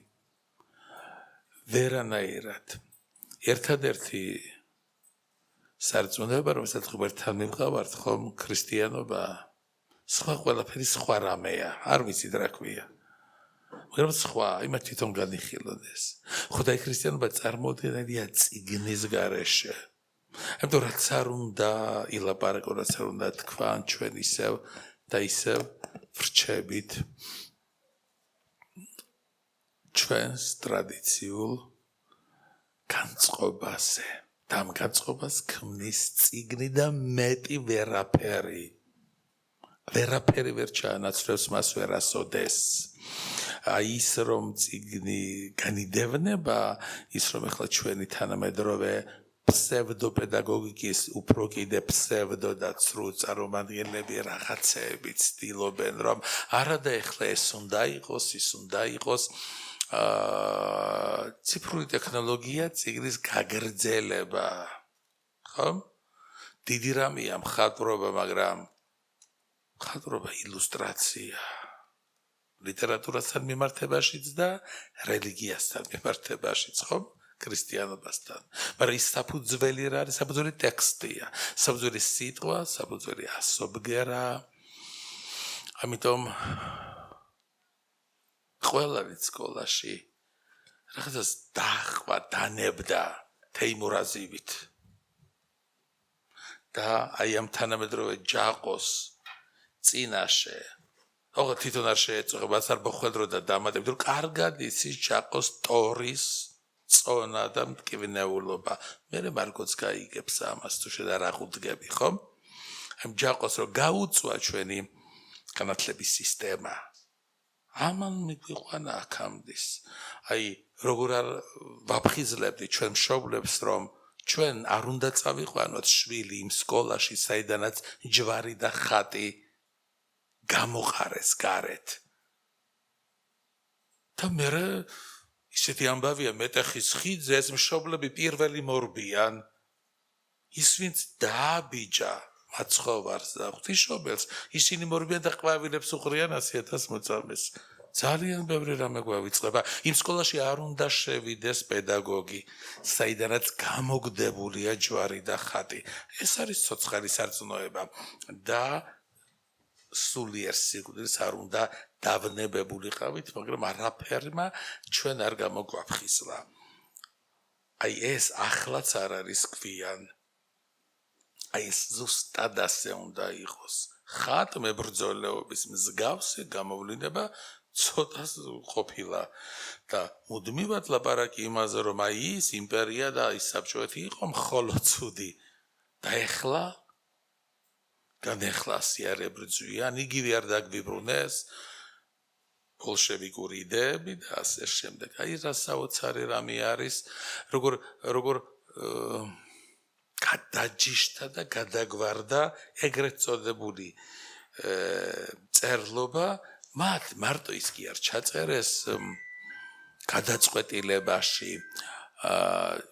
ვერანაირად. ერთადერთი სარწმუნოება, რომელსაც ღმერთთან მივყავართ, ხომ ქრისტიანობა, სხვა ყველაფერი სხვა რამეა, არ ვიცით რა ქვია. მაგრამ სხვა, იმათ თვითონ განიხილოდეს. ხოდაი ქრისტიანობა წარმოუდგენელია წიგნის გარეშე. ამიტომ რაც არ უნდა ილაპარაკო, რაც არ უნდა თქვა, ჩვენ ისევ და ისევ ვრჩებით ჩვენს ტრადიციულ განწყობაზე. და ამ განწყობას ქმნის წიგნი და მეტი ვერაფერი. ვერაფერი ვერ ჩაანაცვლებს მას ვერასოდეს. აი ის რომ წიგნი განიდევნება, ის რომ ახლა ჩვენი თანამედროვე ფსევდოპედაგოგიკის უფრო კიდე ფსევდო და ცრუ წარმომადგენლები რაღაცეები ცდილობენ, რომ არადა ახლა ეს უნდა იყოს, ის უნდა იყოს ციფრული ტექნოლოგია წიგნის გაგრძელება. ხომ? დიდი რამეა მხატვრობა, მაგრამ მხატვრობა ილუსტრაცია. ლიტერატურასთან მიმართებაშიც და რელიგიასთან მიმართებაშიც, ხომ? ქრისტიანობასთან. მაგრამ ის საფუძველი რა არის? საფუძველი ტექსტია. საფუძველი სიტყვა, საფუძველი ასობგერა. ამიტომ ყველანი სკოლაში რაღაცას დაახვა, დანებდა თეიმურაზივით. და აი ამ თანამედროვე ჯაყოს წინაშე ოღონდ თვითონ არ შეეწყვება, არ მოხველდრო და დამატებდი, რომ კარგად იცის ჯაყოს ტორის წონა და მტკივნეულობა. მე მარგოც გაიგებს ამას თუ შედა რა ხუდგები, ხომ? ამ ჯაყოს რომ გაუწვა ჩვენი განათლების სისტემა. ამან მიგვიყვანა აქამდის. აი, როგორ არ ვაფხიზლებდი ჩვენ მშობლებს, რომ ჩვენ არ უნდა წავიყვანოთ შვილი იმ სკოლაში, საიდანაც ჯვარი და ხატი გამოყარეს გარეთ. და მე ისეთი ამბავია მეტეხის ხიდზე ეს მშობლები პირველი მორბიან. ის ვინც დააბიჯა მაცხოვარს და ღვთისმშობელს, ისინი მორბიან და ყვავილებს უყრიან 100,000 მოწამეს. ძალიან ბევრი რამე გვავიწყდება. იმ სკოლაში არ უნდა შევიდეს პედაგოგი, საიდანაც გამოგდებულია ჯვარი და ხატი. ეს არის ცოცხალი სარწმუნოება და სულიერ სიკვდილს არ უნდა დავნებებულიყავით, მაგრამ არაფერმა ჩვენ არ გამოგვაფხიზლა. აი ეს ახლაც არ არის გვიან. აი ეს ზუსტად ასე უნდა იყოს. ხატმებრძოლეობის მსგავსი გამოვლინება ცოტა ყოფილა და მუდმივად ლაპარაკი იმაზე, რომ აი ის იმპერია და ის საბჭოეთი იყო მხოლოდ ცუდი. და ეხლა განეხლა სიარებრძვიან, იგივე არ დაგვიბრუნეს ბოლშევიკური იდეები და ასე შემდეგ. აი რა საოცარი რამე არის, როგორ გადაჯიშთა და გადაგვარდა ეგრეთ წოდებული წერლობა, მათ მარტო ის კი არ ჩაწერეს გადაწყვეტილებაში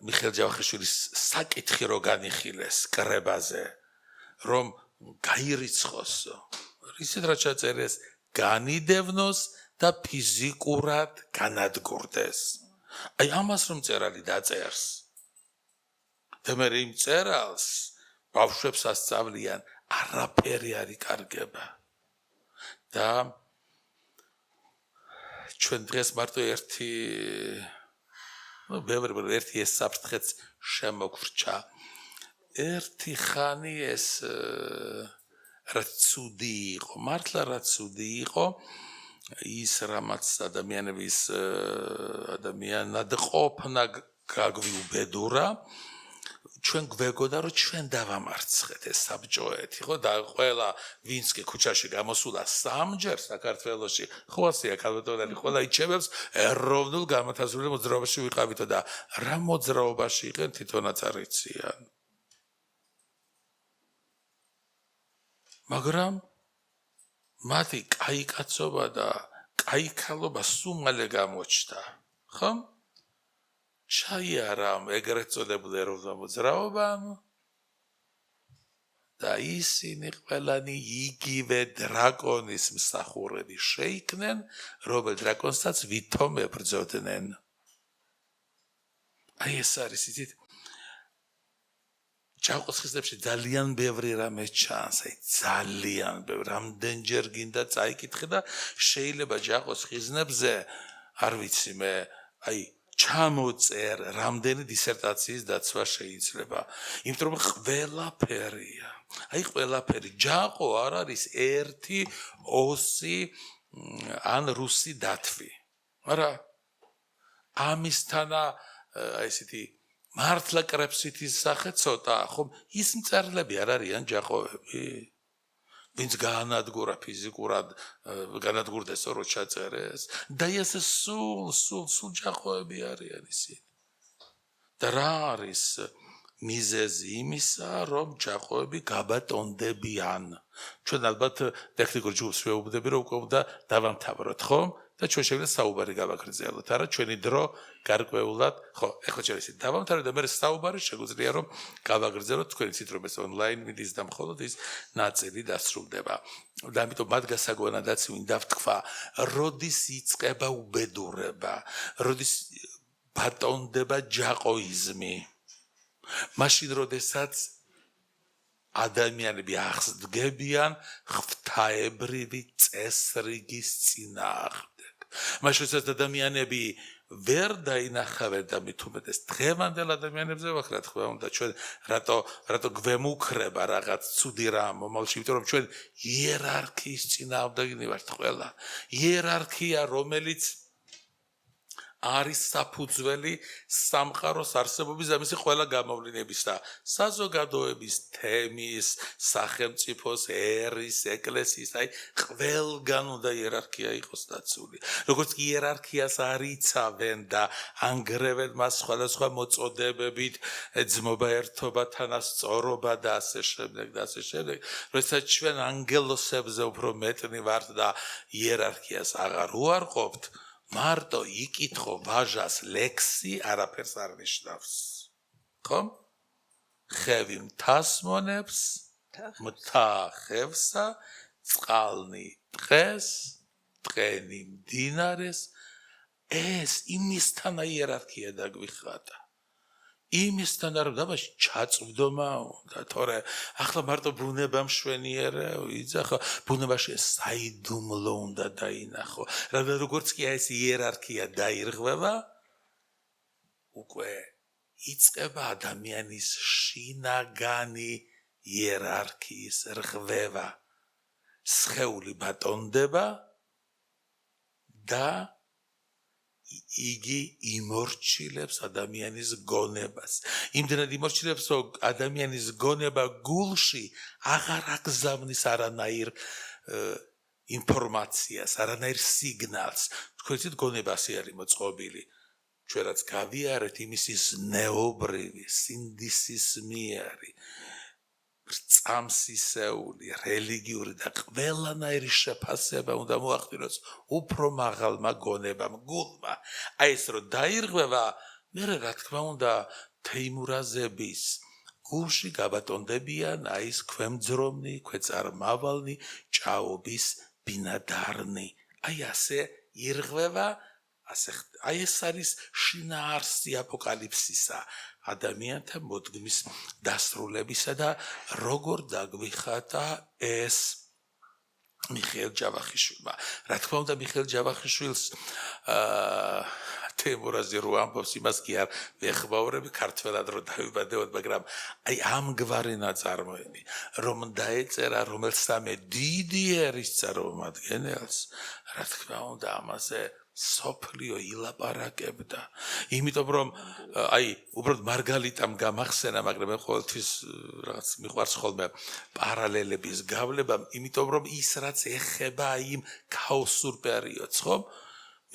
მიხეილ ჯავახიშვილის საკითხი რო განიხილეს კრებაზე, რომ გაირიცხოს, ისეთ რა ჩაწერეს, განიდევნოს და ფიზიკურად განადგურდეს. აი ამას რომ წერალი დაწერს. და მე იმ წერალს ბავშვებს ასწავლიან, არაფერი არ იკარგება. და ჩვენ დღეს მარტო ერთი ერთი ეს საფრთხეც შემოგვრჩა. ერთი ხანი ეს რაც ცუდი იყო, მართლა რაც ცუდი იყო, ის რამაც ადამიანად ყოფნა გაგვიუბედურა, ჩვენ გვეგოდა, რომ ჩვენ დავამარცხეთ ეს საბჭოეთი, ხო? და ყველა ვინც კი ქუჩაში გამოსულა სამჯერ საქართველოში, ხო ასეა ქალბატონები, ყველა იჩემებს ეროვნულ განმათავისუფლებელ მოძრაობაში ვიყავითო და რა მოძრაობაში იყენ თვითონაც არ იციან. მაგრამ მათი კაი კაცობა და კაი ქალობა სულ გამოჩნდა, ხო? ჩაიარა ეგრეთ წოდებულ ეროვნულ მოძრაობამ და ისინი ყველანი იგივე დრაკონის მსახურები შეიქმნენ, რომელ დრაკონსაც ვითომ ებრძოდნენ. აი ეს არის იცით ჯაყოს ხიზნებში ძალიან ბევრი რამე ჩანს, აი ძალიან ბევრი, რამდენჯერ გინდა წაიკითხე და შეიძლება ჯაყოს ხიზნებზე, არ ვიცი მე, აი ჩამოწერ, რამდენი დისერტაციის დაცვა შეიძლება, იმიტომ რომ ყველაფერია. აი ყველაფერი, ჯაყო არ არის ერთი ოსი ან რუსი დათვი. არა ამისთანა აი ესეთი მართლა კრეფსითის სახე ცოტა, ხომ ის მწერლები არ არიან ჯაყოები, ვინც გაანადგურა ფიზიკურად, განადგურდეს რო ჩაწერეს, და ეს სულ ჯაყოები არიან ისინი. და რა არის მიზეზი იმისა, რომ ჯაყოები გაბატონდებიან. ჩვენ ალბათ ტექნიკურ ჯგუფს ვეუბნები, რომ უკვე უნდა დავამთავროთ, ხომ? და ჩვენ შეგვიძლია საუბარი გავაგრძელოთ, არა ჩვენი დრო გარკვეულად, ხო, ეხლა ჩვენ ისე დავამთავრეთ და მე საუბარი შეგვიძლია რომ გავაგრძელოთ, თქვენ იცით რომ ეს ონლაინ მიდის და მხოლოდ ის ნაწილი დასრულდება. და ამიტომ მათ გასაგვანადაც ვინ დავთქვა, როდის იწყება უბედურება, როდის ბატონდება ჯაყოიზმი. მაშინ როდესაც ადამიანები ახს დგებიან ღვთაებრივი წესრიგის წინააღმდეგ. მაშინ როდესაც ადამიანები ვერ დაინახავენ და მით უმეტეს დღევანდელ ადამიანებზე ვახლა თქმა უნდა ჩვენ რატო გვემუქრება რაღაც ცუდი რამ მომავალში, იმიტომ რომ ჩვენ იერარქიის წინააღმდეგნი ვართ ყველა. იერარქია რომელიც არის საფუძველი სამყაროს არსებობის და მისი ყველა გამოვლინების და საზოგადოების, თემის, სახელმწიფოს, ერის, ეკლესიის, აი ყველგან უნდა იერარქია იყოს დაცული. როგორც იერარქიას არ იცავენ და ანგრევენ მას სხვადასხვა მოწოდებებით, ძმობა, ერთობა, თანასწორობა და ასე შემდეგ და ასე შემდეგ, როდესაც ჩვენ ანგელოსებზე უფრო მეტნი ვართ და იერარქიას აღარ უარყოფთ, მარტო იკითხო ვაჟას ლექსი არაფერს არ ნიშნავს. ხომ? ხევი მთას მონებს, მთა ხევსა, წყალნი დღეს, ტყენი მდინარეს, ეს იმისთანა იერარქია დაგვიხატა. იმისთან არ გაბაში ჩაწვდომა უნდა, თორე ახლა მარტო ბუნება მშვენიერე იძახა, ბუნებაში საიდუმლო უნდა დაინახო. როგორც კი ეს იერარქია დაირღვევა, უკვე იწყება ადამიანის შინაგანი იერარქიის რღვევა. სხეული ბატონდება და იგი იმორჩილებს ადამიანის გონებას. იმდენად იმორჩილებს, რომ ადამიანის გონება გულში აღარ აგზავნის არანაირ ინფორმაციას, არანაირ სიგნალს. თქვენ იცით გონება ასე არის მოწყობილი. ჩვენ რაც გავიარეთ იმისი ზნეობრივი, სინდისისმიერი, წამსისეული, რელიგიური და ყველანაირი შეფასება უნდა მოახდინოს უფრო მაღალმა გონებამ, გულმა. აი ეს რომ დაირღვევა, მე რა თქმა უნდა თეიმურაზების გულში გაბატონდებიან აი ეს ქვემძრომნი, ქვეწარმავალნი, ჭაობის ბინადარნი. აი ასე ირღვევა, აი ეს არის შინაარსი აპოკალიფსისა. ადამიანთა მოდგმის დასრულებისა და როგორ დაგვიხატა ეს მიხეილ ჯავახიშვილმა. რა თქმა უნდა მიხეილ ჯავახიშვილს თეიმურაზი რო ამბობს იმას კი არ ვეხმაურები ქართველად რო დავიბადეოთ, მაგრამ აი ამგვარი ნაწარმოები რომ დაეწერა რომელსამე დიდი ერის წარმომადგენელს, რა თქმა უნდა ამაზე სოფლიო ილაპარაკებდა. იმიტომ რომ აი უბრალოდ მარგალიტამ გამახსენა, მაგრამ მე ყოველთვის რაღაც მიყვარს ხოლმე პარალელების გავლება, იმიტომ რომ ის რაც ეხება იმ ქაოსურ პერიოდს, ხომ?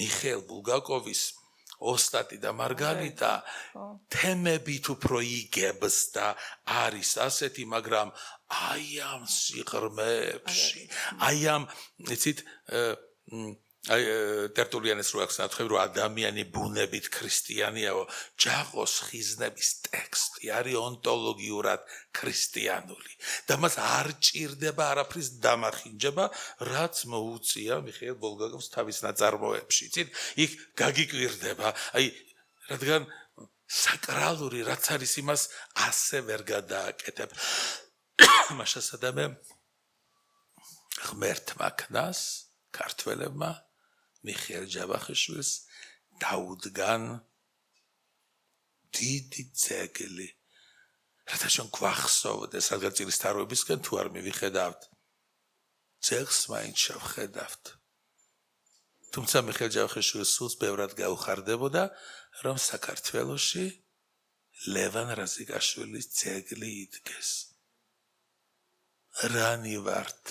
მიხეილ ბულგაკოვის ოსტატი და მარგალიტა თემებით უფრო იგებს და არის ასეთი, მაგრამ აი ამ სიღრმეებში, აი ამ იცით აი ტერტულიანის რო აქვს ნათქვამი, რომ ადამიანი ბუნებით ქრისტიანიაო, ჯაყოს ხიზნების ტექსტი არის ონტოლოგიურად ქრისტიანული და მას არ ჭირდება არაფრის დამახინჯება, რაც მოუწია მიხეილ ბულგაკოვს თავის ნაწარმოებში. იცით, იქ გაგიკვირდება, აი რადგან საკრალური რაც არის იმას ასე ვერ გადააკეთებ. მაშასადამე ღმერთმა ქნას ქართველებმა მიხეილ ჯავახიშვილს დაუდგან დიდი ძეგლი. რათა ჩვენ გვახსოვდეს, რადგან წილის თაროებისკენ თუ არ მივიხედავთ, ძეგლს მაინც შევხედავთ. თუმცა მიხეილ ჯავახიშვილს სულს ბევრად გაუხარდებოდა, რომ საქართველოში ლევან რაზიკაშვილის ძეგლი იდგეს. რანი ვართ?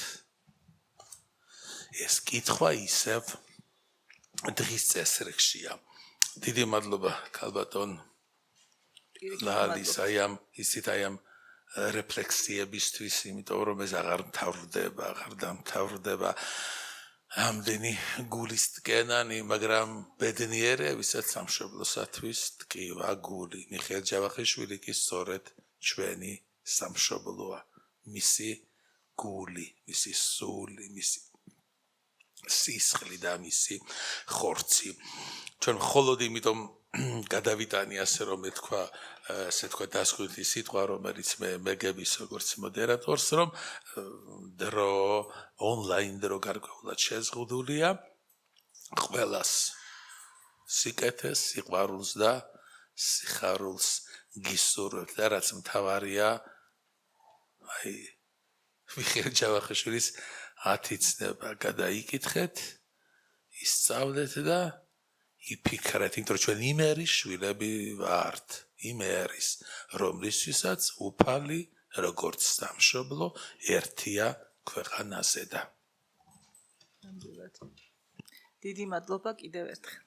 ეს კითხვა ისევ დღის წესრიგშია. დიდი მადლობა ქალბატონ ლალის ისეთ რეფლექსიებისთვის, იმიტომ რომ ეს აღარ დამთავრდება ამდენი გულის ტკენანი, მაგრამ ბედნიერებისაც სამშობლოსათვის ტკივა გული. მიხეილ ჯავახიშვილი კი სწორედ ჩვენი სამშობლოა, მისი გული, მისი სული, მისი სისხლი და მისი ხორცი. ჩვენ მხოლოდ იმიტომ გადავიტანი ასე რომ ეთქვა, ესე თქვა დასკვნითი სიტყვა, რომელიც მე მეგების როგორც მოდერატორს, რომ დრო ონლაინ დრო გარკვეულად შეზღუდულია, ყველას სიკეთეს, სიყვარულს და სიხარულს გისურვებთ და რაც მთავარია, მიხეილ ჯავახიშვილის 10 ცნება გადაიკითხეთ, ისწავლეთ და იფიქრეთ, იმიტომ რომ ჩვენ იმერის შვილები ვართ, იმერის, რომლისთვისაც უფალი, როგორც სამშობლო, ერთია ქვეყანაზე და. დიდი მადლობა კიდევ ერთხელ.